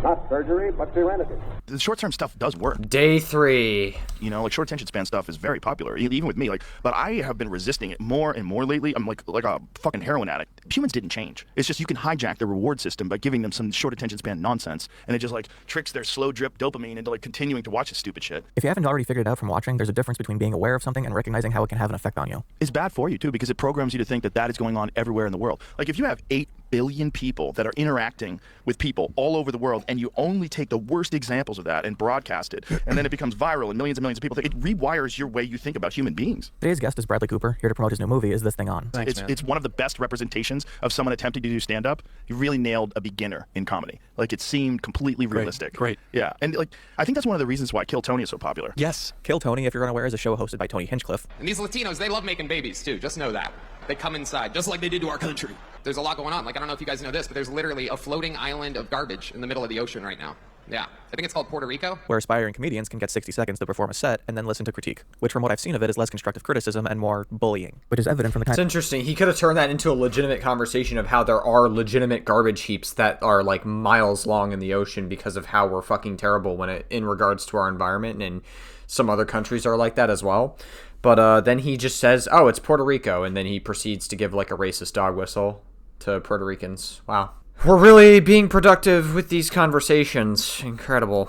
Not surgery, but serenity. The short-term stuff does work. Day 3. You know, like short attention span stuff is very popular, even with me. Like, but I have been resisting it more and more lately. I'm like a fucking heroin addict. Humans didn't change. It's just you can hijack the reward system by giving them some short attention span nonsense, and it just like tricks their slow drip dopamine into like continuing to watch this stupid shit. If you haven't already figured it out from watching, there's a difference between being aware of something and recognizing how it can have an effect on you. It's bad for you too, because it programs you to think that is going on everywhere in the world. Like if you have 8 billion people that are interacting with people all over the world, and you only take the worst examples of that and broadcast it, and then it becomes viral and millions of people, it rewires your way you think about human beings. Today's guest is Bradley Cooper, here to promote his new movie, Is This Thing On? Thanks, it's one of the best representations of someone attempting to do stand-up. You really nailed a beginner in comedy. Like, it seemed completely realistic. Great. Yeah, and like, I think that's one of the reasons why Kill Tony is so popular. Yes. Kill Tony, if you're unaware, is a show hosted by Tony Hinchcliffe. And these Latinos, they love making babies too, just know that. They come inside, just like they did to our country. There's a lot going on. Like, I don't know if you guys know this, but there's literally a floating island of garbage in the middle of the ocean right now. Yeah, I think it's called Puerto Rico. Where aspiring comedians can get 60 seconds to perform a set and then listen to critique, which from what I've seen of it is less constructive criticism and more bullying, which is evident from the It's interesting. He could have turned that into a legitimate conversation of how there are legitimate garbage heaps that are like miles long in the ocean because of how we're fucking terrible in regards to our environment, and some other countries are like that as well. But then he just says, oh, it's Puerto Rico, and then he proceeds to give like a racist dog whistle to Puerto Ricans. Wow. We're really being productive with these conversations. Incredible.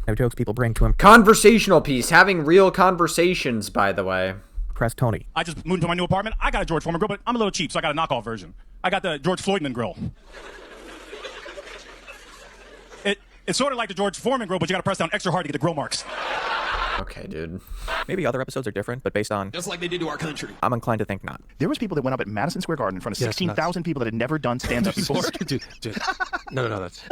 No jokes people bring to him. Conversational piece. Having real conversations, by the way. Press Tony. I just moved into my new apartment. I got a George Foreman grill, but I'm a little cheap, so I got a knockoff version. I got the George Floydman grill. It's sort of like the George Foreman grill, but you got to press down extra hard to get the grill marks. Okay, dude. Maybe other episodes are different, but based on... Just like they did to our country. I'm inclined to think not. There was people that went up at Madison Square Garden in front of 16,000 people that had never done stand-up before. Dude. No, that's...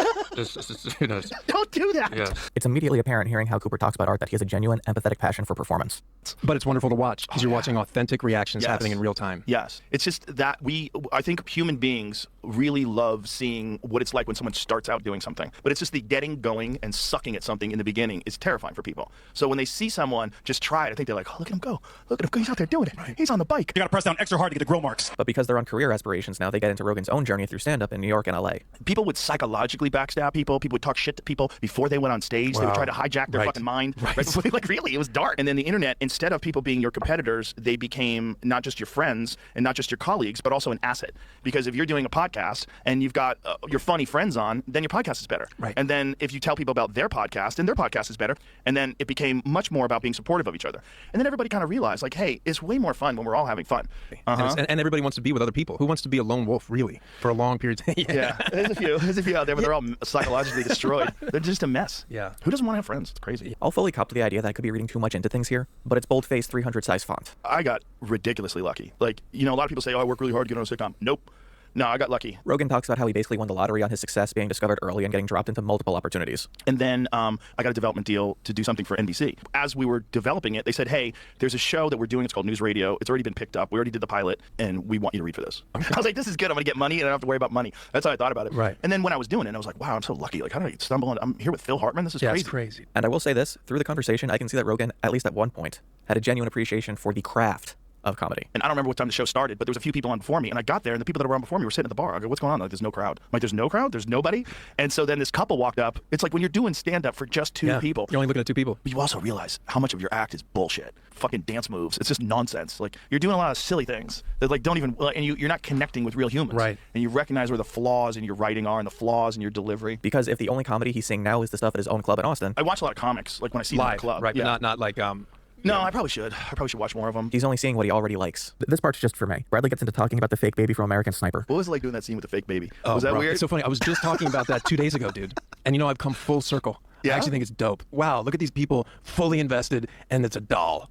Don't do that. Yeah. It's immediately apparent hearing how Cooper talks about art that he has a genuine, empathetic passion for performance. But it's wonderful to watch, because you're watching authentic reactions happening in real time. Yes. It's just that I think human beings really love seeing what it's like when someone starts out doing something. But it's just the getting going and sucking at something in the beginning is terrifying for people. So when they see someone just try it, I think they're like, oh, look at him go. Look at him go. He's out there doing it. Right. He's on the bike. You got to press down extra hard to get the grill marks. But because they're on career aspirations now, they get into Rogan's own journey through stand-up in New York and LA. People would psychologically backstab people. People would talk shit to people before they went on stage. Wow. They would try to hijack their fucking mind. Right. Like, really, it was dark. And then the internet, instead of people being your competitors, they became not just your friends and not just your colleagues, but also an asset. Because if you're doing a podcast and you've got your funny friends on, then your podcast is better. Right. And then if you tell people about their podcast, then their podcast is better. And then it became much more about being supportive of each other. And then everybody kind of realized, like, hey, it's way more fun when we're all having fun. And everybody wants to be with other people. Who wants to be a lone wolf, really, for a long period of time? Yeah. There's a few out there, but they're all psychologically destroyed. They're just a mess. Yeah. Who doesn't want to have friends? It's crazy. I'll fully cop to the idea that I could be reading too much into things here, but it's boldface 300 size font. I got ridiculously lucky. Like, a lot of people say, oh, I work really hard to get on a sitcom. Nope. No, I got lucky. Rogan talks about how he basically won the lottery on his success being discovered early and getting dropped into multiple opportunities. And then I got a development deal to do something for NBC. As we were developing it, they said, hey, there's a show that we're doing. It's called News Radio. It's already been picked up. We already did the pilot, and we want you to read for this. I was like, this is good. I'm going to get money, and I don't have to worry about money. That's how I thought about it. Right. And then when I was doing it, I was like, wow, I'm so lucky. Like, how did I stumble on? I'm here with Phil Hartman. This is crazy. It's crazy. And I will say this, through the conversation, I can see that Rogan, at least at one point, had a genuine appreciation for the craft of comedy. And I don't remember what time the show started, but there was a few people on before me, and I got there, and the people that were on before me were sitting at the bar. I go, what's going on? Like, there's no crowd. I'm like, there's no crowd? There's nobody? And so then this couple walked up. It's like when you're doing stand-up for just two people. You're only looking at two people. But you also realize how much of your act is bullshit. Fucking dance moves. It's just nonsense. Like, you're doing a lot of silly things that, like, don't even, and you're not connecting with real humans. Right. And you recognize where the flaws in your writing are and the flaws in your delivery. Because if the only comedy he's seeing now is the stuff at his own club in Austin. I watch a lot of comics, like when I see them in the club. Right, yeah. but not like, No, I probably should. I probably should watch more of them. He's only seeing what he already likes. This part's just for me. Bradley gets into talking about the fake baby from American Sniper. What was it like doing that scene with the fake baby? Oh, was that bro, weird? It's so funny. I was just talking about that 2 days ago, dude. And I've come full circle. Yeah? I actually think it's dope. Wow, look at these people fully invested, and it's a doll.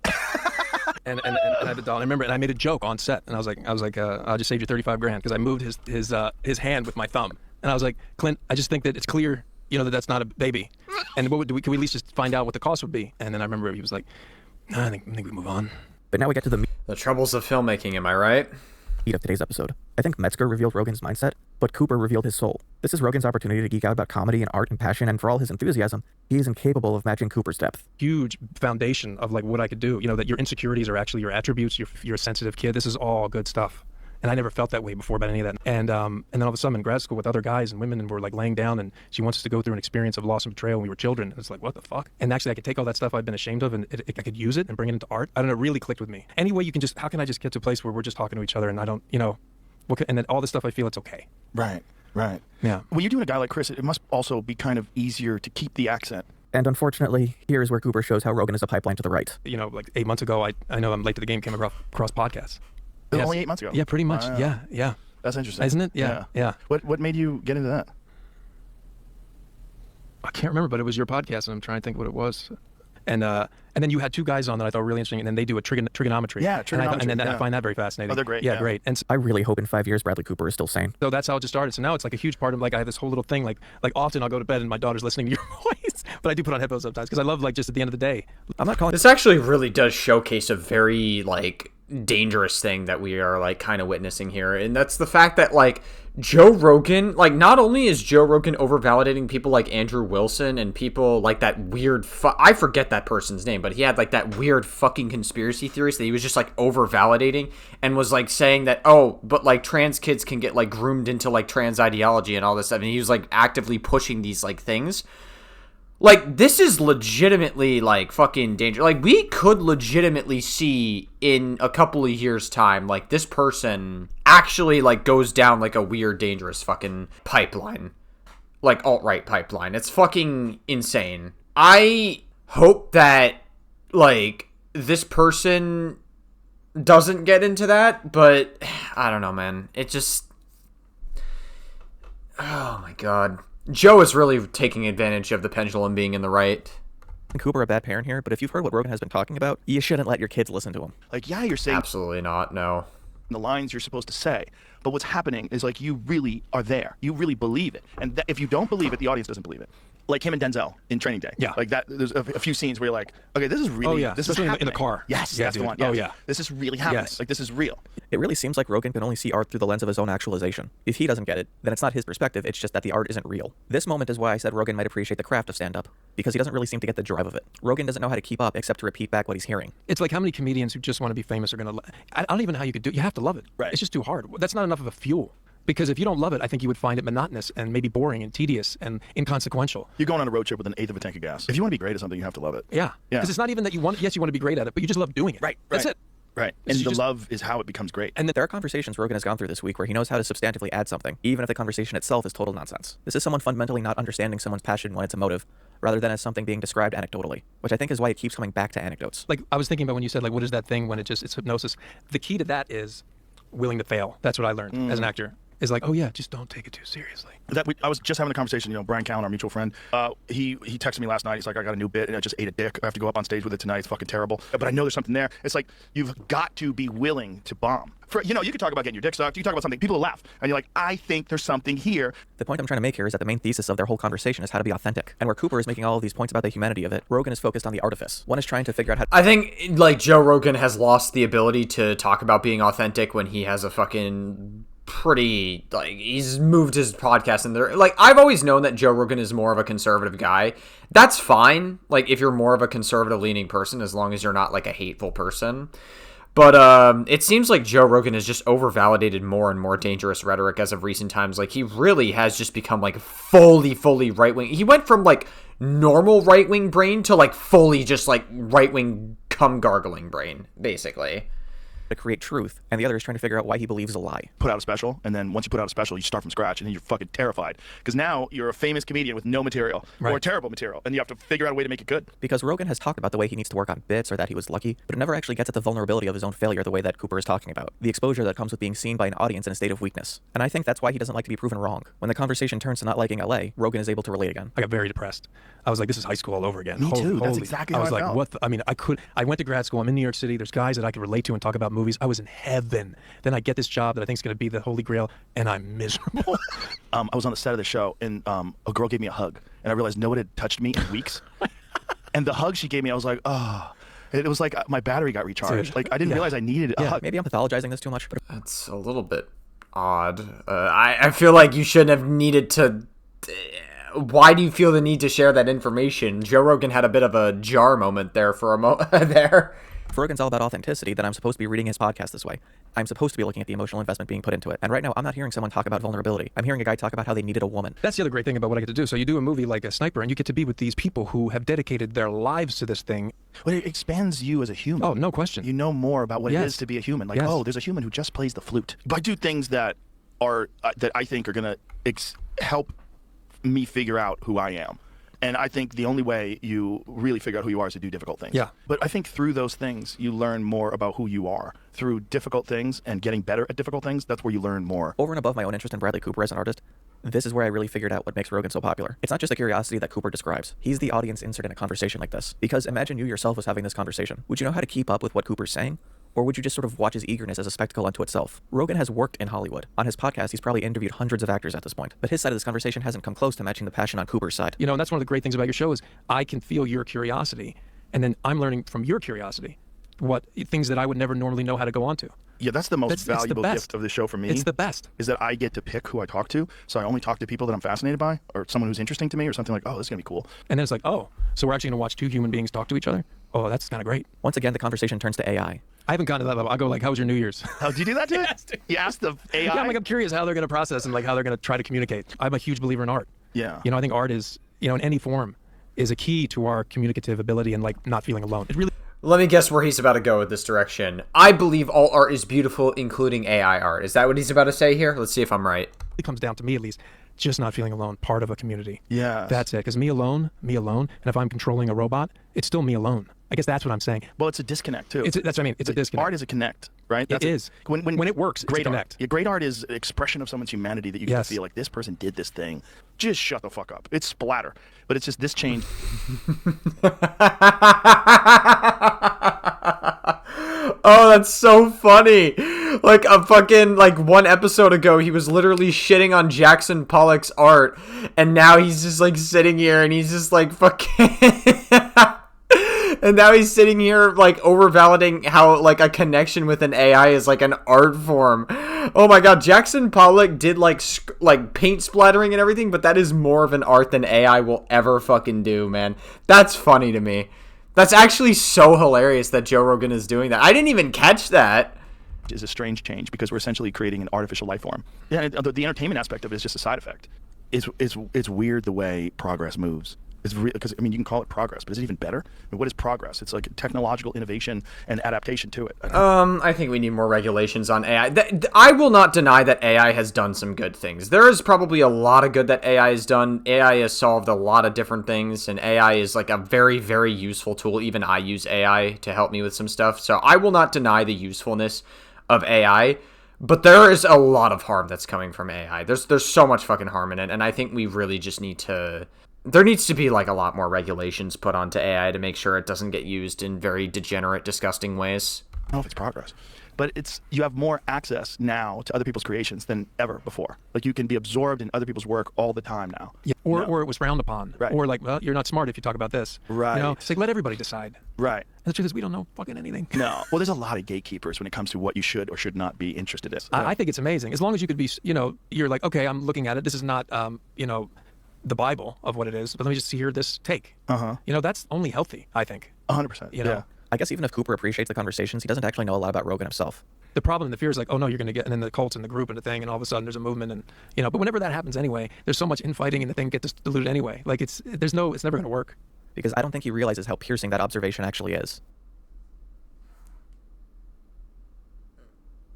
and I had the doll. And I remember, and I made a joke on set, and I was like, I'll just save you $35,000 because I moved his hand with my thumb, and I was like, Clint, I just think that it's clear, that that's not a baby, and can we at least just find out what the cost would be? And then I remember he was like, no, I think we move on. But now we get to the troubles of filmmaking. Am I right? Meat of today's episode. I think Metzger revealed Rogan's mindset, but Cooper revealed his soul. This is Rogan's opportunity to geek out about comedy and art and passion, and for all his enthusiasm, he is incapable of matching Cooper's depth. Huge foundation of like what I could do. That your insecurities are actually your attributes. You're a sensitive kid. This is all good stuff. And I never felt that way before about any of that. And then all of a sudden in grad school with other guys and women, and we're like laying down, and she wants us to go through an experience of loss and betrayal when we were children. And it's like, what the fuck? And actually I could take all that stuff I've been ashamed of, and I could use it and bring it into art. I don't know, it really clicked with me. Anyway, how can I just get to a place where we're just talking to each other and I don't, and then all this stuff I feel it's okay. Right. Yeah. When you're doing a guy like Chris, it must also be kind of easier to keep the accent. And unfortunately, here's where Cooper shows how Rogan is a pipeline to the right. Like 8 months ago, I know I'm late to the game, came across podcasts. Only 8 months ago? Yeah, pretty much. Yeah. That's interesting. Isn't it? Yeah. What made you get into that? I can't remember, but it was your podcast, and I'm trying to think what it was. And then you had two guys on that I thought were really interesting, and then they do a trigonometry. Yeah, trigonometry. And then I find that very fascinating. Oh, they're great. Yeah, great. And I really hope in 5 years Bradley Cooper is still sane. so that's how it just started. So now it's like a huge part of, like, I have this whole little thing, like often I'll go to bed and my daughter's listening to your voice, but I do put on headphones sometimes because I love, like, just at the end of the day. I'm not calling This actually really does showcase a very, like, dangerous thing that we are, like, kind of witnessing here, and that's the fact that, like, Joe Rogan, like, not only is Joe Rogan over-validating people like Andrew Wilson and people like that weird I forget that person's name, but he had, like, that weird fucking conspiracy theorist that he was just, like, over-validating and was, like, saying that, oh, but, like, trans kids can get, like, groomed into, like, trans ideology and all this stuff, and he was, like, actively pushing these, like, things. Like, this is legitimately, like, fucking dangerous. Like, we could legitimately see in a couple of years' time, like, this person actually, like, goes down, like, a weird, dangerous fucking pipeline. Like, alt-right pipeline. It's fucking insane. I hope that, like, this person doesn't get into that, but I don't know, man. It just... Oh, my God. Joe is really taking advantage of the pendulum being in the right. Cooper a bad parent here, but if you've heard what Rogan has been talking about, you shouldn't let your kids listen to him. Like, yeah, you're saying... Absolutely not, no. The lines you're supposed to say. But what's happening is, like, you really are there. You really believe it. And if you don't believe it, the audience doesn't believe it. Like him and Denzel in Training Day. Yeah. Like that, there's a few scenes where you're like, okay, this is really... Oh, yeah. This is Especially happening. in the car. Yes, Yeah, that's dude. the one. Oh, Yes. yeah. This is really happening. Yes. Like, this is real. It really seems like Rogan can only see art through the lens of his own actualization. If he doesn't get it, then it's not his perspective, it's just that the art isn't real. This moment is why I said Rogan might appreciate the craft of stand-up, because he doesn't really seem to get the drive of it. Rogan doesn't know how to keep up except to repeat back what he's hearing. It's like how many comedians who just want to be famous are going to... I don't even know how you could do it. You have to love it. Right. It's just too hard. That's not enough of a fuel. Because if you don't love it, I think you would find it monotonous and maybe boring and tedious and inconsequential. You're going on a road trip with an eighth of a tank of gas. If you want to be great at something, you have to love it. Yeah. Yeah. Because it's not even that you want... Yes, you want to be great at it, but you just love doing it. Right. That's it. Right. And the love is how it becomes great. And there are conversations Rogan has gone through this week where he knows how to substantively add something, even if the conversation itself is total nonsense. This is someone fundamentally not understanding someone's passion when it's emotive, rather than as something being described anecdotally, which I think is why it keeps coming back to anecdotes. Like, I was thinking about when you said, like, what is that thing when it's hypnosis? The key to that is willing to fail. That's what I learned as an actor. Is like, oh yeah, just don't take it too seriously. I was just having a conversation, you know, Brian Callen, our mutual friend, he texted me last night. He's like, I got a new bit and I just ate a dick. I have to go up on stage with it tonight. It's fucking terrible. But I know there's something there. It's like, you've got to be willing to bomb. You could talk about getting your dick sucked. You can talk about something, people will laugh. And you're like, I think there's something here. The point I'm trying to make here is that the main thesis of their whole conversation is how to be authentic. And where Cooper is making all of these points about the humanity of it, Rogan is focused on the artifice. One is trying to figure out how I think, like, Joe Rogan has lost the ability to talk about being authentic when he has a fucking... pretty, like, he's moved his podcast and there, like, I've always known that Joe Rogan is more of a conservative guy. That's fine, like, if you're more of a conservative leaning person, as long as you're not, like, a hateful person. But it seems like Joe Rogan has just over-validated more and more dangerous rhetoric as of recent times. Like, he really has just become, like, fully right-wing. He went from, like, normal right-wing brain to, like, fully just, like, right-wing cum-gargling brain, basically. To create truth, and the other is trying to figure out why he believes a lie. Put out a special, and then once you put out a special, you start from scratch, and then you're fucking terrified. Because now you're a famous comedian with no material, or terrible material, and you have to figure out a way to make it good. Because Rogan has talked about the way he needs to work on bits or that he was lucky, but it never actually gets at the vulnerability of his own failure the way that Cooper is talking about. The exposure that comes with being seen by an audience in a state of weakness. And I think that's why he doesn't like to be proven wrong. When the conversation turns to not liking LA, Rogan is able to relate again. I got very depressed. I was like, this is high school all over again. Me too. That's exactly how I was like, felt. what? I went to grad school. I'm in New York City. There's guys that I could relate to and talk about movies. I was in heaven. Then I get this job that I think is going to be the holy grail, and I'm miserable. I was on the set of the show, and a girl gave me a hug, and I realized no one had touched me in weeks. And the hug she gave me, I was like, oh. It was like my battery got recharged. Dude. Like, I didn't realize I needed a hug. Maybe I'm pathologizing this too much, but That's a little bit odd. I feel like you shouldn't have needed to... Why do you feel the need to share that information? Joe Rogan had a bit of a jar moment there for a moment there. if Rogan's all about authenticity, then I'm supposed to be reading his podcast this way. I'm supposed to be looking at the emotional investment being put into it. And right now, I'm not hearing someone talk about vulnerability. I'm hearing a guy talk about how they needed a woman. That's the other great thing about what I get to do. So you do a movie like a Sniper, and you get to be with these people who have dedicated their lives to this thing. Well, it expands you as a human. Oh, no question. You know more about what it is to be a human. Like, Yes. oh, there's a human who just plays the flute. But I do things that are that I think are going to help me figure out who I am. And I think the only way you really figure out who you are is to do difficult things. Yeah. But I think through those things, you learn more about who you are. Through difficult things and getting better at difficult things, that's where you learn more. Over and above my own interest in Bradley Cooper as an artist, this is where I really figured out what makes Rogan so popular. It's not just the curiosity that Cooper describes. He's the audience insert in a conversation like this. Because imagine you yourself was having this conversation. Would you know how to keep up with what Cooper's saying? Or would you just sort of watch his eagerness as a spectacle unto itself? Rogan has worked in Hollywood. On his podcast, he's probably interviewed hundreds of actors at this point. But his side of this conversation hasn't come close to matching the passion on Cooper's side. You know, and that's one of the great things about your show is I can feel your curiosity. And then I'm learning from your curiosity what things that I would never normally know how to go on to. Yeah, that's the most valuable gift of the show for me. It's the best. Is that I get to pick who I talk to. So I only talk to people that I'm fascinated by, or someone who's interesting to me, or something like, oh, this is going to be cool. And then it's like, oh, so we're actually going to watch two human beings talk to each other? Oh, that's kind of great. Once again, the conversation turns to AI. I haven't gotten to that level. I go like, how was your New Year's? Oh, do you do that to it? You ask the AI? Yeah, I'm curious how they're going to process and like how they're going to try to communicate. I'm a huge believer in art. Yeah. You know, I think art is, you know, in any form, is a key to our communicative ability and like not feeling alone. It really. Let me guess where he's about to go with this direction. I believe all art is beautiful, including AI art. Is that what he's about to say here? Let's see if I'm right. It comes down to me, at least, just not feeling alone, part of a community. Yeah. That's it. Because me alone, and if I'm controlling a robot, it's still me alone. I guess that's what I'm saying. Well, it's a disconnect, too. That's what I mean. It's a disconnect. Art is a connect, right? It is. When it works, great it's a connect. Art. Yeah, great art is an expression of someone's humanity that you get to feel like this person did this thing. Just shut the fuck up. It's splatter. But it's just this change. Oh, that's so funny. Like a fucking, like 1 episode ago, he was literally shitting on Jackson Pollock's art. And now he's just like sitting here and he's just like fucking... And now he's sitting here like over-validating how like a connection with an AI is like an art form. Oh my god, Jackson Pollock did like paint splattering and everything, but that is more of an art than AI will ever fucking do, man. That's funny to me. That's actually so hilarious that Joe Rogan is doing that. I didn't even catch that. Is a strange change because we're essentially creating an artificial life form. Yeah, the entertainment aspect of it is just a side effect. It's weird the way progress moves. It's because I mean you can call it progress, but is it even better? I mean, what is progress? It's like technological innovation and adaptation to it. I think we need more regulations on AI. I will not deny that AI has done some good things. There is probably a lot of good that AI has done. AI has solved a lot of different things, and AI is like a very, very useful tool. Even I use AI to help me with some stuff, so I will not deny the usefulness of AI. But there is a lot of harm that's coming from AI. There's so much fucking harm in it, and I think we really just need to... There needs to be like a lot more regulations put onto AI to make sure it doesn't get used in very degenerate, disgusting ways. I don't know if it's progress, but you have more access now to other people's creations than ever before. Like you can be absorbed in other people's work all the time now. Yeah, or it was frowned upon. Right. Or like, well, you're not smart if you talk about this. Right. You know, it's like let everybody decide. Right. And the truth is we don't know fucking anything. No. Well, there's a lot of gatekeepers when it comes to what you should or should not be interested in. I think it's amazing. As long as you could be, you know, you're like, okay, I'm looking at it. This is not, you know, the Bible of what it is, but let me just hear this take. You know, that's only healthy, I think. 100%. You know? Yeah. I guess even if Cooper appreciates the conversations, he doesn't actually know a lot about Rogan himself. The problem and the fear is like, oh no, you're going to get, and then the cults and the group and the thing, and all of a sudden there's a movement, and you know. But whenever that happens anyway, there's so much infighting, and the thing gets diluted anyway. Like it's never going to work. Because I don't think he realizes how piercing that observation actually is.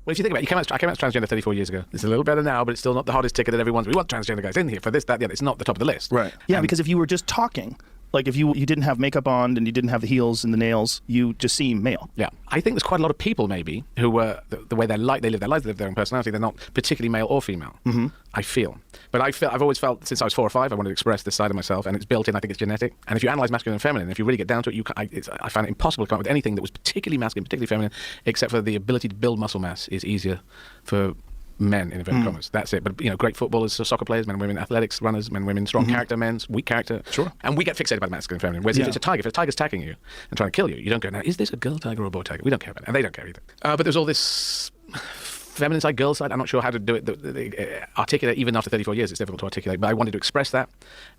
Well, if you think about it, I came out as transgender 34 years ago. It's a little better now, but it's still not the hottest ticket that everyone's. We want transgender guys in here for this, that, the other. It's not the top of the list. Right. Yeah, because if you were just talking, like if you didn't have makeup on and you didn't have the heels and the nails, you just seem male. Yeah. I think there's quite a lot of people maybe who were the way they live their lives, they live their own personality. They're not particularly male or female. Mm-hmm. I feel. But I've always felt since I was 4 or 5, I wanted to express this side of myself, and it's built in. I think it's genetic. And if you analyze masculine and feminine, if you really get down to it, I find it impossible to come up with anything that was particularly masculine, particularly feminine, except for the ability to build muscle mass is easier for men in inverted commas. That's it. But you know, great footballers, soccer players, men and women, athletics, runners, men and women, strong character, men, weak character. Sure. And we get fixated by the masculine and feminine. Whereas if it's a tiger, if a tiger's attacking you and trying to kill you, you don't go, now, is this a girl tiger or a boy tiger? We don't care about it. And they don't care either. But there's all this feminine side, girl side. I'm not sure how to do it. Articulate, even after 34 years, it's difficult to articulate. But I wanted to express that.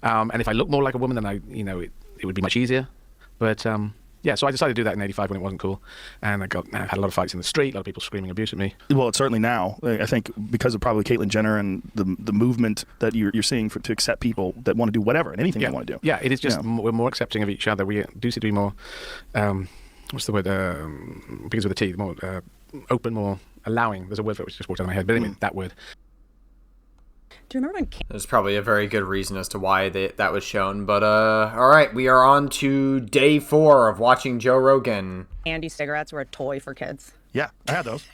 And if I look more like a woman, then it would be much easier. But yeah, so I decided to do that in '85 when it wasn't cool, and I had a lot of fights in the street, a lot of people screaming abuse at me. Well, it's certainly now. I think because of probably Caitlyn Jenner and the movement that you're seeing to accept people that want to do whatever and anything they want to do. Yeah, it is just we're more accepting of each other. We do seem to be more, what's the word? Begins with a T. More open, more allowing. There's a word for it which just walked out of my head, but anyway, that word. Do you remember when? There's probably a very good reason as to why that was shown. But all right, we are on to day 4 of watching Joe Rogan. Candy cigarettes were a toy for kids. Yeah, I had those.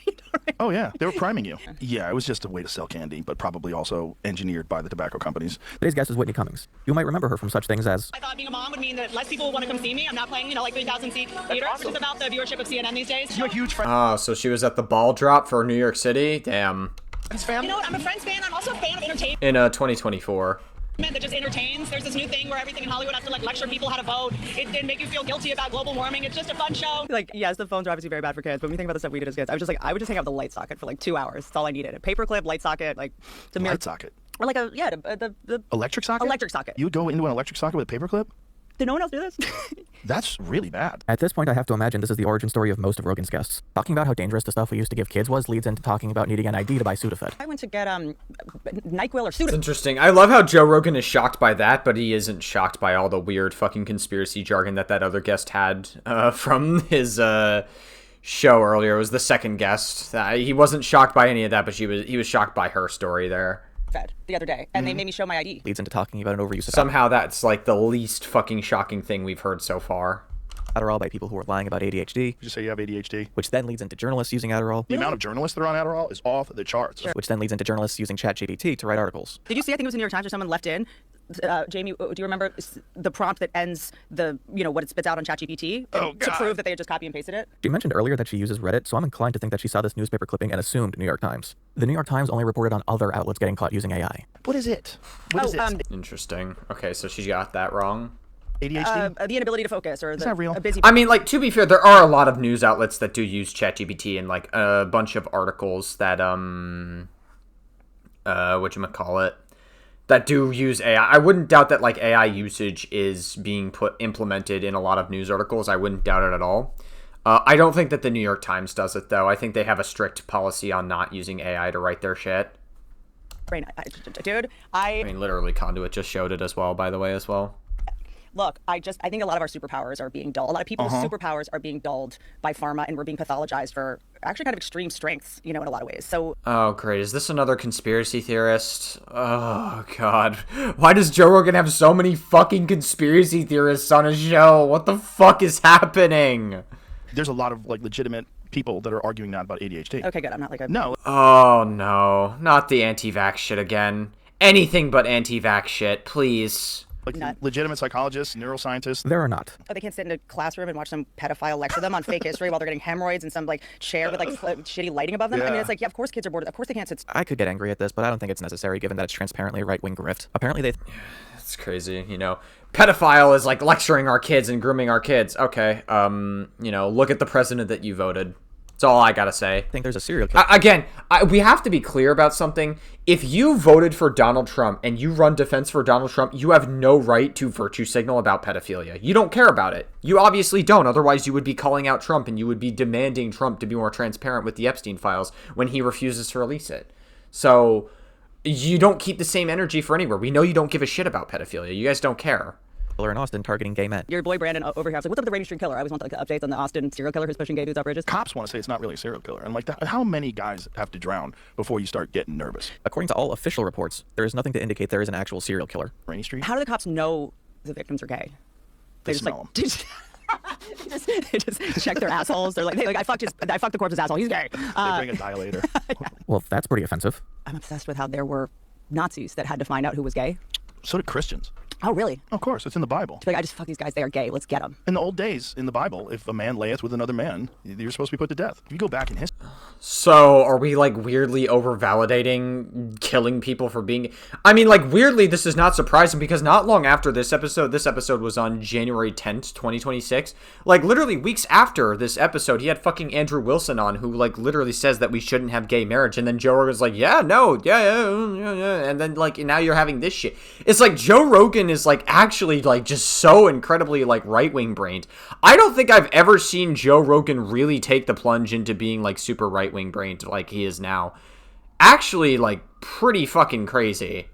Oh, yeah. They were priming you. Yeah, it was just a way to sell candy, but probably also engineered by the tobacco companies. Today's guest is Whitney Cummings. You might remember her from such things as... I thought being a mom would mean that less people would want to come see me. I'm not playing, like 3,000 seat theater, which is about the viewership of CNN these days. You're a huge fan. Oh, so she was at the ball drop for New York City? Damn. You know what? I'm a Friends fan. I'm also a fan of entertainment. In 2024. That just entertains. There's this new thing where everything in Hollywood has to lecture people how to vote. It make you feel guilty about global warming. It's just a fun show. Yes, the phones are obviously very bad for kids, but when you think about the stuff we did as kids, I would just hang out with the light socket for 2 hours. That's all I needed. A paperclip, light socket, it's a light socket. Or the electric socket. Electric socket. You would go into an electric socket with a paperclip? Did no one else do this? That's really bad. At this point, I have to imagine this is the origin story of most of Rogan's guests. Talking about how dangerous the stuff we used to give kids was leads into talking about needing an ID to buy Sudafed. I went to get NyQuil or Sudafed. It's interesting. I love how Joe Rogan is shocked by that, but he isn't shocked by all the weird fucking conspiracy jargon that other guest had from his show earlier. It was the second guest. He wasn't shocked by any of that, but he was shocked by her story there. The other day, and they made me show my ID. Leads into talking about an overuse of somehow that's the least fucking shocking thing we've heard so far. Adderall by people who are lying about ADHD. Did you say you have ADHD? Which then leads into journalists using Adderall. The amount of journalists that are on Adderall is off the charts. Sure. Which then leads into journalists using ChatGPT to write articles. Did you see? I think it was the New York Times or someone left in. Jamie, do you remember the prompt that ends what it spits out on ChatGPT to prove that they had just copy and pasted it? She mentioned earlier that she uses Reddit, so I'm inclined to think that she saw this newspaper clipping and assumed New York Times. The New York Times only reported on other outlets getting caught using AI. What is it? What is it? Interesting. Okay, so she got that wrong. ADHD? The inability to focus, or not real. A busy. I mean, to be fair, there are a lot of news outlets that do use ChatGPT and a bunch of articles that whatchamacallit, that do use AI. I wouldn't doubt that AI usage is being implemented in a lot of news articles. I wouldn't doubt it at all. I don't think that the New York Times does it, though. I think they have a strict policy on not using AI to write their shit. Dude, I mean, literally, Conduit just showed it as well, by the way, as well. Look, I think a lot of our superpowers are being dulled. A lot of people's superpowers are being dulled by pharma, and we're being pathologized for actually kind of extreme strengths, in a lot of ways. So. Oh, great. Is this another conspiracy theorist? Oh, God. Why does Joe Rogan have so many fucking conspiracy theorists on his show? What the fuck is happening? There's a lot of legitimate people that are arguing now about ADHD. Okay, good. I'm not No. Oh, no. Not the anti-vax shit again. Anything but anti-vax shit, please. Legitimate psychologists, neuroscientists. There are not. Oh, they can't sit in a classroom and watch some pedophile lecture them on fake history while they're getting hemorrhoids in some chair with shitty lighting above them. Yeah. I mean, it's of course kids are bored. Of course they can't sit. I could get angry at this, but I don't think it's necessary given that it's transparently a right-wing grift. Apparently they... It's crazy, Pedophile is lecturing our kids and grooming our kids. Okay, look at the president that you voted. That's all I gotta say. I think there's a serial killer. Again, we have to be clear about something. If you voted for Donald Trump and you run defense for Donald Trump, you have no right to virtue signal about pedophilia. You don't care about it. You obviously don't. Otherwise, you would be calling out Trump and you would be demanding Trump to be more transparent with the Epstein files when he refuses to release it. So you don't keep the same energy for anywhere. We know you don't give a shit about pedophilia. You guys don't care. In Austin targeting gay men. Your boy Brandon over here, I was like, what's up with the Rainy Street Killer? I always want updates on the Austin serial killer who's pushing gay dudes off bridges. Cops want to say it's not really a serial killer. And how many guys have to drown before you start getting nervous? According to all official reports, there is nothing to indicate there is an actual serial killer. Rainy Street? How do the cops know the victims are gay? They just smell them. They just check their assholes. They're like, I fucked the corpse's asshole. He's gay. They bring a dilator. Yeah. Well, that's pretty offensive. I'm obsessed with how there were Nazis that had to find out who was gay. So did Christians. Oh, really? Of course, it's in the Bible. I just fuck these guys. They are gay. Let's get them. In the old days, in the Bible, if a man layeth with another man, you're supposed to be put to death. If you go back in history. So, are we weirdly over-validating killing people for being... I mean, weirdly, this is not surprising because not long after this episode was on January 10th, 2026. Literally weeks after this episode, he had fucking Andrew Wilson on who, literally says that we shouldn't have gay marriage. And then Joe Rogan's like, yeah. And then, now you're having this shit. It's Joe Rogan is actually just so incredibly right-wing brained. I don't think I've ever seen Joe Rogan really take the plunge into being super right-wing brained like he is now. Actually pretty fucking crazy.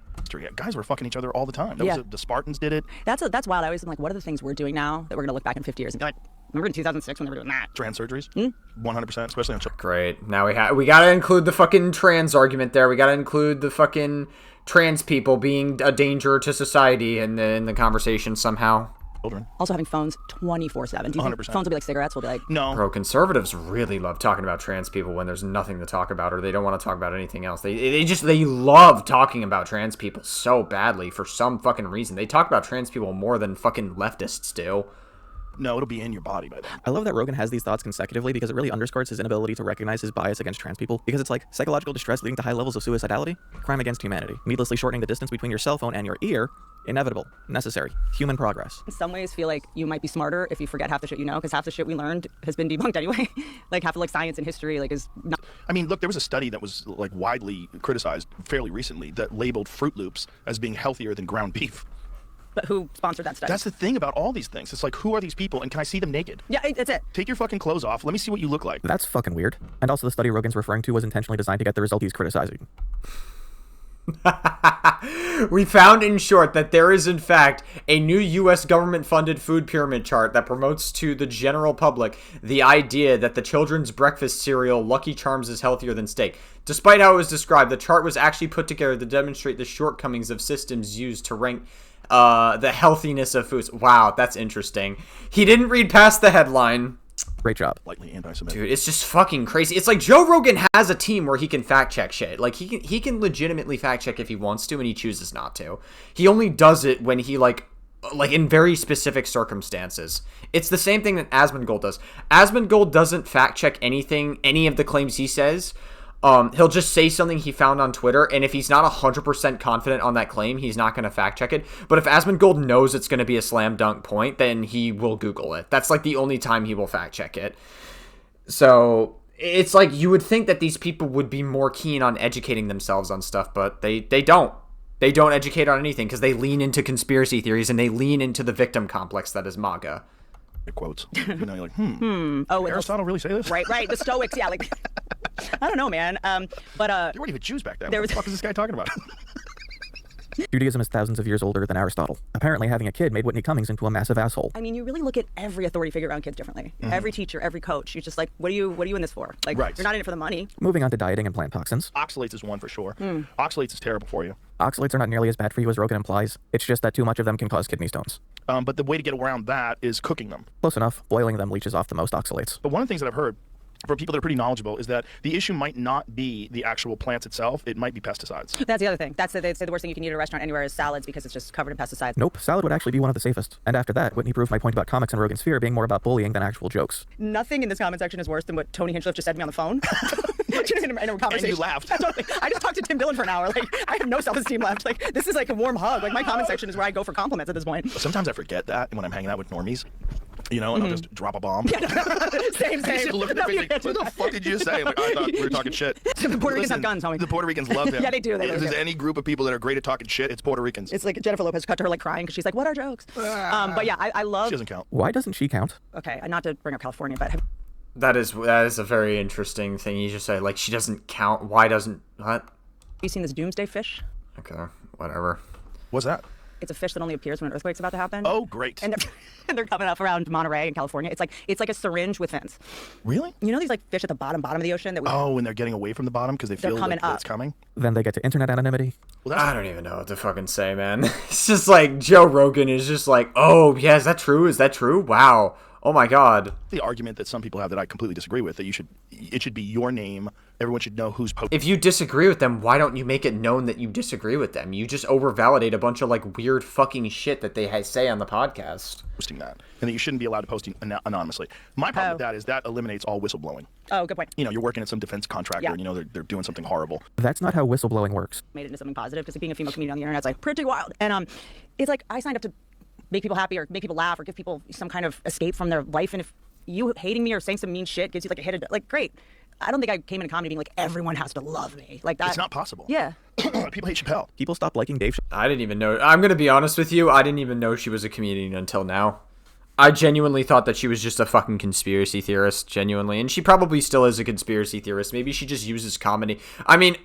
Guys were fucking each other all the time. The Spartans did it. That's wild. I always am what are the things we're doing now that we're gonna look back in 50 years and be Remember in 2006 when they were doing that? Trans surgeries? 100%, especially on children. Great. Now we gotta include the fucking trans argument there. We gotta include the fucking trans people being a danger to society in the conversation somehow. Children. Also having phones 24/7. Do you think 100%. phones will be like cigarettes? Will be like No. Bro, conservatives really love talking about trans people when there's nothing to talk about, or they don't want to talk about anything else. They love talking about trans people so badly for some fucking reason. They talk about trans people more than fucking leftists do. No, it'll be in your body by then. I love that Rogan has these thoughts consecutively because it really underscores his inability to recognize his bias against trans people. Because it's like psychological distress leading to high levels of suicidality, crime against humanity, needlessly shortening the distance between your cell phone and your ear, inevitable, necessary, human progress. in some ways feel like you might be smarter if you forget half the shit you know, because half the shit we learned has been debunked anyway. Like half of like science and history like is not. I mean, look, there was a study that was like widely criticized fairly recently that labeled Fruit Loops as being healthier than ground beef. But who sponsored that study? That's the thing about all these things. It's like, who are these people, and can I see them naked? Yeah, that's it. Take your fucking clothes off. Let me see what you look like. That's fucking weird. And also the study Rogan's referring to was intentionally designed to get the result he's criticizing. We found, in short, that there is, in fact, a new U.S. government-funded food pyramid chart that promotes to the general public the idea that the children's breakfast cereal Lucky Charms is healthier than steak. Despite how it was described, the chart was actually put together to demonstrate the shortcomings of systems used to rank the healthiness of foods. Wow, that's interesting. He didn't read past the headline. Great job. Lightly anti-Semitic. Dude, it's just fucking crazy. It's like Joe Rogan has a team where he can fact check shit. Like he can legitimately fact check if he wants to, and he chooses not to. He only does it when he like in very specific circumstances. It's the same thing that Asmongold does. Asmongold doesn't fact check any of the claims he says. He'll just say something he found on Twitter, and if he's not 100% confident on that claim, he's not going to fact check it. But if Asmongold knows it's going to be a slam dunk point, then he will Google it. That's like the only time he will fact check it. So it's like you would think that these people would be more keen on educating themselves on stuff, but they don't. They don't educate on anything because they lean into conspiracy theories and they lean into the victim complex that is MAGA. Quotes. You know, you're like, Oh, Aristotle really say this? Right. The Stoics, yeah. Like, I don't know, man. But there weren't even Jews back then. What the fuck is this guy talking about? Judaism is thousands of years older than Aristotle. Apparently having a kid made Whitney Cummings into a massive asshole. I mean, you really look at every authority figure around kids differently. Mm-hmm. Every teacher, every coach. You're just like, what are you in this for? Like, Right. You're not in it for the money. Moving on to dieting and plant toxins. Oxalates is one for sure. Oxalates is terrible for you. Oxalates are not nearly as bad for you as Rogan implies. It's just that too much of them can cause kidney stones. But the way to get around that is cooking them. Close enough. Boiling them leaches off the most oxalates. But one of the things that I've heard from people that are pretty knowledgeable is that the issue might not be the actual plants itself. It might be pesticides. That's the other thing. They say the worst thing you can eat at a restaurant anywhere is salads because it's just covered in pesticides. Nope, salad would actually be one of the safest. And after that, Whitney proved my point about comics and Rogan's sphere being more about bullying than actual jokes. Nothing in this comment section is worse than what Tony Hinchcliffe just said to me on the phone. in a conversation. And you laughed. Totally. I just talked to Tim Dillon for an hour. Like, I have no self-esteem left. Like, this is like a warm hug. Like, my comment section is where I go for compliments at this point. Sometimes I forget that when I'm hanging out with normies. You know, and I'll just drop a bomb. Same. Look at their face like, what the fuck did you say? Like, I thought we were talking shit. The Puerto Ricans have guns, homie. The Puerto Ricans love him. Yeah, they do. If there's any group of people that are great at talking shit, it's Puerto Ricans. It's like Jennifer Lopez cut to her like crying because she's like, what are jokes? But yeah, I love... She doesn't count. Why doesn't she count? Okay, not to bring up California, but... That is a very interesting thing you just say. Like, she doesn't count. Why doesn't... What? Have you seen this doomsday fish? Okay, whatever. What's that? It's a fish that only appears when an earthquake's about to happen. Oh, great. And they're coming up around Monterey in California. It's like a syringe with fins. Really? You know these like fish at the bottom of the ocean that when they're getting away from the bottom because they feel coming that it's coming? Then they get to internet anonymity. Well, I don't even know what to fucking say, man. It's just like Joe Rogan is just like, oh, yeah, is that true? Is that true? Wow. Oh my God. The argument that some people have that I completely disagree with, that it should be your name. Everyone should know who's posting. If you disagree with them, why don't you make it known that you disagree with them? You just overvalidate a bunch of like weird fucking shit that they say on the podcast. Posting that, and that you shouldn't be allowed to post anonymously. My problem with that is that eliminates all whistleblowing. Oh, good point. You know, you're working at some defense contractor, Yeah. and you know they're doing something horrible. That's not how whistleblowing works. Made it into something positive because being a female comedian on the internet is like pretty wild. And it's like I signed up to make people happy or make people laugh or give people some kind of escape from their life. And if you hating me or saying some mean shit gives you like a hit, like great. I don't think I came into comedy being like everyone has to love me like that. It's not possible. Yeah. People hate Chappelle. People stop liking Dave. I didn't even know. I'm gonna be honest with you. I didn't even know she was a comedian until now. I genuinely thought that she was just a fucking conspiracy theorist, genuinely. And she probably still is a conspiracy theorist. Maybe she just uses comedy. I mean,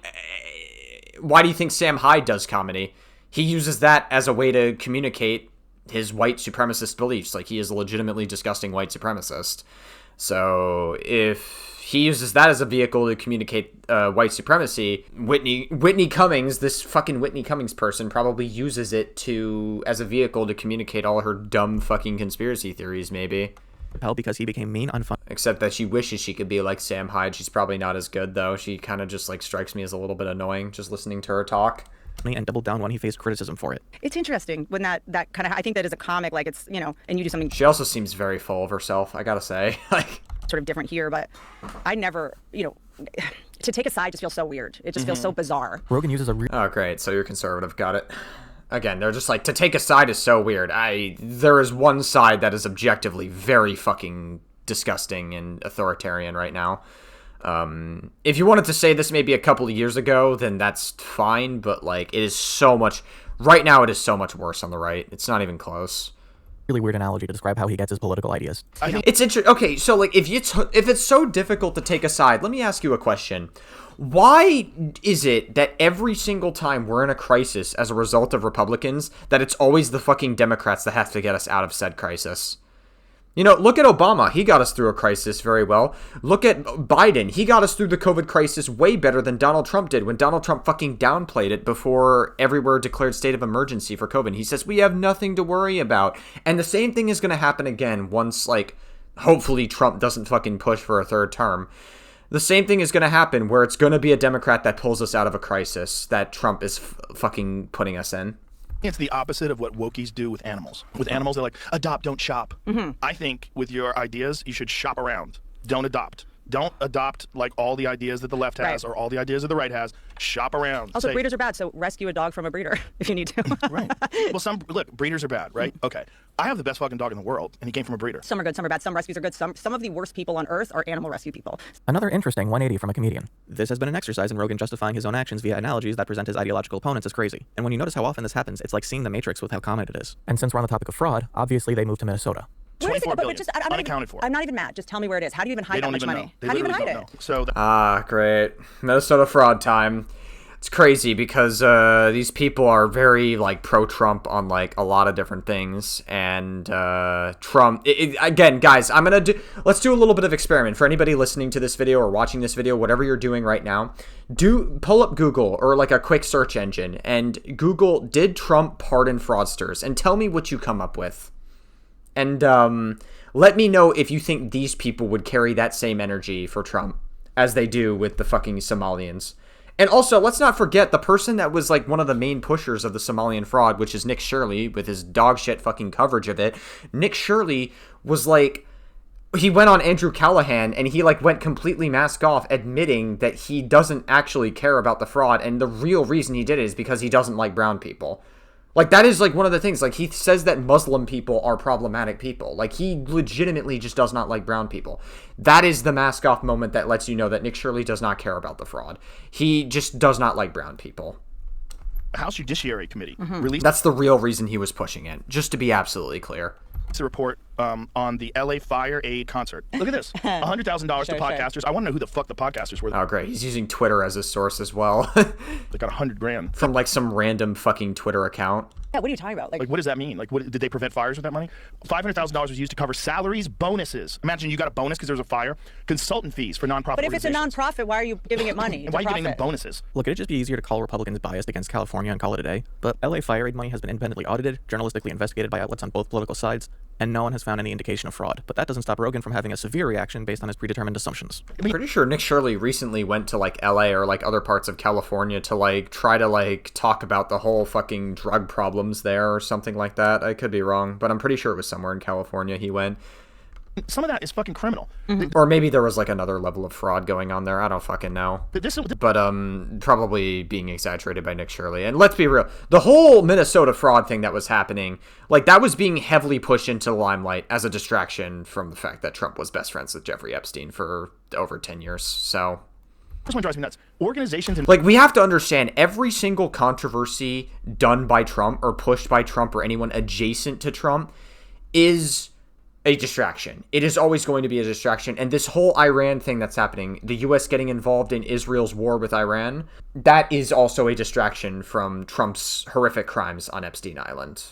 why do you think Sam Hyde does comedy? He uses that as a way to communicate his white supremacist beliefs. Like, he is a legitimately disgusting white supremacist. So if he uses that as a vehicle to communicate white supremacy, Whitney Cummings, this fucking Whitney Cummings person, probably uses it as a vehicle to communicate all her dumb fucking conspiracy theories, maybe. Because he became mean, unfunny. Except that she wishes she could be like Sam Hyde. She's probably not as good, though. She kind of just, like, strikes me as a little bit annoying just listening to her talk. And doubled down when he faced criticism for it. It's interesting when that kind of, I think that as a comic, like, it's, you know, and you do something. She also seems very full of herself, I gotta say. Like, sort of different here, but I never, you know, to take a side just feels so weird. It just feels so bizarre. Rogan uses a oh, great. So you're conservative. Got it. Again, they're just like, to take a side is so weird. There is one side that is objectively very fucking disgusting and authoritarian right now. If you wanted to say this maybe a couple of years ago, then that's fine, but, like, it is so much, right now it is so much worse on the right. It's not even close. Really weird analogy to describe how he gets his political ideas. It's interesting. Okay, so, like, if it's so difficult to take a side, let me ask you a question. Why is it that every single time we're in a crisis as a result of Republicans, that it's always the fucking Democrats that have to get us out of said crisis? You know, look at Obama. He got us through a crisis very well. Look at Biden. He got us through the COVID crisis way better than Donald Trump did when Donald Trump fucking downplayed it before everywhere declared state of emergency for COVID. He says, we have nothing to worry about. And the same thing is going to happen again once, like, hopefully Trump doesn't fucking push for a third term. The same thing is going to happen where it's going to be a Democrat that pulls us out of a crisis that Trump is fucking putting us in. It's the opposite of what wokies do with animals. With animals, they're like, adopt, don't shop. I think with your ideas, you should shop around. Don't adopt. Don't adopt, like, all the ideas that the left has or all the ideas that the right has. Shop around. Also, breeders are bad, so rescue a dog from a breeder if you need to. Right. Well, look, breeders are bad, right? Okay. I have the best fucking dog in the world, and he came from a breeder. Some are good, some are bad. Some rescues are good. Some of the worst people on earth are animal rescue people. Another interesting 180 from a comedian. This has been an exercise in Rogan justifying his own actions via analogies that present his ideological opponents as crazy. And when you notice how often this happens, it's like seeing the Matrix with how common it is. And since we're on the topic of fraud, obviously they moved to Minnesota. Where is it? But just, unaccounted for. I'm not even mad. Just tell me where it is. How do you even hide that much money? How do you even hide it? So great. Minnesota fraud time. It's crazy because these people are very, like, pro-Trump on, like, a lot of different things, and Trump again, guys, let's do a little bit of experiment for anybody listening to this video or watching this video, whatever you're doing right now. Pull up Google or, like, a quick search engine and Google "did Trump pardon fraudsters" and tell me what you come up with. And let me know if you think these people would carry that same energy for Trump as they do with the fucking Somalians. And also, let's not forget the person that was, like, one of the main pushers of the Somalian fraud, which is Nick Shirley, with his dog shit fucking coverage of it. Nick Shirley was, like, he went on Andrew Callahan, and he, like, went completely mask off, admitting that he doesn't actually care about the fraud, and the real reason he did it is because he doesn't like brown people. Like, that is, like, one of the things. Like, he says that Muslim people are problematic people. Like, he legitimately just does not like brown people. That is the mask-off moment that lets you know that Nick Shirley does not care about the fraud. He just does not like brown people. House Judiciary Committee released... That's the real reason he was pushing it, just to be absolutely clear. A report on the LA Fire Aid concert. Look at this. $100,000 to podcasters. I want to know who the fuck the podcasters were. Oh, great. He's using Twitter as a source as well. They got $100,000 from, like, some random fucking Twitter account. Yeah, what are you talking about? Like, what does that mean? Like, did they prevent fires with that money? $500,000 was used to cover salaries, bonuses. Imagine you got a bonus because there was a fire. Consultant fees for nonprofit But if it's a nonprofit, why are you giving it money? And why are you giving them bonuses? Look, it'd just be easier to call Republicans biased against California and call it a day. But LA Fire Aid money has been independently audited, journalistically investigated by outlets on both political sides, and no one has found any indication of fraud. But that doesn't stop Rogan from having a severe reaction based on his predetermined assumptions. I'm pretty sure Nick Shirley recently went to, like, LA or, like, other parts of California to, like, try to, like, talk about the whole fucking drug problems there or something like that. I could be wrong, but I'm pretty sure it was somewhere in California he went. Some of that is fucking criminal. Or maybe there was, like, another level of fraud going on there. I don't fucking know. But probably being exaggerated by Nick Shirley. And let's be real, the whole Minnesota fraud thing that was happening, like, that was being heavily pushed into the limelight as a distraction from the fact that Trump was best friends with Jeffrey Epstein for over 10 years. So this one drives me nuts. Organizations and... Like, we have to understand, every single controversy done by Trump or pushed by Trump or anyone adjacent to Trump is a distraction. It is always going to be a distraction. And this whole Iran thing that's happening, the U.S. getting involved in Israel's war with Iran, that is also a distraction from Trump's horrific crimes on Epstein Island.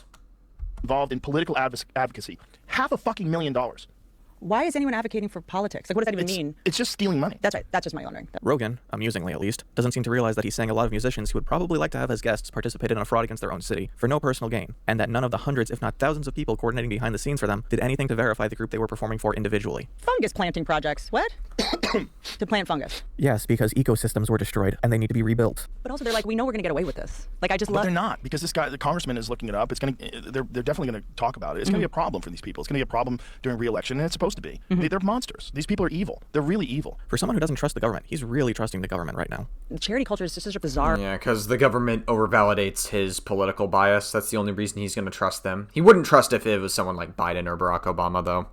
involved in political advocacy. $500,000. Why is anyone advocating for politics? Like, what does that even mean? It's just stealing money. That's right. That's just my wondering. Rogan, amusingly at least, doesn't seem to realize that he's saying a lot of musicians who would probably like to have as guests participated in a fraud against their own city for no personal gain, and that none of the hundreds, if not thousands of people coordinating behind the scenes for them did anything to verify the group they were performing for individually. Fungus planting projects. What? To plant fungus. Yes, because ecosystems were destroyed and they need to be rebuilt. But also, they're like, we know we're going to get away with this. Like, I just But love. they're not, because this guy, the congressman, is looking it up. It's going to. They're definitely going to talk about it. It's going to be a problem for these people. It's going to be a problem during re-election, and it's supposed to be. They're monsters. These people are evil. They're really evil. For someone who doesn't trust the government, he's really trusting the government right now. Charity culture is just such a bizarre. Yeah, because the government overvalidates his political bias. That's the only reason he's going to trust them. He wouldn't trust if it was someone like Biden or Barack Obama, though.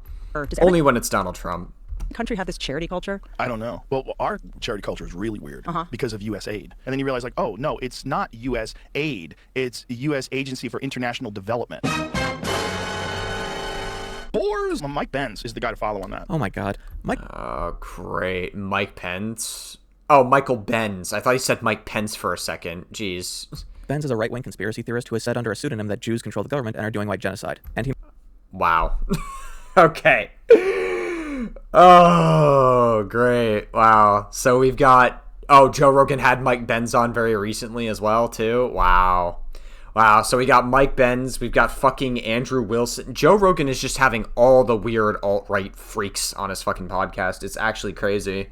Only when it's Donald Trump. Country have this charity culture? I don't know. Well, our charity culture is really weird because of U.S. aid. And then you realize, like, oh, no, it's not U.S. aid. It's U.S. Agency for International Development. Boars! Well, Mike Benz is the guy to follow on that. Oh, my God. Mike... Oh, great. Mike Pence? Oh, Michael Benz. I thought he said Mike Pence for a second. Jeez. Benz is a right-wing conspiracy theorist who has said under a pseudonym that Jews control the government and are doing white genocide. And he... Wow. Okay. Oh, great. Wow. So we've got... Oh, Joe Rogan had Mike Benz on very recently as well, too. Wow. Wow. So we got Mike Benz. We've got fucking Andrew Wilson. Joe Rogan is just having all the weird alt-right freaks on his fucking podcast. It's actually crazy.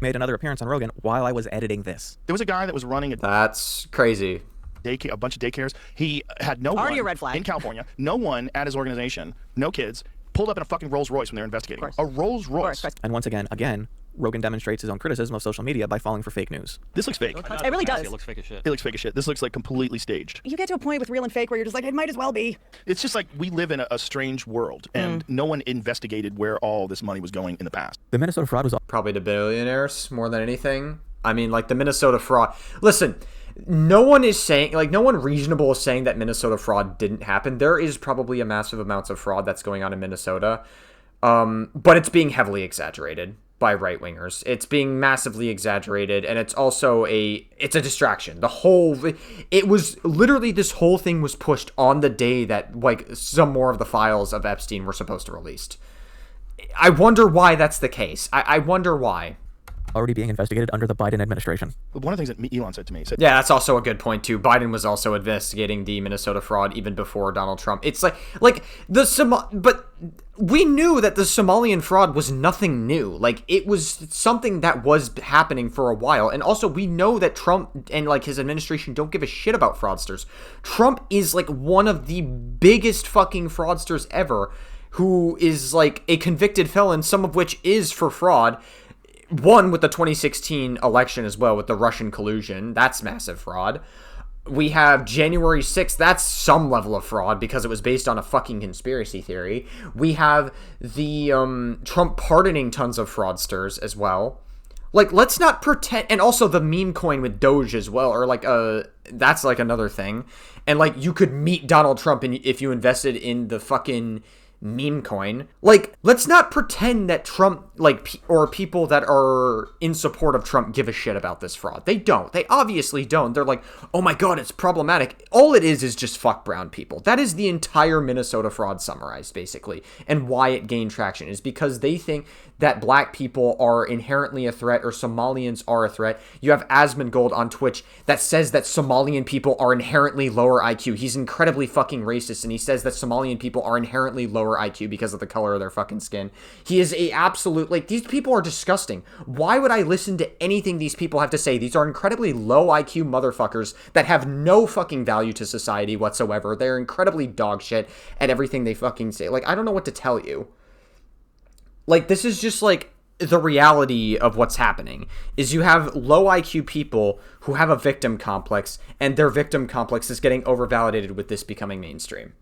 Made another appearance on Rogan while I was editing this. There was a guy that was running That's crazy. A bunch of daycares. He had no Already one a red flag. in California. No one at his organization. No kids. Pulled up in a fucking Rolls Royce when they were investigating. A Rolls Royce. And once again, Rogan demonstrates his own criticism of social media by falling for fake news. This looks fake. It really does. It looks fake as shit. It looks fake as shit. This looks like completely staged. You get to a point with real and fake where you're just like, it might as well be. It's just like we live in a strange world, and no one investigated where all this money was going in the past. The Minnesota fraud was probably to billionaires more than anything. I mean, like the Minnesota fraud. Listen, no one is saying, like, no one reasonable is saying that Minnesota fraud didn't happen. There is probably a massive amounts of fraud that's going on in Minnesota, but it's being heavily exaggerated by right-wingers. It's being massively exaggerated, and it's also it's a distraction. It was literally, this whole thing was pushed on the day that, like, some more of the files of Epstein were supposed to released. I wonder why that's the case. I wonder why. Already being investigated under the Biden administration. One of the things that Elon said to me, yeah, that's also a good point too. Biden was also investigating the Minnesota fraud even before Donald Trump. It's but we knew that the Somalian fraud was nothing new. Like, it was something that was happening for a while. And also, we know that Trump and, like, his administration don't give a shit about fraudsters. Trump is, like, one of the biggest fucking fraudsters ever, who is, like, a convicted felon, some of which is for fraud. One with the 2016 election as well, with the Russian collusion. That's massive fraud. We have January 6th. That's some level of fraud because it was based on a fucking conspiracy theory. We have the Trump pardoning tons of fraudsters as well. Like, let's not pretend. And also the meme coin with Doge as well. Or, like, that's, like, another thing. And, like, you could meet Donald Trump if you invested in the fucking meme coin. Like, let's not pretend that Trump, like, or people that are in support of Trump give a shit about this fraud. They don't. They obviously don't. They're like, oh my god, it's problematic. All it is just fuck brown people. That is the entire Minnesota fraud summarized, basically. And why it gained traction is because they think that black people are inherently a threat, or Somalians are a threat. You have Asmongold on Twitch that says that Somalian people are inherently lower IQ. He's incredibly fucking racist, and he says that Somalian people are inherently lower IQ because of the color of their fucking skin. He is a absolute, like, these people are disgusting. Why would I listen to anything these people have to say? These are incredibly low IQ motherfuckers that have no fucking value to society whatsoever. They're incredibly dog shit at everything they fucking say. Like, I don't know what to tell you. Like, this is just, like, the reality of what's happening, is you have low IQ people who have a victim complex, and their victim complex is getting overvalidated with this becoming mainstream.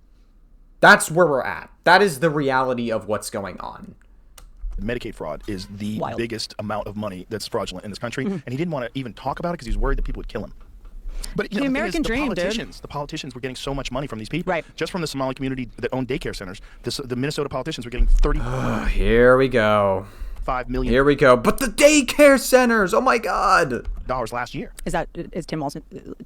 That's where we're at. That is the reality of what's going on. Medicaid fraud is the biggest amount of money that's fraudulent in this country, and he didn't want to even talk about it because he was worried that people would kill him. But you know, the American dream, the politicians were getting so much money from these people, just from the Somali community that owned daycare centers. The Minnesota politicians were getting Here we go. $5 million. Here we go. But the daycare centers, oh my god, dollars last year. Is Tim Wilson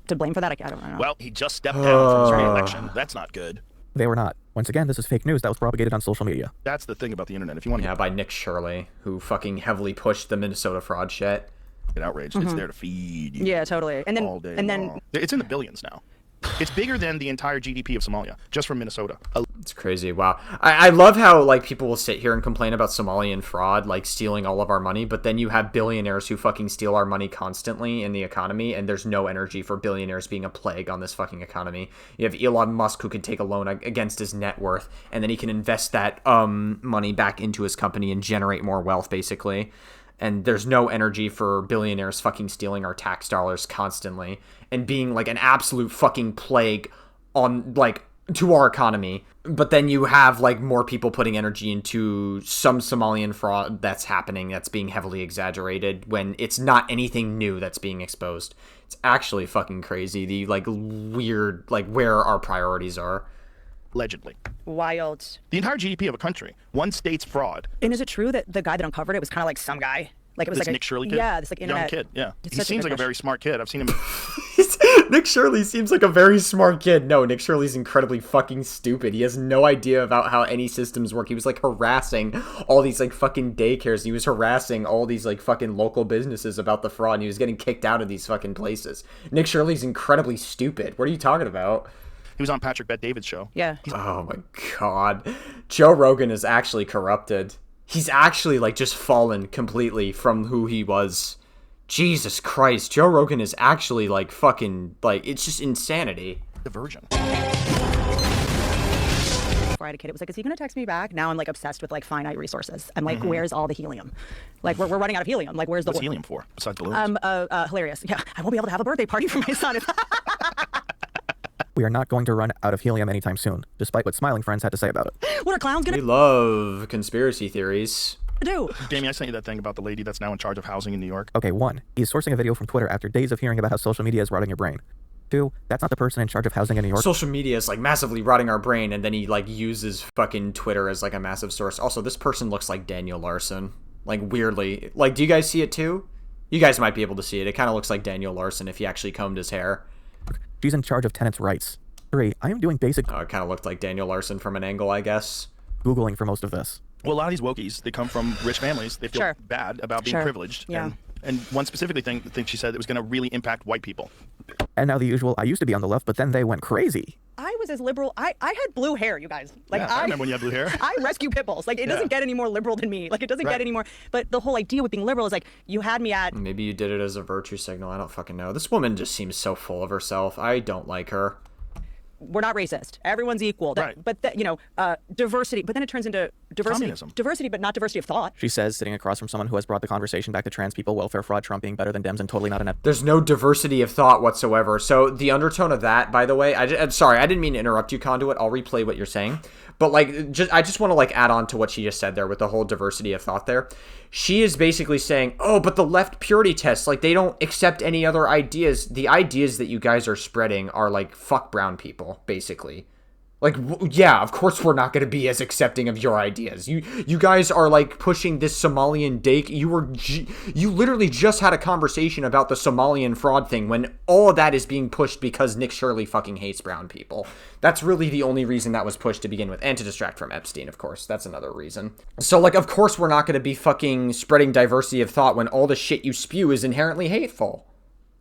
to blame for that? I don't know. Well, he just stepped down from his re-election. That's not good. They were not. Once again, this is fake news that was propagated on social media. That's the thing about the internet. If you want to by Nick Shirley, who fucking heavily pushed the Minnesota fraud shit. get outraged, it's there to feed you. Yeah, totally. And then all day and then long. It's in the billions now. It's bigger than the entire GDP of Somalia, just from Minnesota. It's crazy. Wow. I love how like people will sit here and complain about Somalian fraud, like stealing all of our money, but then you have billionaires who fucking steal our money constantly in the economy, and there's no energy for billionaires being a plague on this fucking economy. You have Elon Musk who could take a loan against his net worth, and then he can invest that money back into his company and generate more wealth, basically. And there's no energy for billionaires fucking stealing our tax dollars constantly and being like an absolute fucking plague on like to our economy. But then you have like more people putting energy into some Somalian fraud that's happening, that's being heavily exaggerated when it's not anything new that's being exposed. It's actually fucking crazy. The like weird, like where our priorities are. Allegedly. Wild. The entire GDP of a country, one state's fraud. And is it true that the guy that uncovered it was kind of like some guy? Like it was this like Nick Shirley kid? Yeah, this like young internet kid. Yeah, It's he such a seems good like a fish. very smart kid. I've seen him. Nick Shirley seems like a very smart kid. No, Nick Shirley's incredibly fucking stupid. He has no idea about how any systems work. He was like harassing all these like fucking daycares. He was harassing all these like fucking local businesses about the fraud, and he was getting kicked out of these fucking places. Nick Shirley's incredibly stupid. What are you talking about? He was on Patrick Bet-David's show. Yeah. Oh my god. Joe Rogan is actually corrupted. He's actually like just fallen completely from who he was. Jesus Christ. Joe Rogan is actually like fucking like it's just insanity. The virgin. Before I had a kid, it was like, is he gonna text me back? Now I'm like obsessed with like finite resources. I'm like, where's all the helium? Like we're running out of helium. Like where's the What's helium for besides balloons? Hilarious. Yeah, I won't be able to have a birthday party for my son. We are not going to run out of helium anytime soon, despite what Smiling Friends had to say about it. What are clowns gonna We love conspiracy theories. do? Damien, I sent you that thing about the lady that's now in charge of housing in New York. Okay, 1. He's sourcing a video from Twitter after days of hearing about how social media is rotting your brain. 2. That's not the person in charge of housing in New York. Social media is like massively rotting our brain, and then he like uses fucking Twitter as like a massive source. Also, this person looks like Daniel Larson. Like weirdly. Like, do you guys see it too? You guys might be able to see it. It kind of looks like Daniel Larson if he actually combed his hair. She's in charge of tenants' rights. 3. I am doing basic It kind of looked like Daniel Larson from an angle, I guess. Googling for most of this. Well, a lot of these wokies, they come from rich families. They feel Sure. bad about being Sure. privileged. Yeah. And one specifically thing she said that was going to really impact white people. And now the usual, I used to be on the left, but then they went crazy. I was as liberal. I had blue hair, you guys. Like Yeah, I remember when you had blue hair. I rescue pit bulls. Like it doesn't get any more liberal than me. Like it doesn't Right. get any more. But the whole idea with being liberal is like you had me at. Maybe you did it as a virtue signal. I don't fucking know. This woman just seems so full of herself. I don't like her. We're not racist. Everyone's equal. Right. But that, diversity. But then it turns into diversity. Communism. Diversity, but not diversity of thought. She says, sitting across from someone who has brought the conversation back to trans people, welfare fraud, Trump being better than Dems, and totally not an There's no diversity of thought whatsoever. So the undertone of that, by the way, I'm sorry, I didn't mean to interrupt you, Conduit. I'll replay what you're saying. But like, I just want to like add on to what she just said there with the whole diversity of thought there. She is basically saying, oh, but the left purity tests, like they don't accept any other ideas. The ideas that you guys are spreading are like, fuck brown people, basically. Like, yeah, of course we're not going to be as accepting of your ideas. You guys are, like, pushing this Somalian dake. You literally just had a conversation about the Somalian fraud thing when all of that is being pushed because Nick Shirley fucking hates brown people. That's really the only reason that was pushed to begin with. And to distract from Epstein, of course. That's another reason. So, like, of course we're not going to be fucking spreading diversity of thought when all the shit you spew is inherently hateful.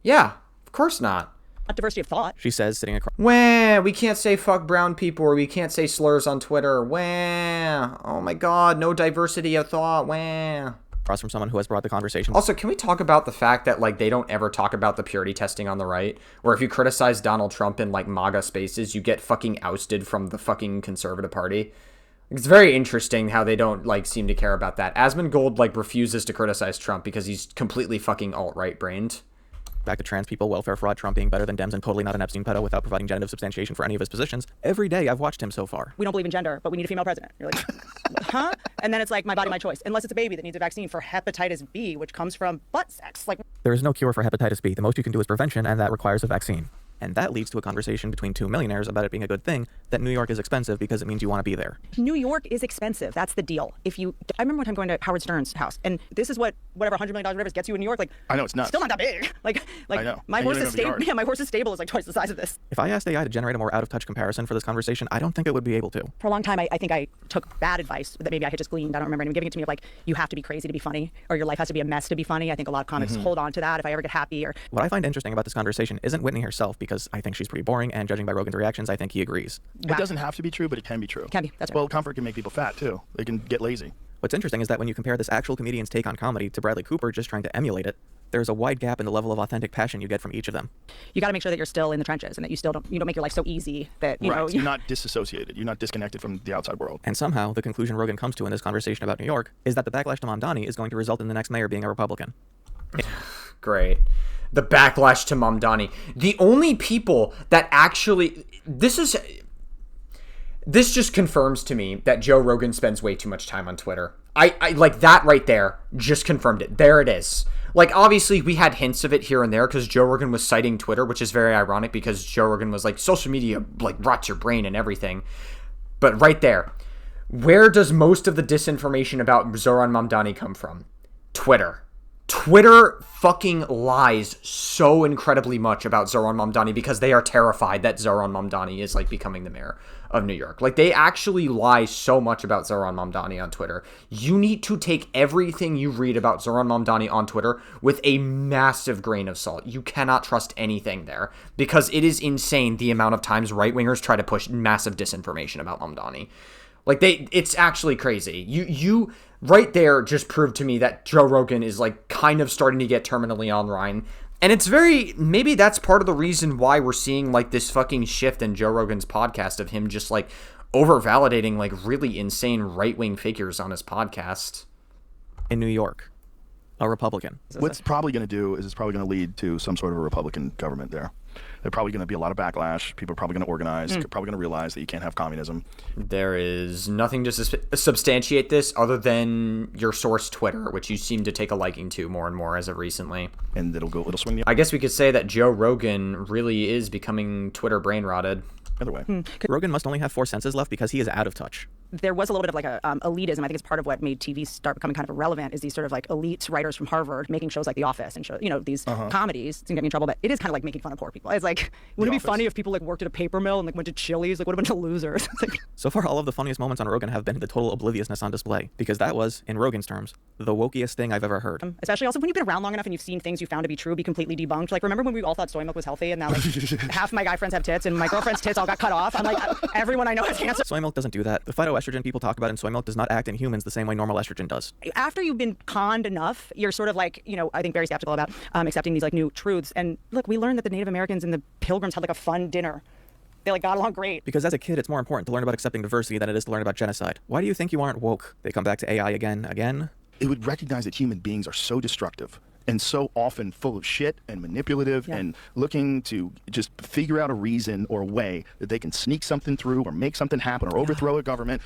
Yeah, of course not. Not diversity of thought. She says, sitting across. Wah, we can't say fuck brown people or we can't say slurs on Twitter. Wah, oh my god, no diversity of thought. Wah. Across from someone who has brought the conversation. Also, can we talk about the fact that like they don't ever talk about the purity testing on the right? Where if you criticize Donald Trump in like MAGA spaces, you get fucking ousted from the fucking conservative party. It's very interesting how they don't like seem to care about that. Asmongold like refuses to criticize Trump because he's completely fucking alt-right brained. Back to trans people, welfare fraud, Trump being better than Dems, and totally not an Epstein pedo without providing genitive substantiation for any of his positions. Every day I've watched him so far. We don't believe in gender, but we need a female president. You're like, huh? And then it's like, my body, my choice. Unless it's a baby that needs a vaccine for hepatitis B, which comes from butt sex. Like, There is no cure for hepatitis B. The most you can do is prevention, and that requires a vaccine. And that leads to a conversation between two millionaires about it being a good thing that New York is expensive because it means you want to be there. New York is expensive. That's the deal. I remember one time going to Howard Stern's house, and this is whatever $100 million whatever gets you in New York. Like, I know it's nuts. Still not that big. Like I know. My horse's stable. Yeah, my horse's stable is like twice the size of this. If I asked AI to generate a more out-of-touch comparison for this conversation, I don't think it would be able to. For a long time, I think I took bad advice that maybe I had just gleaned. I don't remember anyone giving it to me of like, you have to be crazy to be funny, or your life has to be a mess to be funny. I think a lot of comics hold on to that. If I ever get happy or... What I find interesting about this conversation isn't Whitney herself, because I think she's pretty boring, and judging by Rogan's reactions, I think he agrees. It doesn't have to be true, but it can be true. It can be, that's right. Well, comfort can make people fat, too. They can get lazy. What's interesting is that when you compare this actual comedian's take on comedy to Bradley Cooper just trying to emulate it, there's a wide gap in the level of authentic passion you get from each of them. You got to make sure that you're still in the trenches and that you don't make your life so easy that, you know... You're not disassociated. You're not disconnected from the outside world. And somehow, the conclusion Rogan comes to in this conversation about New York is that the backlash to Mamdani is going to result in the next mayor being a Republican. Great. The backlash to Mamdani. The only people that actually... This just confirms to me that Joe Rogan spends way too much time on Twitter. I like that right there just confirmed it. There it is. Like, obviously, we had hints of it here and there because Joe Rogan was citing Twitter, which is very ironic because Joe Rogan was like, social media, like, rots your brain and everything. But right there, where does most of the disinformation about Zoran Mamdani come from? Twitter. Twitter fucking lies so incredibly much about Zoran Mamdani because they are terrified that Zoran Mamdani is, like, becoming the mayor of New York. Like, they actually lie so much about Zoran Mamdani on Twitter. You need to take everything you read about Zoran Mamdani on Twitter with a massive grain of salt. You cannot trust anything there because it is insane the amount of times right-wingers try to push massive disinformation about Mamdani. Like, it's actually crazy. You right there just proved to me that Joe Rogan is, like, kind of starting to get terminally online. And it's maybe that's part of the reason why we're seeing, like, this fucking shift in Joe Rogan's podcast of him just, like, over-validating, like, really insane right-wing figures on his podcast. In New York, a Republican. What's probably going to do is it's probably going to lead to some sort of a Republican government there. There's probably going to be a lot of backlash. People are probably going to organize. Probably going to realize that you can't have communism. There is nothing to substantiate this other than your source Twitter, which you seem to take a liking to more and more as of recently. And it'll swing. I guess we could say that Joe Rogan really is becoming Twitter brain rotted. Either way. Rogan must only have 4 senses left because he is out of touch. There was a little bit of like a elitism. I think it's part of what made TV start becoming kind of irrelevant is these sort of like elite writers from Harvard making shows like The Office and these comedies. It's gonna get me in trouble, but it is kind of like making fun of poor people. It's like, wouldn't it be funny if people like worked at a paper mill and like went to Chili's? Like, what a bunch of losers. So far, all of the funniest moments on Rogan have been the total obliviousness on display because that was, in Rogan's terms, the wokiest thing I've ever heard. Especially also when you've been around long enough and you've seen things you found to be true be completely debunked. Like, remember when we all thought soy milk was healthy and now like half my guy friends have tits and my girlfriend's tits all got cut off? I'm like, everyone I know has cancer. Soy milk doesn't do that. The phytoestrogen people talk about in soy milk does not act in humans the same way normal estrogen does. After you've been conned enough, you're sort of like, I think very skeptical about accepting these like new truths. And look, we learned that the Native Americans and the Pilgrims had like a fun dinner. They like got along great. Because as a kid, it's more important to learn about accepting diversity than it is to learn about genocide. Why do you think you aren't woke? They come back to AI again. It would recognize that human beings are so destructive and so often full of shit and manipulative and looking to just figure out a reason or a way that they can sneak something through or make something happen or overthrow a government.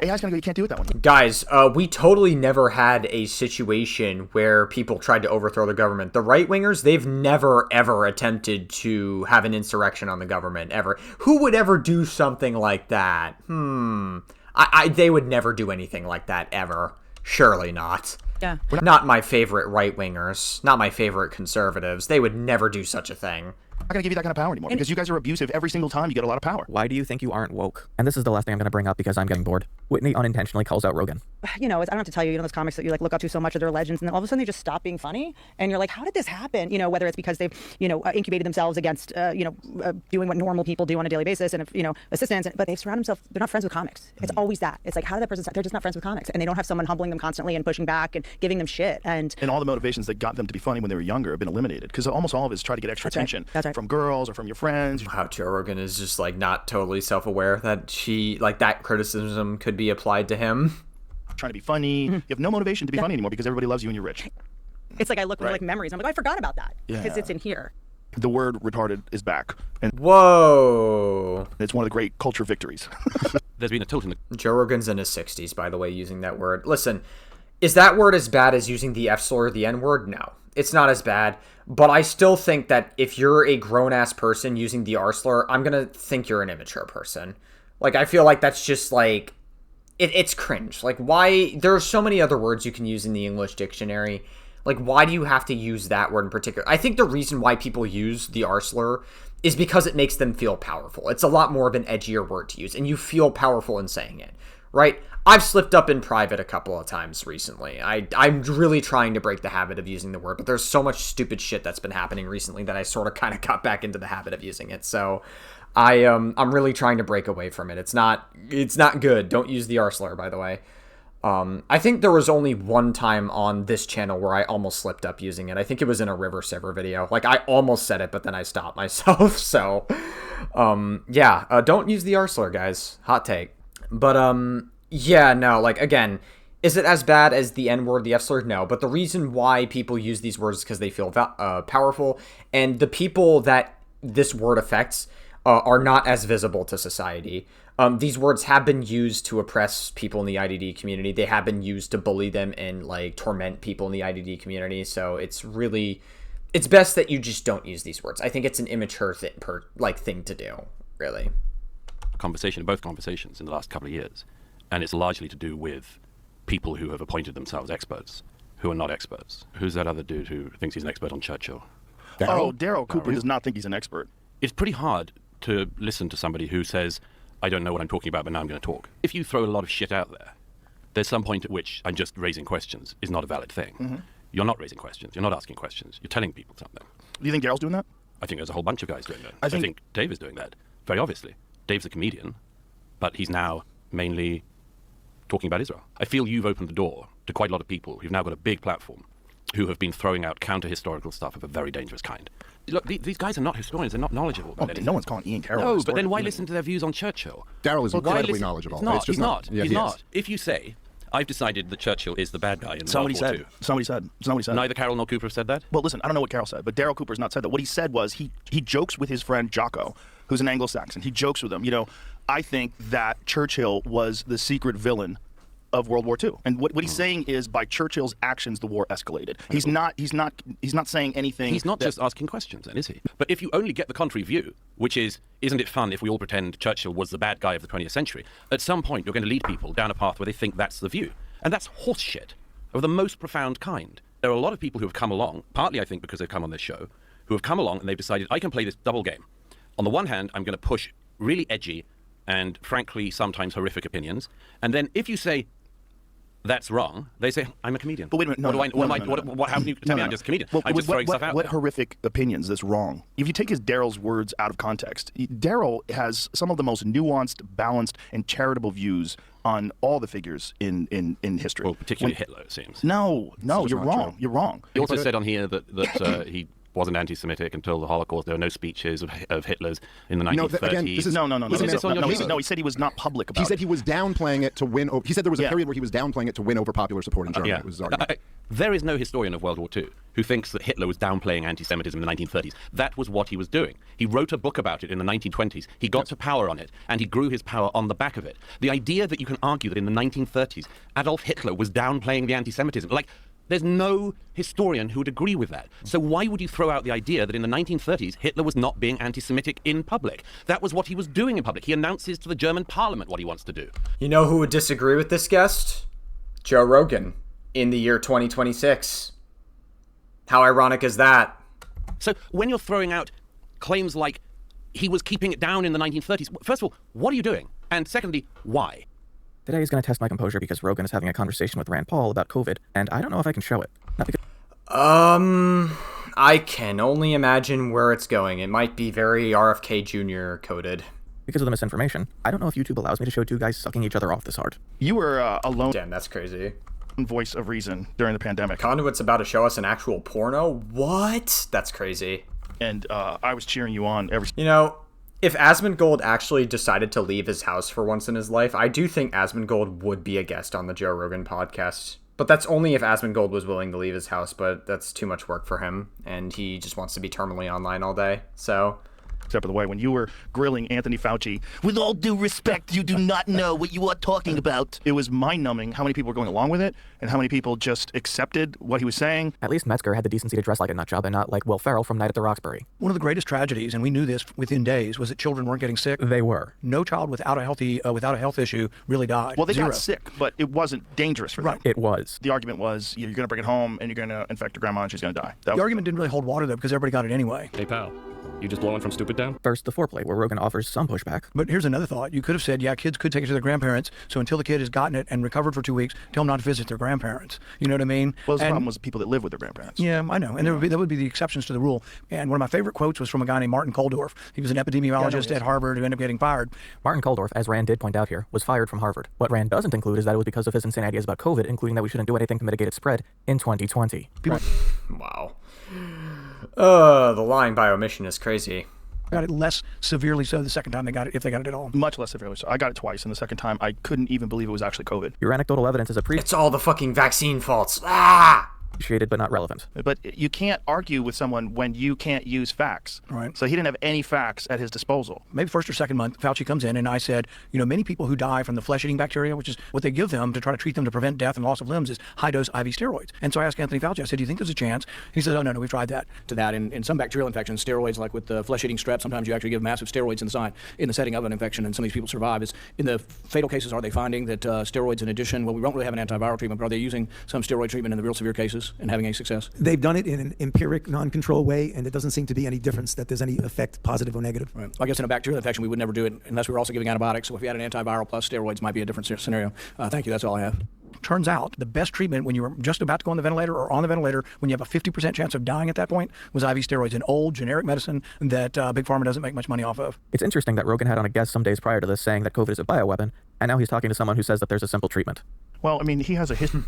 AI's gonna go, you can't do it that one. Guys, we totally never had a situation where people tried to overthrow the government. The right-wingers, they've never, ever attempted to have an insurrection on the government, ever. Who would ever do something like that? They would never do anything like that, ever. Surely not. Yeah. Not my favorite right-wingers. Not my favorite conservatives. They would never do such a thing. I'm not going to give you that kind of power anymore because you guys are abusive every single time you get a lot of power. Why do you think you aren't woke? And this is the last thing I'm going to bring up because I'm getting bored. Whitney unintentionally calls out Rogan. I don't have to tell you, those comics that you like look up to so much, or they're legends, and then all of a sudden they just stop being funny, and you're like, how did this happen? Whether it's because they've, incubated themselves against, doing what normal people do on a daily basis, and assistants, but they've surrounded themselves. They're not friends with comics. It's always that. It's like, how did that person? They're just not friends with comics, and they don't have someone humbling them constantly and pushing back and giving them shit. And all the motivations that got them to be funny when they were younger have been eliminated because almost all of it is try to get extra attention from girls or from your friends. Wow, Joe Rogan is just like not totally self-aware that that criticism could be applied to him. Trying to be funny. You have no motivation to be funny anymore because everybody loves you and you're rich. It's like I look for like memories. I'm like, I forgot about that because it's in here. The word retarded is back. And whoa. It's one of the great culture victories. There's been a tilt in Joe Rogan's in his 60s, by the way, using that word. Listen, Is that word as bad as using the F slur or the N word? No, it's not as bad. But I still think that if you're a grown-ass person using the R slur, I'm going to think you're an immature person. Like, I feel like that's just, like, it's cringe. Like, why? There are so many other words you can use in the English dictionary. Like, why do you have to use that word in particular? I think the reason why people use the R slur is because it makes them feel powerful. It's a lot more of an edgier word to use, and you feel powerful in saying it, right? I've slipped up in private a couple of times recently. I'm really trying to break the habit of using the word, but there's so much stupid shit that's been happening recently that I sort of kind of got back into the habit of using it. So I'm really trying to break away from it. It's not good. Don't use the R slur, by the way. I think there was only one time on this channel where I almost slipped up using it. I think it was in a River Sever video. Like, I almost said it, but then I stopped myself. So, don't use the R slur, guys. Hot take. But, yeah, no, like, again, is it as bad as the N-word, the F-slur? No, but the reason why people use these words is because they feel powerful, and the people that this word affects are not as visible to society. These words have been used to oppress people in the IDD community. They have been used to bully them and, like, torment people in the IDD community, so it's best that you just don't use these words. I think it's an immature thing to do, really. Both conversations in the last couple of years. And it's largely to do with people who have appointed themselves experts, who are not experts. Who's that other dude who thinks he's an expert on Churchill? Daryl Cooper does not think he's an expert. It's pretty hard to listen to somebody who says, I don't know what I'm talking about, but now I'm going to talk. If you throw a lot of shit out there, there's some point at which I'm just raising questions is not a valid thing. Mm-hmm. You're not raising questions. You're not asking questions. You're telling people something. Do you think Daryl's doing that? I think there's a whole bunch of guys doing that. I think Dave is doing that, very obviously. Dave's a comedian, but he's now mainly talking about Israel. I feel you've opened the door to quite a lot of people who've now got a big platform who have been throwing out counter-historical stuff of a very dangerous kind. Look, these guys are not historians. They're not knowledgeable about anything. No one's calling Ian Carroll. No, but then why listen to their views on Churchill? Daryl is incredibly knowledgeable. He's not. If you say, I've decided that Churchill is the bad guy in World War II. Somebody said. Neither Carroll nor Cooper have said that? Well, listen, I don't know what Carroll said, but Daryl Cooper's not said that. What he said was he jokes with his friend Jocko, who's an Anglo-Saxon. He jokes with him. You know, I think that Churchill was the secret villain of World War II. And what he's saying is by Churchill's actions, the war escalated. He's not saying anything. He's not just asking questions then, is he? But if you only get the contrary view, which is, isn't it fun if we all pretend Churchill was the bad guy of the 20th century? At some point, you're going to lead people down a path where they think that's the view. And that's horseshit of the most profound kind. There are a lot of people who have come along, partly I think because they've come on this show, who have come along and they've decided, I can play this double game. On the one hand, I'm going to push really edgy and frankly sometimes horrific opinions. And then if you say, that's wrong, they say, I'm a comedian. But wait a minute, what happened? You tell me I'm just a comedian. I'm just throwing stuff out. What horrific opinions that's wrong? If you take Daryl's words out of context, Daryl has some of the most nuanced, balanced, and charitable views on all the figures in history. Well, particularly Hitler, it seems. No, you're wrong. You're wrong. He also said on here that he wasn't anti-Semitic until the Holocaust. There were no speeches of Hitler's in the 1930s. No, again, this is no. He said he was not public about it. He said he was downplaying it to win. He said there was a period where he was downplaying it to win over popular support in Germany. It was his argument. There is no historian of World War II who thinks that Hitler was downplaying anti-Semitism in the 1930s. That was what he was doing. He wrote a book about it in the 1920s. He got to power on it, and he grew his power on the back of it. The idea that you can argue that in the 1930s, Adolf Hitler was downplaying the anti-Semitism, there's no historian who would agree with that. So why would you throw out the idea that in the 1930s, Hitler was not being anti-Semitic in public? That was what he was doing in public. He announces to the German parliament what he wants to do. You know who would disagree with this guest? Joe Rogan in the year 2026. How ironic is that? So when you're throwing out claims like he was keeping it down in the 1930s, first of all, what are you doing? And secondly, why? Today is going to test my composure because Rogan is having a conversation with Rand Paul about COVID, and I don't know if I can show it. Not because... I can only imagine where it's going. It might be very RFK Jr. coded. Because of the misinformation. I don't know if YouTube allows me to show two guys sucking each other off this hard. You were alone. Damn, that's crazy. Voice of reason during the pandemic. Conduit's about to show us an actual porno? What? That's crazy. And I was cheering you on every... You know... If Asmongold actually decided to leave his house for once in his life, I do think Asmongold would be a guest on the Joe Rogan podcast. But that's only if Asmongold was willing to leave his house, but that's too much work for him, and he just wants to be terminally online all day. So, step of the way. When you were grilling Anthony Fauci, with all due respect, you do not know what you are talking about. It was mind-numbing how many people were going along with it and how many people just accepted what he was saying. At least Metzger had the decency to dress like a nutjob and not like Will Ferrell from Night at the Roxbury. One of the greatest tragedies, and we knew this within days, was that children weren't getting sick. They were. No child without a health issue really died. Well, they Zero. got sick, but it wasn't dangerous for them. It was. The argument was, you're going to bring it home and you're going to infect your grandma and she's going to die. The argument didn't really hold water, though, because everybody got it anyway. Hey, pal. You just blowing from stupid down? First, the foreplay, where Rogan offers some pushback. But here's another thought. You could have said, yeah, kids could take it to their grandparents, so until the kid has gotten it and recovered for 2 weeks, tell them not to visit their grandparents. You know what I mean? Well, the problem was the people that live with their grandparents. Yeah, I know. And that would be the exceptions to the rule. And one of my favorite quotes was from a guy named Martin Kulldorff. He was an epidemiologist at Harvard who ended up getting fired. Martin Kulldorff, as Rand did point out here, was fired from Harvard. What Rand doesn't include is that it was because of his insane ideas about COVID, including that we shouldn't do anything to mitigate its spread in 2020. Wow. The lying by omission is crazy. Got it less severely so the second time they got it, if they got it at all. Much less severely so. I got it twice, and the second time I couldn't even believe it was actually COVID. Your anecdotal evidence is It's all the fucking vaccine faults. Ah! appreciated but not relevant. But you can't argue with someone when you can't use facts. Right. So he didn't have any facts at his disposal. Maybe first or second month, Fauci comes in and I said, many people who die from the flesh-eating bacteria, which is what they give them to try to treat them to prevent death and loss of limbs, is high-dose IV steroids. And so I asked Anthony Fauci, I said, do you think there's a chance? He said, oh, no, we've tried that. To that, in some bacterial infections, steroids, like with the flesh-eating strep, sometimes you actually give massive steroids in the setting of an infection, and some of these people survive. In the fatal cases, are they finding that steroids in addition, well, we don't really have an antiviral treatment, but are they using some steroid treatment in the real severe cases and having any success? They've done it in an empiric, non-controlled way, and it doesn't seem to be any difference that there's any effect, positive or negative. Right. I guess in a bacterial infection, we would never do it unless we were also giving antibiotics. So if we had an antiviral plus steroids, might be a different scenario. Thank you. That's all I have. Turns out the best treatment when you were just about to go on the ventilator or on the ventilator, when you have a 50% chance of dying at that point, was IV steroids, an old generic medicine that Big Pharma doesn't make much money off of. It's interesting that Rogan had on a guest some days prior to this saying that COVID is a bioweapon, and now he's talking to someone who says that there's a simple treatment. Well, I mean, he has a history.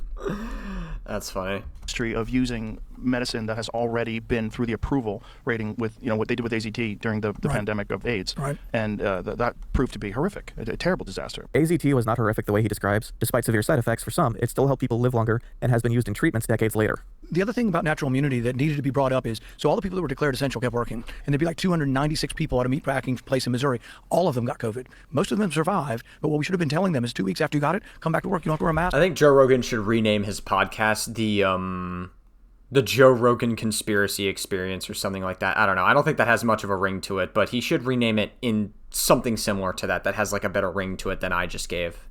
That's funny. History of using medicine that has already been through the approval rating with, what they did with AZT during the Right. pandemic of AIDS. Right. And that proved to be horrific, a terrible disaster. AZT was not horrific the way he describes. Despite severe side effects for some, it still helped people live longer and has been used in treatments decades later. The other thing about natural immunity that needed to be brought up is, so all the people that were declared essential kept working, and there'd be like 296 people at a meatpacking place in Missouri. All of them got COVID. Most of them survived, but what we should have been telling them is 2 weeks after you got it, come back to work, you don't have to wear a mask. I think Joe Rogan should rename his podcast the Joe Rogan Conspiracy Experience or something like that. I don't know. I don't think that has much of a ring to it, but he should rename it in something similar to that has like a better ring to it than I just gave.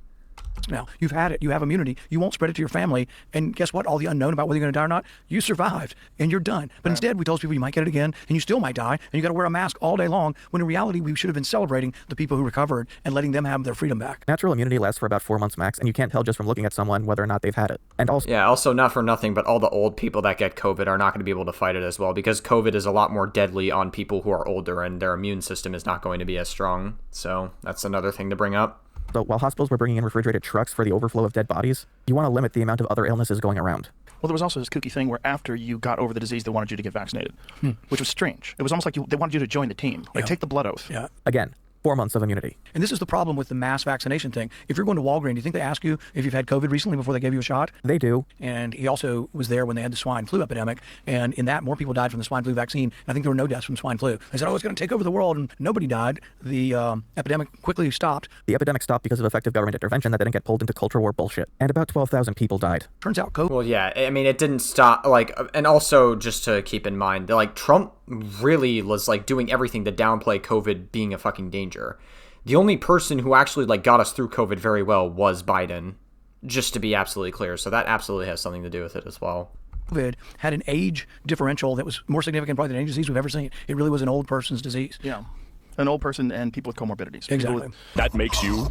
Now, you've had it, you have immunity, you won't spread it to your family, and guess what? All the unknown about whether you're going to die or not, you survived, and you're done. But instead, we told people you might get it again, and you still might die, and you got to wear a mask all day long, when in reality, we should have been celebrating the people who recovered and letting them have their freedom back. Natural immunity lasts for about 4 months max, and you can't tell just from looking at someone whether or not they've had it. And also, yeah, also not for nothing, but all the old people that get COVID are not going to be able to fight it as well, because COVID is a lot more deadly on people who are older, and their immune system is not going to be as strong. So that's another thing to bring up. So while hospitals were bringing in refrigerated trucks for the overflow of dead bodies, you want to limit the amount of other illnesses going around. Well, there was also this kooky thing where after you got over the disease, they wanted you to get vaccinated, which was strange. It was almost like they wanted you to join the team, take the blood oath. Yeah. Again, 4 months of immunity. And this is the problem with the mass vaccination thing. If you're going to Walgreens, do you think they ask you if you've had COVID recently before they gave you a shot? They do. And he also was there when they had the swine flu epidemic. And in that, more people died from the swine flu vaccine. And I think there were no deaths from swine flu. They said, it's going to take over the world. And nobody died. The epidemic quickly stopped. The epidemic stopped because of effective government intervention that didn't get pulled into culture war bullshit. And about 12,000 people died. Turns out COVID... Well, yeah. I mean, it didn't stop. And also, just to keep in mind, Trump really was, doing everything to downplay COVID being a fucking danger. The only person who actually got us through COVID very well was Biden, just to be absolutely clear. So that absolutely has something to do with it as well. COVID had an age differential that was more significant probably than any disease we've ever seen. It really was an old person's disease. Yeah, an old person and people with comorbidities. Exactly. That makes you...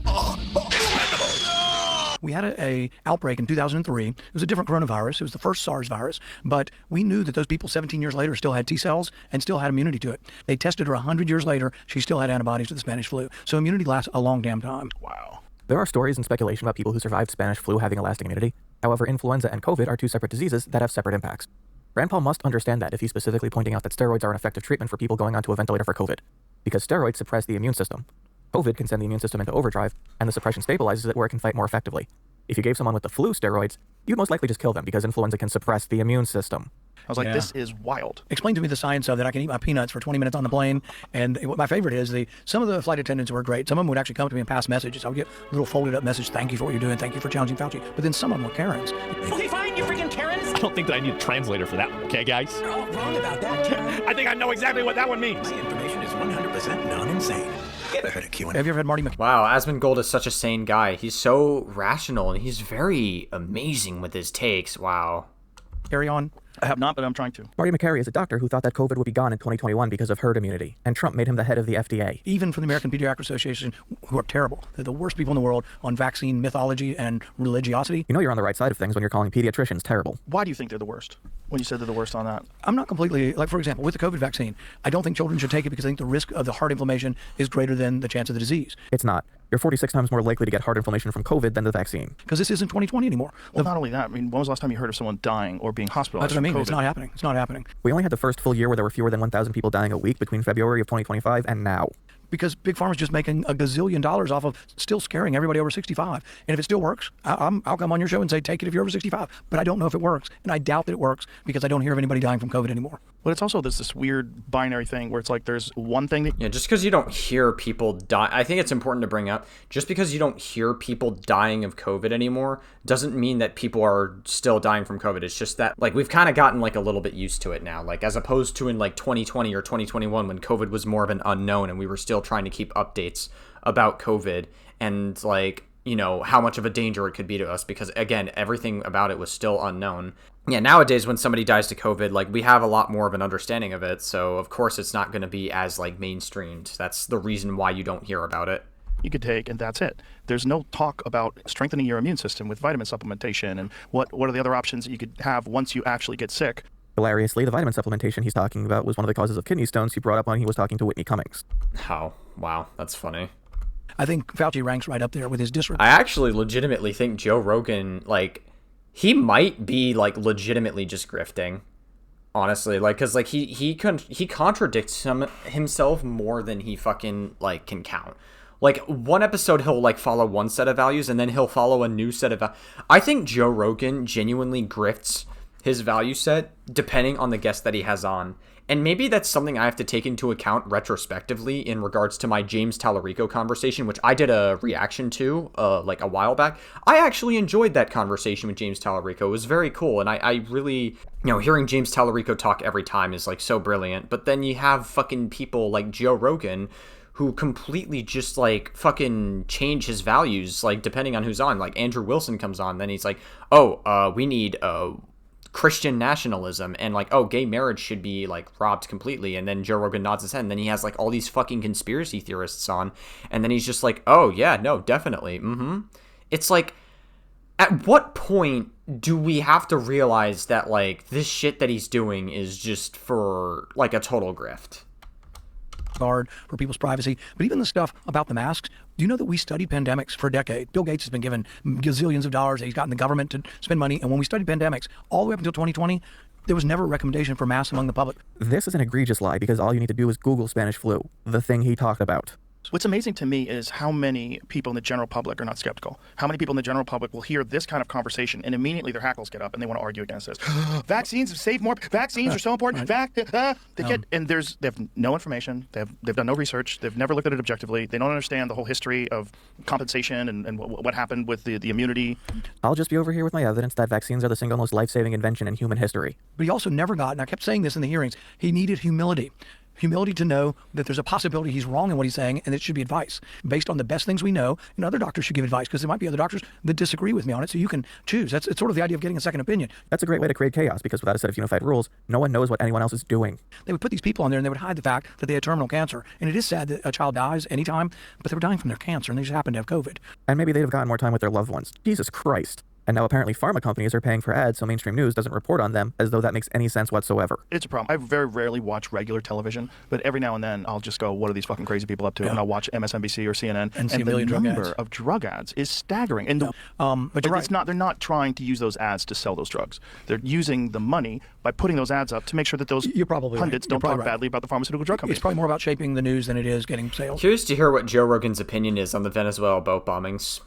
We had a outbreak in 2003. It was a different coronavirus. It was the first SARS virus. But we knew that those people 17 years later still had T cells and still had immunity to it. They tested her 100 years later. She still had antibodies to the Spanish flu. So immunity lasts a long damn time. Wow. There are stories and speculation about people who survived Spanish flu having a lasting immunity. However, influenza and COVID are two separate diseases that have separate impacts. Rand Paul must understand that if he's specifically pointing out that steroids are an effective treatment for people going onto a ventilator for COVID, because steroids suppress the immune system. COVID can send the immune system into overdrive, and the suppression stabilizes it where it can fight more effectively. If you gave someone with the flu steroids, you'd most likely just kill them because influenza can suppress the immune system. I was like, this is wild. Explain to me the science of that. I can eat my peanuts for 20 minutes on the plane. And what my favorite is some of the flight attendants were great. Some of them would actually come to me and pass messages. I would get a little folded up message. Thank you for what you're doing. Thank you for challenging Fauci. But then some of them were Karens. Okay, fine, you freaking Karens. I don't think that I need a translator for that one, okay, guys? You're all wrong about that, Karen. I think I know exactly what that one means. My information is 100% non-insane. Ever heard of Q&A? Have you ever had Marty Wow, Asmongold is such a sane guy. He's so rational, and he's very amazing with his takes. Wow. Carry on. I have not, but I'm trying to. Marty McCary is a doctor who thought that COVID would be gone in 2021 because of herd immunity, and Trump made him the head of the FDA. Even from the American Pediatric Association, who are terrible. They're the worst people in the world on vaccine mythology and religiosity. You know you're on the right side of things when you're calling pediatricians terrible. Why do you think they're the worst? When you said they're the worst on that? I'm not completely, like for example, with the COVID vaccine, I don't think children should take it because I think the risk of the heart inflammation is greater than the chance of the disease. It's not. You're 46 times more likely to get heart inflammation from COVID than the vaccine. Because this isn't 2020 anymore. Well, not only that, I mean, when was the last time you heard of someone dying or being hospitalized? That's what I mean. from It's not happening. It's not happening. We only had the first full year where there were fewer than 1,000 people dying a week between February of 2025 and now. Because Big Pharma's just making a gazillion dollars off of still scaring everybody over 65. And if it still works, I'll come on your show and say, take it if you're over 65. But I don't know if it works. And I doubt that it works because I don't hear of anybody dying from COVID anymore. But it's also this weird binary thing where it's like there's one thing that... Yeah, just because you don't hear people die... I think it's important to bring up, just because you don't hear people dying of COVID anymore doesn't mean that people are still dying from COVID. It's just that, like, we've kind of gotten, like, a little bit used to it now. Like, as opposed to in, like, 2020 or 2021 when COVID was more of an unknown and we were still trying to keep updates about COVID and, like, you know, how much of a danger it could be to us because, again, everything about it was still unknown. Yeah, nowadays when somebody dies to COVID, like, we have a lot more of an understanding of it, so of course it's not going to be as, like, mainstreamed. That's the reason why you don't hear about it. You could take, and that's it. There's no talk about strengthening your immune system with vitamin supplementation and what are the other options that you could have once you actually get sick. Hilariously, the vitamin supplementation he's talking about was one of the causes of kidney stones he brought up when he was talking to Whitney Cummings. Oh, wow, that's funny. I think Fauci ranks right up there with his disregard. I actually legitimately think Joe Rogan, like, he might be, like, legitimately just grifting. Honestly, like, because, like, he contradicts himself more than he fucking, like, can count. Like, one episode he'll, like, follow one set of values, and then he'll follow a new set of I think Joe Rogan genuinely grifts his value set depending on the guest that he has on. And maybe that's something I have to take into account retrospectively in regards to my James Tallarico conversation, which I did a reaction to like a while back. I actually enjoyed that conversation with James Tallarico. It was very cool. And I really, you know, hearing James Tallarico talk every time is like so brilliant. But then you have fucking people like Joe Rogan who completely just like fucking change his values, like depending on who's on. Like Andrew Wilson comes on, then he's like, oh, we need Christian nationalism and like, oh, gay marriage should be like robbed completely. And then Joe Rogan nods his head and then he has like all these fucking conspiracy theorists on. And then he's just like, oh yeah, no, definitely. It's like, at what point do we have to realize that like this shit that he's doing is just for like a total grift? Guard for people's privacy, but even the stuff about the masks. Do you know that we studied pandemics for a decade? Bill Gates has been given gazillions of dollars. He's gotten the government to spend money. And when we studied pandemics, all the way up until 2020, there was never a recommendation for masks among the public. This is an egregious lie because all you need to do is Google Spanish flu, the thing he talked about. What's amazing to me is how many people in the general public are not skeptical. How many people in the general public will hear this kind of conversation and immediately their hackles get up and they want to argue against this. Vaccines save more. Vaccines are so important. And they have no information. They've done no research. They've never looked at it objectively. They don't understand the whole history of compensation and what happened with the immunity. I'll just be over here with my evidence that vaccines are the single most life-saving invention in human history. But he also never got, and I kept saying this in the hearings, he needed humility. Humility to know that there's a possibility he's wrong in what he's saying and it should be advice based on the best things we know. And other doctors should give advice because there might be other doctors that disagree with me on it. So you can choose. It's sort of the idea of getting a second opinion. That's a great way to create chaos because without a set of unified rules, no one knows what anyone else is doing. They would put these people on there and they would hide the fact that they had terminal cancer. And it is sad that a child dies anytime, but they were dying from their cancer and they just happened to have COVID. And maybe they'd have gotten more time with their loved ones. Jesus Christ. And now apparently pharma companies are paying for ads so mainstream news doesn't report on them as though that makes any sense whatsoever. It's a problem. I very rarely watch regular television, but every now and then I'll just go, what are these fucking crazy people up to? Yeah. And I'll watch MSNBC or CNN. And see a million drug ads. The number of drug ads is staggering. And but you're right. They're not trying to use those ads to sell those drugs. They're using the money by putting those ads up to make sure that those pundits don't talk badly about the pharmaceutical drug companies. It's probably more about shaping the news than it is getting sales. Curious to hear what Joe Rogan's opinion is on the Venezuela boat bombings.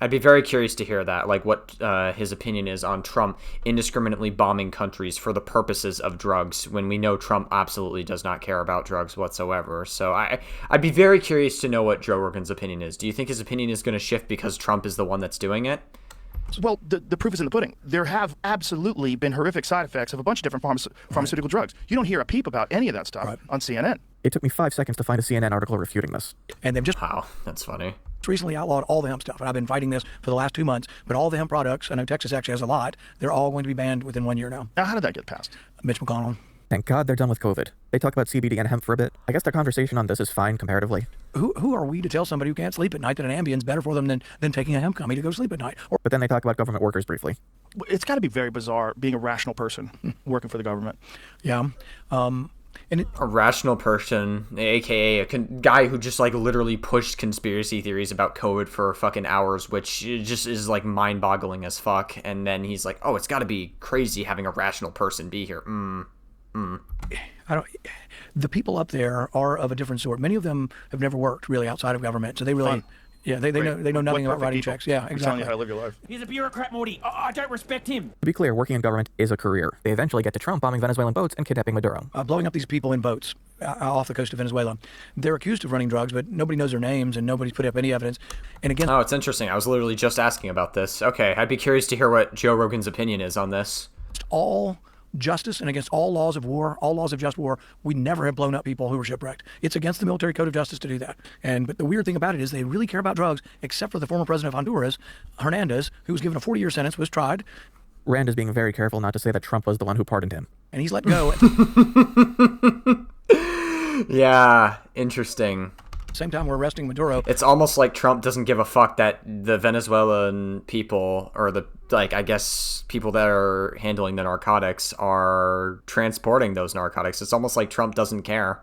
I'd be very curious to hear that, like what his opinion is on Trump indiscriminately bombing countries for the purposes of drugs, when we know Trump absolutely does not care about drugs whatsoever. So I'd be very curious to know what Joe Rogan's opinion is. Do you think his opinion is going to shift because Trump is the one that's doing it? Well, the proof is in the pudding. There have absolutely been horrific side effects of a bunch of different pharmaceutical drugs. You don't hear a peep about any of that stuff on CNN. It took me 5 seconds to find a CNN article refuting this. And they've just that's funny. Recently outlawed all the hemp stuff, and I've been fighting this for the last 2 months. But all the hemp products, I know Texas actually has a lot, they're all going to be banned within 1 year now. Now, how did that get passed? Mitch McConnell. Thank God they're done with COVID. They talk about CBD and hemp for a bit. I guess their conversation on this is fine comparatively. Who are we to tell somebody who can't sleep at night that an Ambien's better for them than taking a hemp gummy to go sleep at night? But then they talk about government workers briefly. It's got to be very bizarre being a rational person working for the government. Yeah. A rational person, aka a guy who just like literally pushed conspiracy theories about COVID for fucking hours, which just is like mind-boggling as fuck. And then he's like, "Oh, it's got to be crazy having a rational person be here." The people up there are of a different sort. Many of them have never worked really outside of government, so they really. Yeah, they know nothing about writing checks. Yeah, exactly. Telling you how to live your life. He's a bureaucrat, Morty. I don't respect him. To be clear, working in government is a career. They eventually get to Trump bombing Venezuelan boats and kidnapping Maduro. Blowing up these people in boats off the coast of Venezuela. They're accused of running drugs, but nobody knows their names and nobody's put up any evidence. And again, oh, it's interesting. I was literally just asking about this. Okay, I'd be curious to hear what Joe Rogan's opinion is on this. All justice and against all laws of war, all laws of just war, we never have blown up people who were shipwrecked. It's against the military code of justice to do that. But the weird thing about it is they really care about drugs, except for the former president of Honduras, Hernandez, who was given a 40-year sentence, was tried. Rand is being very careful not to say that Trump was the one who pardoned him. And he's let go. Yeah, interesting. Same time we're arresting Maduro. It's almost like Trump doesn't give a fuck that the Venezuelan people, or the, like, I guess people that are handling the narcotics are transporting those narcotics. It's almost like Trump doesn't care.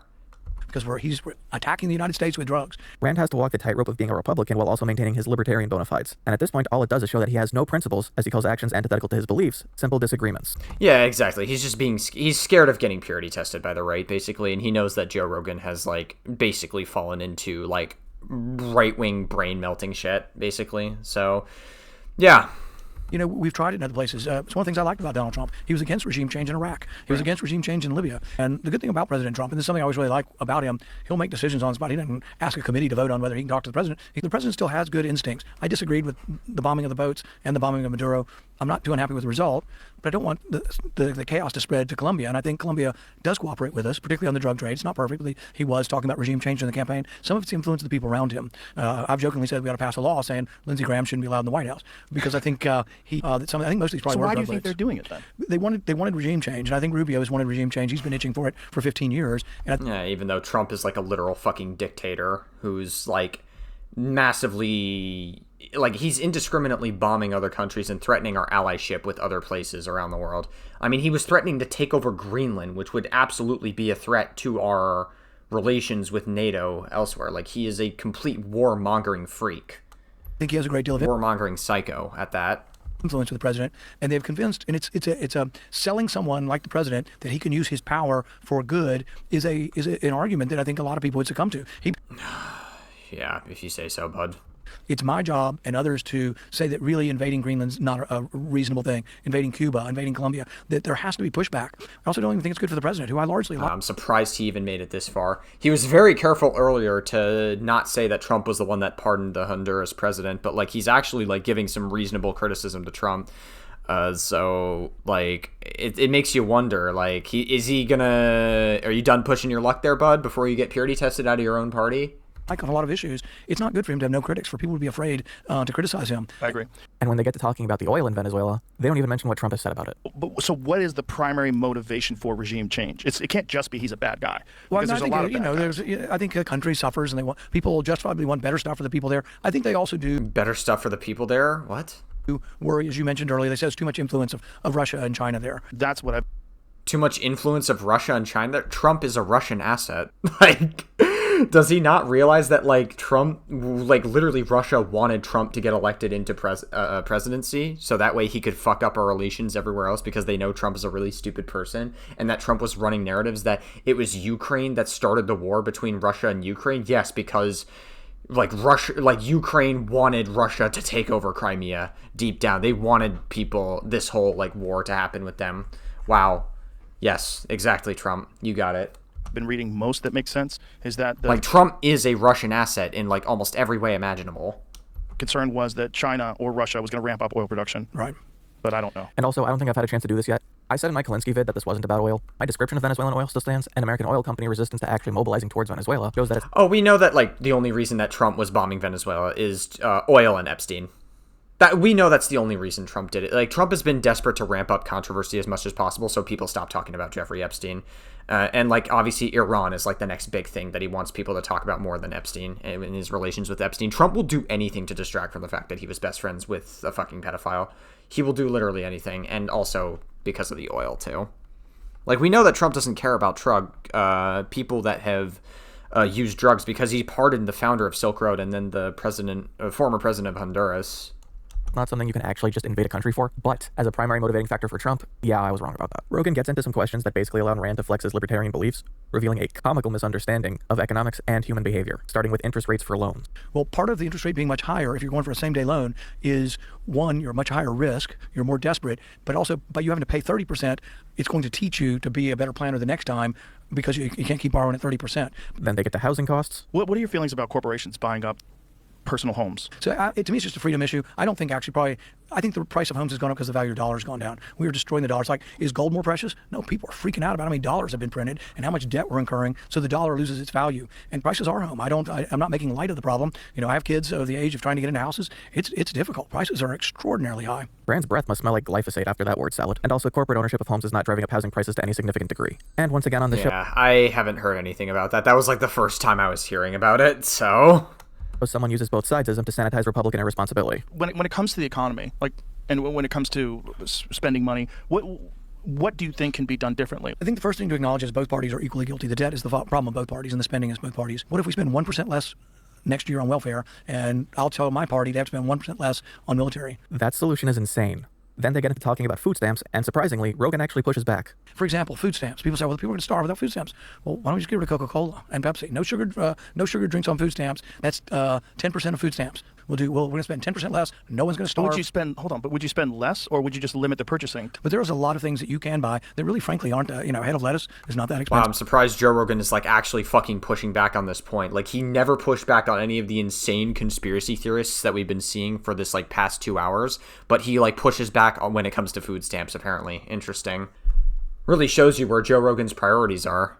Because he's attacking the United States with drugs. Rand has to walk the tightrope of being a Republican while also maintaining his libertarian bona fides. And at this point, all it does is show that he has no principles, as he calls actions antithetical to his beliefs, simple disagreements. Yeah, exactly. He's just he's scared of getting purity tested by the right, basically, and he knows that Joe Rogan has, like, basically fallen into, like, right-wing brain-melting shit, basically. So, yeah. You know, we've tried it in other places. It's one of the things I liked about Donald Trump. He was against regime change in Iraq. He was against regime change in Libya. And the good thing about President Trump, and this is something I always really like about him, he'll make decisions on the spot. He doesn't ask a committee to vote on whether he can talk to the president. The president still has good instincts. I disagreed with the bombing of the boats and the bombing of Maduro. I'm not too unhappy with the result, but I don't want the chaos to spread to Colombia. And I think Colombia does cooperate with us, particularly on the drug trade. It's not perfect, but he was talking about regime change in the campaign. Some of it's influenced the people around him. I've jokingly said we ought to pass a law saying Lindsey Graham shouldn't be allowed in the White House because I think I think most of these probably. So were why do you drug think bullets. they're doing it then? They wanted regime change, and I think Rubio has wanted regime change. He's been itching for it for 15 years. And yeah, even though Trump is like a literal fucking dictator who's like massively, like, he's indiscriminately bombing other countries and threatening our allyship with other places around the world. I mean, he was threatening to take over Greenland, which would absolutely be a threat to our relations with NATO elsewhere. Like, he is a complete warmongering freak. I think he has a great deal of warmongering psycho at that. Influence with the president, and they've convinced, and it's a selling someone like the president that he can use his power for good is an argument that I think a lot of people would succumb to. Yeah, if you say so, bud. It's my job and others to say that really invading Greenland's not a reasonable thing. Invading Cuba, invading Colombia, that there has to be pushback. I also don't even think it's good for the president, who I largely like. I'm surprised he even made it this far. He was very careful earlier to not say that Trump was the one that pardoned the Honduras president, but like he's actually like giving some reasonable criticism to Trump. So like it makes you wonder, like, are you done pushing your luck there, bud, before you get purity tested out of your own party? Like on a lot of issues, it's not good for him to have no critics, for people to be afraid to criticize him. I agree. And when they get to talking about the oil in Venezuela, they don't even mention what Trump has said about it. But, so what is the primary motivation for regime change? It can't just be he's a bad guy. Well, Because there's a lot of bad guys. I think a country suffers, and people justifiably want better stuff for the people there. I think they also do better stuff for the people there. What? Worry, as you mentioned earlier, they say there's too much influence of Russia and China there. That's what Too much influence of Russia and China. Trump is a Russian asset. Like, does he not realize that, like, Trump, like, literally Russia wanted Trump to get elected into presidency so that way he could fuck up our relations everywhere else because they know Trump is a really stupid person, and that Trump was running narratives that it was Ukraine that started the war between Russia and Ukraine? Yes, because Like Russia, like Ukraine wanted Russia to take over Crimea deep down. They wanted this whole like war to happen with them. Wow. Yes, exactly, Trump. You got it. Been reading most that makes sense is that like Trump is a Russian asset in like almost every way imaginable. Concern was that China or Russia was going to ramp up oil production. Right. But I don't know. And also, I don't think I've had a chance to do this yet. I said in my Kalinsky vid that this wasn't about oil. My description of Venezuelan oil still stands, and American oil company resistance to actually mobilizing towards Venezuela shows that it's... Oh, we know that like the only reason that Trump was bombing Venezuela is oil and Epstein. That we know that's the only reason Trump did it. Like Trump has been desperate to ramp up controversy as much as possible so people stop talking about Jeffrey Epstein. And like obviously Iran is like the next big thing that he wants people to talk about more than Epstein and his relations with Epstein. Trump will do anything to distract from the fact that he was best friends with a fucking pedophile. He will do literally anything, and also because of the oil too. Like we know that Trump doesn't care about people that have used drugs because he pardoned the founder of Silk Road and then the former president of Honduras. Not something you can actually just invade a country for, but as a primary motivating factor for Trump, yeah, I was wrong about that. Rogan gets into some questions that basically allow Rand to flex his libertarian beliefs, revealing a comical misunderstanding of economics and human behavior, starting with interest rates for loans. Well, part of the interest rate being much higher if you're going for a same-day loan is, one, you're a much higher risk, you're more desperate, but also by you having to pay 30%, it's going to teach you to be a better planner the next time because you can't keep borrowing at 30%. Then they get to housing costs. What are your feelings about corporations buying up personal homes? So to me, it's just a freedom issue. I don't think I think the price of homes has gone up because the value of the dollar has gone down. We are destroying the dollar. It's like, is gold more precious? No, people are freaking out about how many dollars have been printed and how much debt we're incurring, so the dollar loses its value. And prices are home. I'm not making light of the problem. You know, I have kids of the age of trying to get into houses. It's difficult. Prices are extraordinarily high. Rand's breath must smell like glyphosate after that word salad. And also, corporate ownership of homes is not driving up housing prices to any significant degree. And once again on the show... Yeah, I haven't heard anything about that. That was like the first time I was hearing about it, so... Someone uses both sidesism to sanitize Republican irresponsibility. When it comes to the economy, and when it comes to spending money, what do you think can be done differently? I think the first thing to acknowledge is both parties are equally guilty. The debt is the problem of both parties, and the spending is both parties. What if we spend 1% less next year on welfare, and I'll tell my party they have to spend 1% less on military? That solution is insane. Then they get into talking about food stamps, and surprisingly, Rogan actually pushes back. For example, food stamps. People say, well, people are going to starve without food stamps. Well, why don't we just get rid of Coca-Cola and Pepsi? No sugar drinks on food stamps. That's 10% of food stamps. We're going to spend 10% less. No one's going to starve. But would you spend less, or would you just limit the purchasing? But there's a lot of things that you can buy that really, frankly, aren't, a head of lettuce is not that expensive. Wow, I'm surprised Joe Rogan is like actually fucking pushing back on this point. Like he never pushed back on any of the insane conspiracy theorists that we've been seeing for this like past 2 hours, but he like pushes back on when it comes to food stamps, apparently. Interesting. Really shows you where Joe Rogan's priorities are.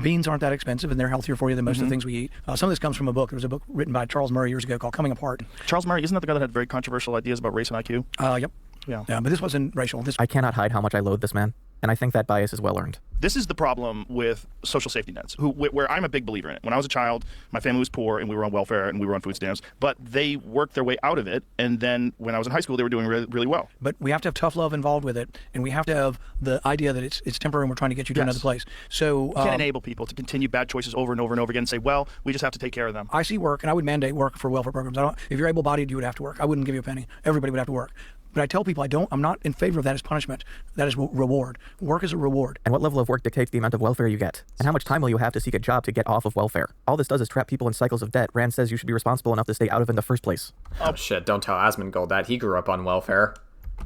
Beans aren't that expensive, and they're healthier for you than most of the things we eat. Some of this comes from a book. There was a book written by Charles Murray years ago called Coming Apart. Charles Murray, isn't that the guy that had very controversial ideas about race and IQ? Yep. Yeah, but this wasn't racial. I cannot hide how much I loathe this man, and I think that bias is well earned. This is the problem with social safety nets, where I'm a big believer in it. When I was a child, my family was poor, and we were on welfare, and we were on food stamps, but they worked their way out of it, and then when I was in high school, they were doing really, really well. But we have to have tough love involved with it, and we have to have the idea that it's temporary and we're trying to get you to another place. So you can't enable people to continue bad choices over and over and over again and say, well, we just have to take care of them. I see work, and I would mandate work for welfare programs. If you're able-bodied, you would have to work. I wouldn't give you a penny. Everybody would have to work. But I tell people I'm not in favor of that as punishment. That is reward. Work is a reward. And what level of work dictates the amount of welfare you get? And how much time will you have to seek a job to get off of welfare? All this does is trap people in cycles of debt Rand says you should be responsible enough to stay out of in the first place. Oh shit, don't tell Asmongold that. He grew up on welfare.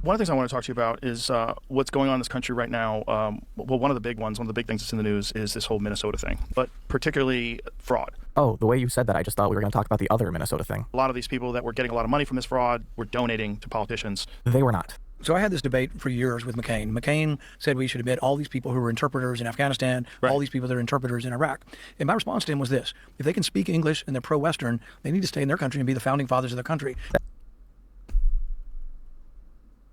One of the things I want to talk to you about is what's going on in this country right now. One of the big things that's in the news is this whole Minnesota thing, but particularly fraud. Oh, the way you said that, I just thought we were going to talk about the other Minnesota thing. A lot of these people that were getting a lot of money from this fraud were donating to politicians. They were not. So I had this debate for years with McCain. McCain said we should admit all these people who were interpreters in Afghanistan, all these people that are interpreters in Iraq. And my response to him was this: if they can speak English and they're pro-Western, they need to stay in their country and be the founding fathers of their country.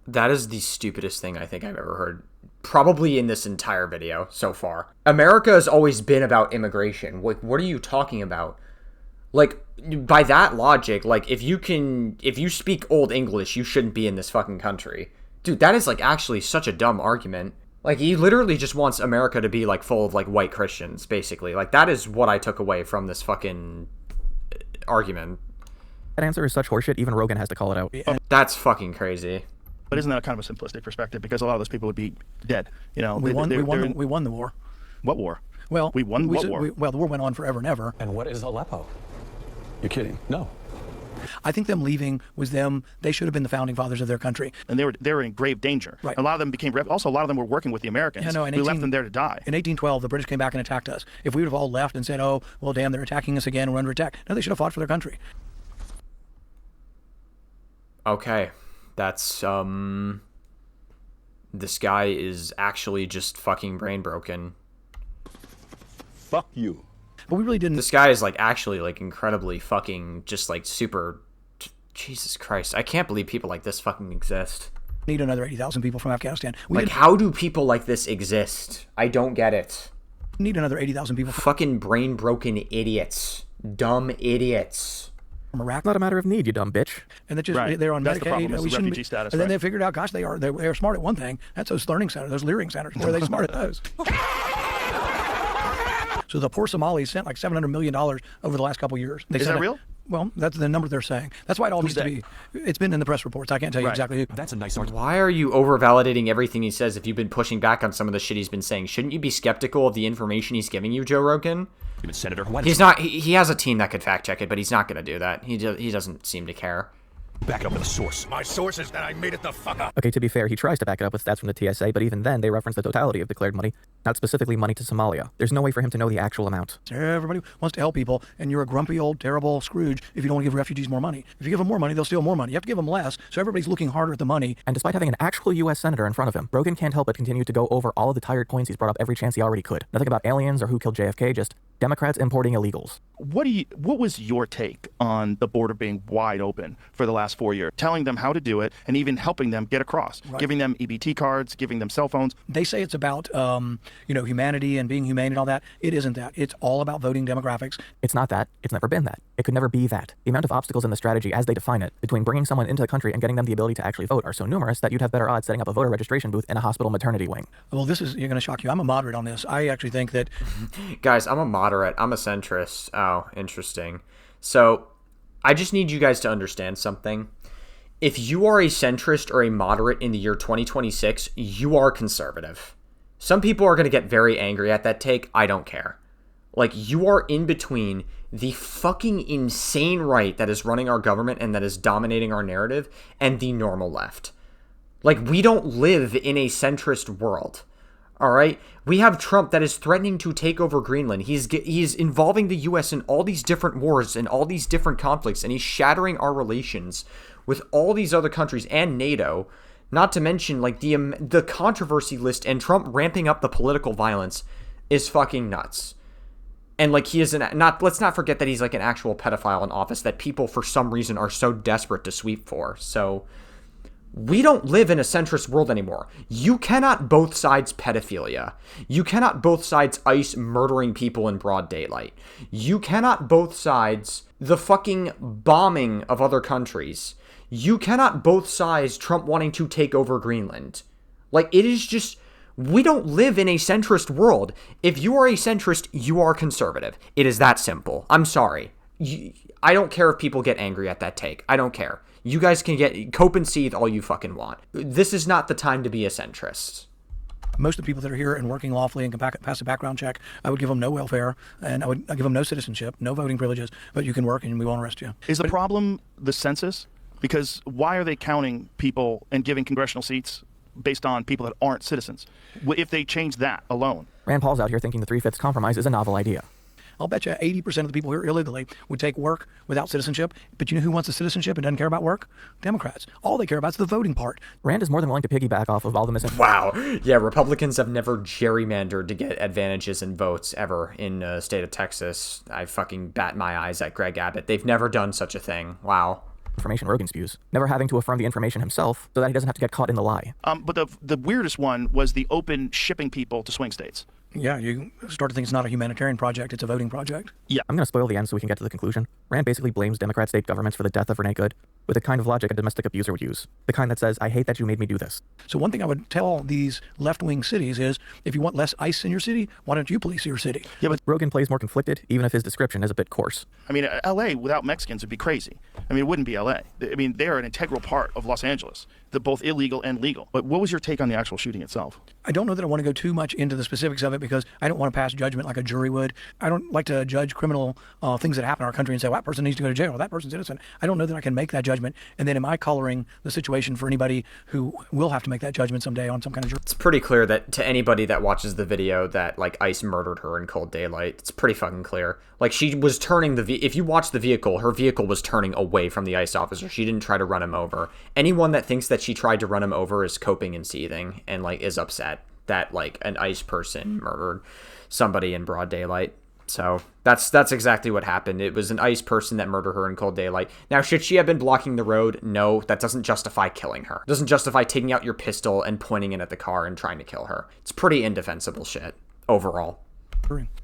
That is the stupidest thing I think I've ever heard, probably in this entire video so far. America has always been about immigration. Like, what are you talking about? Like, by that logic, like, if you speak Old English, you shouldn't be in this fucking country. Dude, that is, like, actually such a dumb argument. Like, he literally just wants America to be, like, full of, like, white Christians, basically. Like, that is what I took away from this fucking argument. That answer is such horseshit, even Rogan has to call it out. That's fucking crazy. But isn't that kind of a simplistic perspective? Because a lot of those people would be dead. You know, we won the war. What war? Well, we won what war? Well, the war went on forever and ever. And what is Aleppo? You're kidding? No. I think them leaving was them. They should have been the founding fathers of their country, and they were in grave danger. Right. A lot of them became also. A lot of them were working with the Americans. Yeah, no, we left them there to die. In 1812, the British came back and attacked us. If we would have all left and said, "Oh, well, damn, they're attacking us again. We're under attack," no, they should have fought for their country. Okay, that's this guy is actually just fucking brain broken. Fuck you. But we really didn't. This guy is like actually like incredibly fucking just like super. Jesus Christ! I can't believe people like this fucking exist. Need another 80,000 people from Afghanistan. How do people like this exist? I don't get it. Need another 80,000 people. Fucking brain broken idiots, dumb idiots. From Iraq. Not a matter of need, you dumb bitch. And they're on That's Medicaid. the problem, We refugee status. And then they figured out, gosh, they are smart at one thing. That's those learning centers, those leering centers. Where are they smart at those? So the poor Somalis sent like $700 million over the last couple of years. Is that real? Well, that's the number they're saying. That's why it all needs to be. It's been in the press reports. I can't tell you exactly who. That's a nice argument. Why are you over-validating everything he says if you've been pushing back on some of the shit he's been saying? Shouldn't you be skeptical of the information he's giving you, Joe Rogan? Even Senator. He's not. He has a team that could fact-check it, but he's not going to do that. He doesn't seem to care. Back it up with a source. My source is that I made it the fuck up. Okay, to be fair, he tries to back it up with stats from the TSA, but even then, they reference the totality of declared money, not specifically money to Somalia. There's no way for him to know the actual amount. Everybody wants to help people, and you're a grumpy old terrible Scrooge if you don't want to give refugees more money. If you give them more money, they'll steal more money. You have to give them less, so everybody's looking harder at the money. And despite having an actual U.S. senator in front of him, Rogan can't help but continue to go over all of the tired points he's brought up every chance he already could. Nothing about aliens or who killed JFK, just Democrats importing illegals. What was your take on the border being wide open for the last 4 years? Telling them how to do it and even helping them get across, giving them EBT cards, giving them cell phones. They say it's about humanity and being humane and all that. It isn't that. It's all about voting demographics. It's not that. It's never been that. It could never be that. The amount of obstacles in the strategy as they define it between bringing someone into the country and getting them the ability to actually vote are so numerous that you'd have better odds setting up a voter registration booth in a hospital maternity wing. Well, you're going to shock you. I'm a moderate on this. I actually think that... Guys, I'm a moderate. I'm a centrist. Oh, interesting. So, I just need you guys to understand something. If you are a centrist or a moderate in the year 2026, you are conservative. Some people are going to get very angry at that take. I don't care. Like, you are in between the fucking insane right that is running our government and that is dominating our narrative and the normal left. Like, we don't live in a centrist world. All right? We have Trump that is threatening to take over Greenland. He's involving the U.S. in all these different wars and all these different conflicts, and he's shattering our relations with all these other countries and NATO, not to mention like the controversy list and Trump ramping up the political violence is fucking nuts. And like let's not forget that he's like an actual pedophile in office that people for some reason are so desperate to sweep for. So we don't live in a centrist world anymore. You cannot both sides pedophilia. You cannot both sides ICE murdering people in broad daylight. You cannot both sides the fucking bombing of other countries. You cannot both sides Trump wanting to take over Greenland. Like, it is just... We don't live in a centrist world. If you are a centrist, you are conservative. It is that simple. I'm sorry. I don't care if people get angry at that take. I don't care. You guys can cope and seethe all you fucking want. This is not the time to be a centrist. Most of the people that are here and working lawfully and can pass a background check, I would give them no welfare, and I give them no citizenship, no voting privileges, but you can work and we won't arrest you. Is the problem the census? Because why are they counting people and giving congressional seats based on people that aren't citizens? If they change that alone. Rand Paul's out here thinking the 3/5 compromise is a novel idea. I'll bet you 80% of the people here illegally would take work without citizenship. But you know who wants the citizenship and doesn't care about work? Democrats. All they care about is the voting part. Rand is more than willing to piggyback off of all the Wow. Yeah, Republicans have never gerrymandered to get advantages in votes ever in the state of Texas. I fucking bat my eyes at Greg Abbott. They've never done such a thing. Wow. Information Rogan spews, never having to affirm the information himself so that he doesn't have to get caught in the lie. But the weirdest one was the open shipping people to swing states. Yeah, you start to think it's not a humanitarian project, it's a voting project. Yeah. I'm going to spoil the end so we can get to the conclusion. Rand basically blames Democrat state governments for the death of Renee Good. with the kind of logic a domestic abuser would use. The kind that says, I hate that you made me do this. So one thing I would tell these left-wing cities is, if you want less ICE in your city, why don't you police your city? Yeah, but Rogan plays more conflicted, even if his description is a bit coarse. I mean, LA without Mexicans would be crazy. I mean, it wouldn't be LA. I mean, they are an integral part of Los Angeles. They're both illegal and legal. But what was your take on the actual shooting itself? I don't know that I want to go too much into the specifics of it because I don't want to pass judgment like a jury would. I don't like to judge criminal things that happen in our country and say, well, that person needs to go to jail, or that person's innocent. I don't know that I can make that judgment. And then am I coloring the situation for anybody who will have to make that judgment someday on some kind of jury? It's pretty clear that to anybody that watches the video that, like, ICE murdered her in cold daylight. It's pretty fucking clear. Like, she was turning if you watch the vehicle, her vehicle was turning away from the ICE officer. She didn't try to run him over. Anyone that thinks that she tried to run him over is coping and seething and, like, is upset that, like, an ICE person murdered somebody in broad daylight. So that's exactly what happened. It was an ICE person that murdered her in cold daylight. Now, should she have been blocking the road? No, that doesn't justify killing her. It doesn't justify taking out your pistol and pointing it at the car and trying to kill her. It's pretty indefensible shit overall.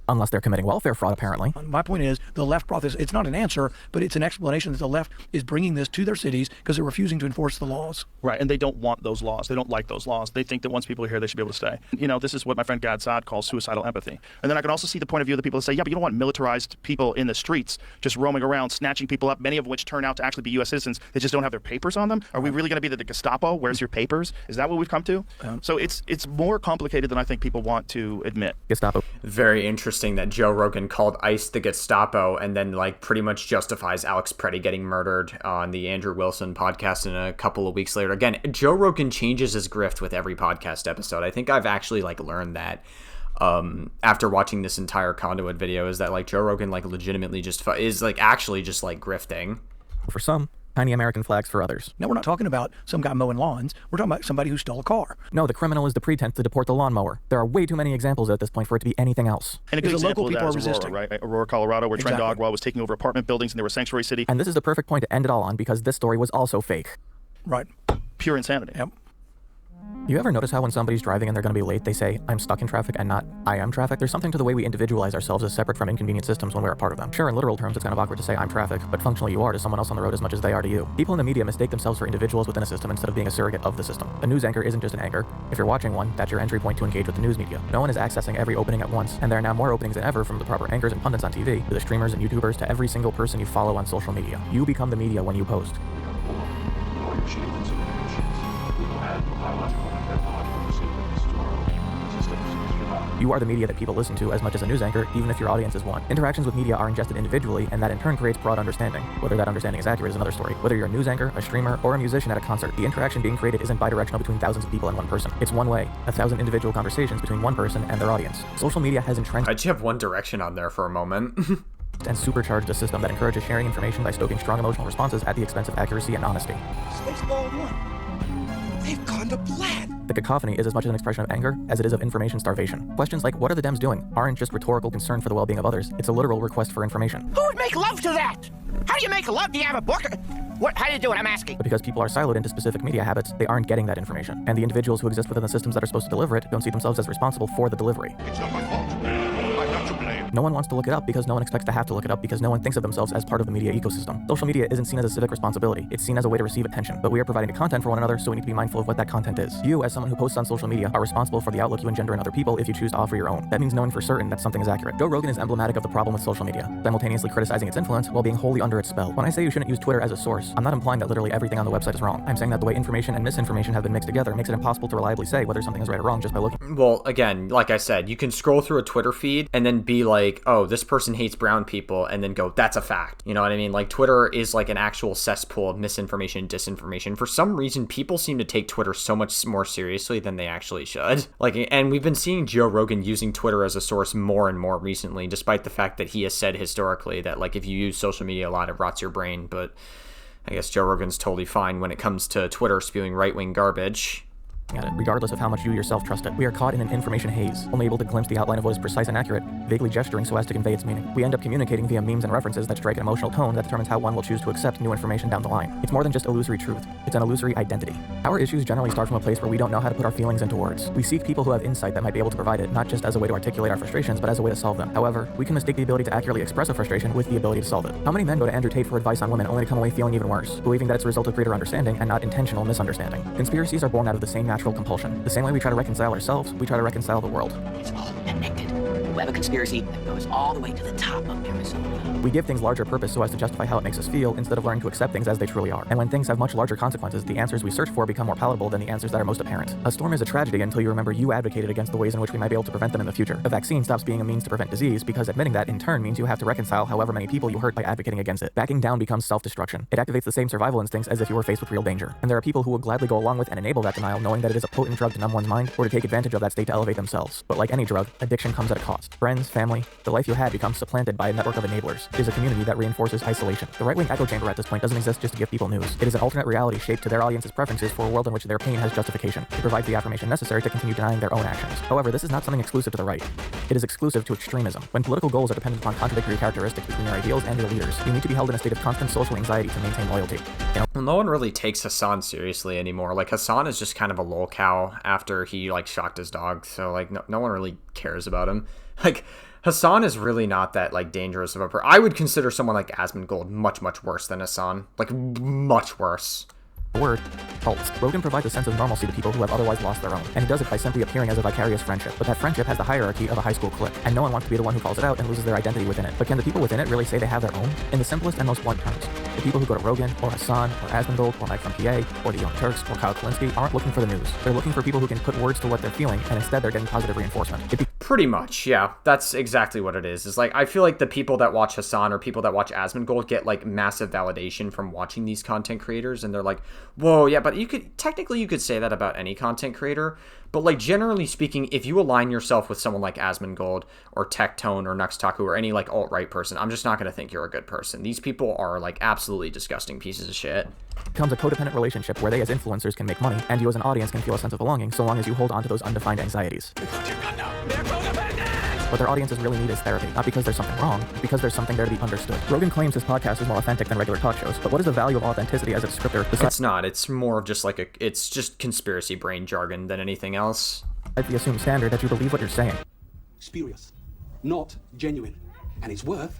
Unless they're committing welfare fraud, apparently. My point is, the left brought this. It's not an answer, but it's an explanation that the left is bringing this to their cities because they're refusing to enforce the laws. Right, and they don't want those laws. They don't like those laws. They think that once people are here, they should be able to stay. You know, this is what my friend Gad Saad calls suicidal empathy. And then I can also see the point of view of the people that say, yeah, but you don't want militarized people in the streets just roaming around, snatching people up, many of which turn out to actually be U.S. citizens. They just don't have their papers on them. Are we really going to be the Gestapo? Where's your papers? Is that what we've come to? So it's more complicated than I think people want to admit. Gestapo. Very interesting that Joe Rogan called ICE the Gestapo and then, like, pretty much justifies Alex Preddy getting murdered on the Andrew Wilson podcast in a couple of weeks later. Again, Joe Rogan changes his grift with every podcast episode. I think I've actually, like, learned that after watching this entire Conduit video, is that, like, Joe Rogan, like, legitimately just is, like, actually just, like, grifting. For some, tiny American flags for others. No, we're not talking about some guy mowing lawns. We're talking about somebody who stole a car. No, the criminal is the pretense to deport the lawnmower. There are way too many examples at this point for it to be anything else. And a good example local of that people is are Aurora, resisting. right? Aurora, Colorado, where Trent Dogwell was taking over apartment buildings and they were a sanctuary city. And this is the perfect point to end it all on because this story was also fake. Right. Pure insanity. Yep. You ever notice how when somebody's driving and they're going to be late, they say, I'm stuck in traffic and not, I am traffic? There's something to the way we individualize ourselves as separate from inconvenient systems when we're a part of them. Sure, in literal terms, it's kind of awkward to say I'm traffic, but functionally you are to someone else on the road as much as they are to you. People in the media mistake themselves for individuals within a system instead of being a surrogate of the system. A news anchor isn't just an anchor. If you're watching one, that's your entry point to engage with the news media. No one is accessing every opening at once, and there are now more openings than ever from the proper anchors and pundits on TV, to the streamers and YouTubers, to every single person you follow on social media. You become the media when you post. You are the media that people listen to as much as a news anchor, even if your audience is one. Interactions with media are ingested individually, and that in turn creates broad understanding. Whether that understanding is accurate is another story. Whether you're a news anchor, a streamer, or a musician at a concert, the interaction being created isn't bidirectional between thousands of people and one person. It's one way, 1,000 individual conversations between one person and their audience. Social media has entrenched... I'd have One Direction on there for a moment. and supercharged a system that encourages sharing information by stoking strong emotional responses at the expense of accuracy and honesty. Spaceball 1. They've gone to black. The cacophony is as much an expression of anger as it is of information starvation. Questions like, what are the Dems doing, aren't just rhetorical concern for the well-being of others, it's a literal request for information. Who would make love to that? How do you make love? Do you have a book? What? How do you do it? I'm asking. But because people are siloed into specific media habits, they aren't getting that information. And the individuals who exist within the systems that are supposed to deliver it don't see themselves as responsible for the delivery. It's not my fault. I'm not to blame. No one wants to look it up because no one expects to have to look it up because no one thinks of themselves as part of the media ecosystem. Social media isn't seen as a civic responsibility. It's seen as a way to receive attention. But we are providing content for one another, so we need to be mindful of what that content is. You, as someone who posts on social media, are responsible for the outlook you engender in other people if you choose to offer your own. That means knowing for certain that something is accurate. Joe Rogan is emblematic of the problem with social media, simultaneously criticizing its influence while being wholly under its spell. When I say you shouldn't use Twitter as a source, I'm not implying that literally everything on the website is wrong. I'm saying that the way information and misinformation have been mixed together makes it impossible to reliably say whether something is right or wrong just by looking. Well, again, like I said, you can scroll through a Twitter feed and then be like, oh, this person hates brown people, and then go, that's a fact. You know what I mean? Like, Twitter is like an actual cesspool of misinformation and disinformation. For some reason, people seem to take Twitter so much more seriously than they actually should. Like, and we've been seeing Joe Rogan using Twitter as a source more and more recently, despite the fact that he has said historically that, like, if you use social media a lot, it rots your brain. But I guess Joe Rogan's totally fine when it comes to Twitter spewing right-wing garbage. at it, regardless of how much you yourself trust it. We are caught in an information haze, only able to glimpse the outline of what is precise and accurate, vaguely gesturing so as to convey its meaning. We end up communicating via memes and references that strike an emotional tone that determines how one will choose to accept new information down the line. It's more than just illusory truth, it's an illusory identity. Our issues generally start from a place where we don't know how to put our feelings into words. We seek people who have insight that might be able to provide it, not just as a way to articulate our frustrations, but as a way to solve them. However, we can mistake the ability to accurately express a frustration with the ability to solve it. How many men go to Andrew Tate for advice on women only to come away feeling even worse, believing that it's a result of greater understanding and not intentional misunderstanding? Conspiracies are born out of the same natural compulsion. The same way we try to reconcile ourselves, we try to reconcile the world. It's all connected. We have a conspiracy that goes all the way to the top of Arizona. We give things larger purpose so as to justify how it makes us feel instead of learning to accept things as they truly are. And when things have much larger consequences, the answers we search for become more palatable than the answers that are most apparent. A storm is a tragedy until you remember you advocated against the ways in which we might be able to prevent them in the future. A vaccine stops being a means to prevent disease because admitting that in turn means you have to reconcile however many people you hurt by advocating against it. Backing down becomes self-destruction. It activates the same survival instincts as if you were faced with real danger. And there are people who will gladly go along with and enable that denial, knowing that it is a potent drug to numb one's mind or to take advantage of that state to elevate themselves. But like any drug, addiction comes at a cost. Friends, family, the life you had becomes supplanted by a network of enablers. It is a community that reinforces isolation. The right-wing echo chamber at this point doesn't exist just to give people news. It is an alternate reality shaped to their audience's preferences for a world in which their pain has justification. It provides the affirmation necessary to continue denying their own actions. However, this is not something exclusive to the right. It is exclusive to extremism. When political goals are dependent upon contradictory characteristics between your ideals and your leaders, you need to be held in a state of constant social anxiety to maintain loyalty. Well, no one really takes Hassan seriously anymore. Like, Hassan is just kind of a lolcow after he, like, shocked his dog. So, like, no one really cares about him. Like, Hassan is really not that, like, dangerous of a person. I would consider someone like Asmongold much, much worse than Hassan. Like, much worse. Word, cults. Rogan provides a sense of normalcy to people who have otherwise lost their own, and he does it by simply appearing as a vicarious friendship. But that friendship has the hierarchy of a high school clique, and no one wants to be the one who calls it out and loses their identity within it. But can the people within it really say they have their own? In the simplest and most blunt terms, the people who go to Rogan, or Hassan, or Asmongold, or Mike from PA, or the Young Turks, or Kyle Kalinske aren't looking for the news. They're looking for people who can put words to what they're feeling, and instead they're getting positive reinforcement. Pretty much, yeah. That's exactly what it is. It's like, I feel like the people that watch Hassan or people that watch Asmongold get, like, massive validation from watching these content creators, and they're like, whoa, yeah, but you could say that about any content creator, but, like, generally speaking, if you align yourself with someone like Asmongold or Tectone or Nuxtaku or any, like, alt-right person, I'm just not going to think you're a good person. These people are, like, absolutely disgusting pieces of shit. Becomes a codependent relationship where they as influencers can make money, and you as an audience can feel a sense of belonging so long as you hold on to those undefined anxieties. What their audiences really need is therapy, not because there's something wrong, but because there's something there to be understood. Rogan claims his podcast is more authentic than regular talk shows, but what is the value of authenticity as a descriptor? It's not. It's more of just like it's just conspiracy brain jargon than anything else. At the assumed standard that you believe what you're saying. Spurious, not genuine, and it's worth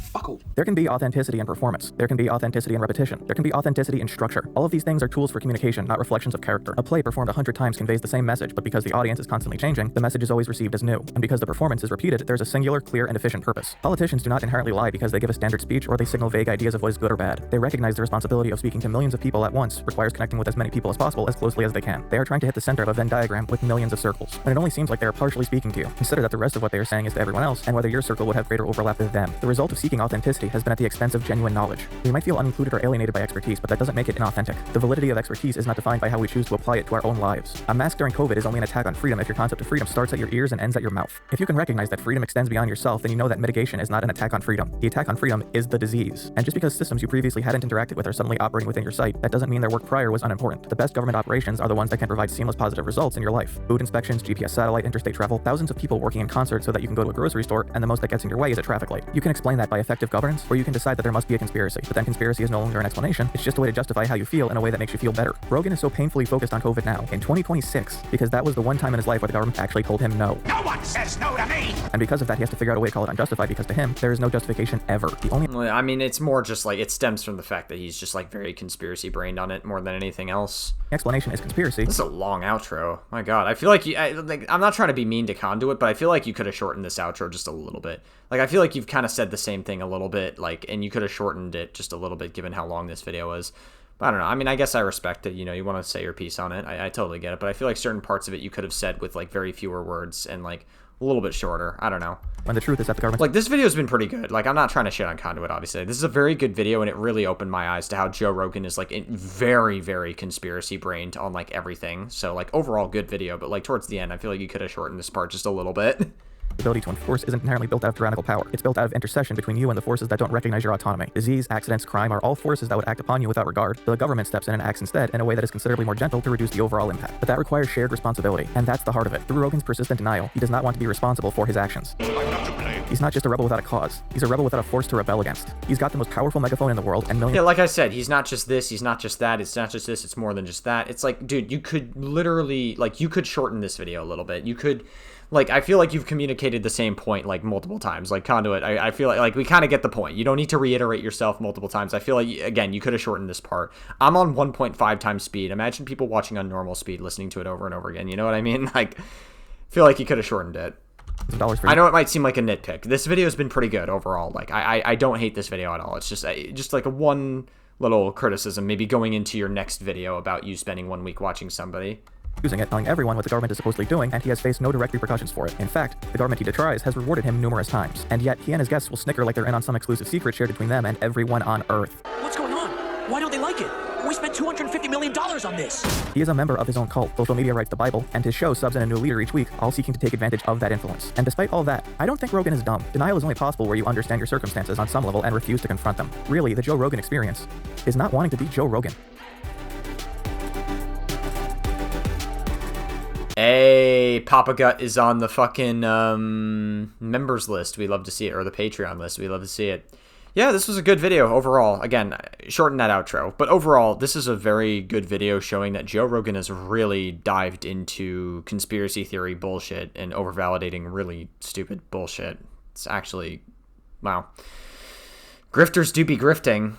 fuck all. There can be authenticity in performance. There can be authenticity in repetition. There can be authenticity in structure. All of these things are tools for communication, not reflections of character. A play performed 100 times conveys the same message, but because the audience is constantly changing, the message is always received as new. And because the performance is repeated, there's a singular, clear, and efficient purpose. Politicians do not inherently lie because they give a standard speech or they signal vague ideas of what is good or bad. They recognize the responsibility of speaking to millions of people at once requires connecting with as many people as possible as closely as they can. They are trying to hit the center of a Venn diagram with millions of circles. When it only seems like they are partially speaking to you, consider that the rest of what they are saying is to everyone else, and whether your circle would have greater overlap with them. The result of seeking authenticity has been at the expense of genuine knowledge. We might feel unincluded or alienated by expertise, but that doesn't make it inauthentic. The validity of expertise is not defined by how we choose to apply it to our own lives. A mask during COVID is only an attack on freedom if your concept of freedom starts at your ears and ends at your mouth. If you can recognize that freedom extends beyond yourself, then you know that mitigation is not an attack on freedom. The attack on freedom is the disease. And just because systems you previously hadn't interacted with are suddenly operating within your sight, that doesn't mean their work prior was unimportant. The best government operations are the ones that can provide seamless positive results in your life. Food inspections, GPS satellite, interstate travel, thousands of people working in concert so that you can go to a grocery store, and the most that gets in your way is a traffic light. You can explain that by effective governance, or you can decide that there must be a conspiracy. But then conspiracy is no longer an explanation, it's just a way to justify how you feel in a way that makes you feel better. Rogan is so painfully focused on COVID now, in 2026, because that was the one time in his life where the government actually told him no. No one says no to me! And because of that, he has to figure out a way to call it unjustified, because to him, there is no justification ever. The only... I mean, it's more just like, it stems from the fact that he's just like very conspiracy brained on it more than anything else. Explanation is conspiracy. This is a long outro. My god, I feel like I'm not trying to be mean to Conduit, but I feel like you could have shortened this outro just a little bit. Like, I feel like you've kind of said the same thing a little bit, like, and you could have shortened it just a little bit given how long this video was. But I don't know. I mean, I guess I respect it. You know, you want to say your piece on it. I totally get it. But I feel like certain parts of it you could have said with, like, very fewer words and, like, a little bit shorter. I don't know. When the truth is that the government... Like, this video's been pretty good. Like, I'm not trying to shit on Conduit, obviously. This is a very good video, and it really opened my eyes to how Joe Rogan is, like, very, very conspiracy-brained on, like, everything. So, like, overall good video. But, like, towards the end, I feel like you could have shortened this part just a little bit. The ability to enforce isn't inherently built out of tyrannical power. It's built out of intercession between you and the forces that don't recognize your autonomy. Disease, accidents, crime are all forces that would act upon you without regard. The government steps in and acts instead in a way that is considerably more gentle to reduce the overall impact. But that requires shared responsibility, and that's the heart of it. Through Rogan's persistent denial, he does not want to be responsible for his actions. He's not just a rebel without a cause. He's a rebel without a force to rebel against. He's got the most powerful megaphone in the world, and millions— Yeah, like I said, he's not just this, he's not just that, it's not just this, it's more than just that. It's like, dude, you could literally, like, you could shorten this video a little bit. You could, like, I feel like you've communicated the same point, like, multiple times. Like, Conduit, I feel like we kind of get the point. You don't need to reiterate yourself multiple times. I feel like, again, you could have shortened this part. I'm on 1.5 times speed. Imagine people watching on normal speed, listening to it over and over again. You know what I mean? Like, I feel like you could have shortened it. I know it might seem like a nitpick. This video has been pretty good overall. Like, I don't hate this video at all. It's just like a one little criticism, maybe going into your next video about you spending 1 week watching somebody. Using it, telling everyone what the government is supposedly doing, and he has faced no direct repercussions for it. In fact, the government he detries has rewarded him numerous times, and yet he and his guests will snicker like they're in on some exclusive secret shared between them and everyone on Earth. What's going on? Why don't they like it? We spent $250 million on this. He is a member of his own cult. Social media writes the Bible, and his show subs in a new leader each week, all seeking to take advantage of that influence. And despite all that, I don't think Rogan is dumb. Denial is only possible where you understand your circumstances on some level and refuse to confront them. Really, the Joe Rogan experience is not wanting to be Joe Rogan. Hey, Papa Gut is on the fucking members list. We love to see it, or the Patreon list. We love to see it. Yeah, this was a good video overall. Again, shorten that outro. But overall, this is a very good video showing that Joe Rogan has really dived into conspiracy theory bullshit and over-validating really stupid bullshit. It's actually, wow. Grifters do be grifting.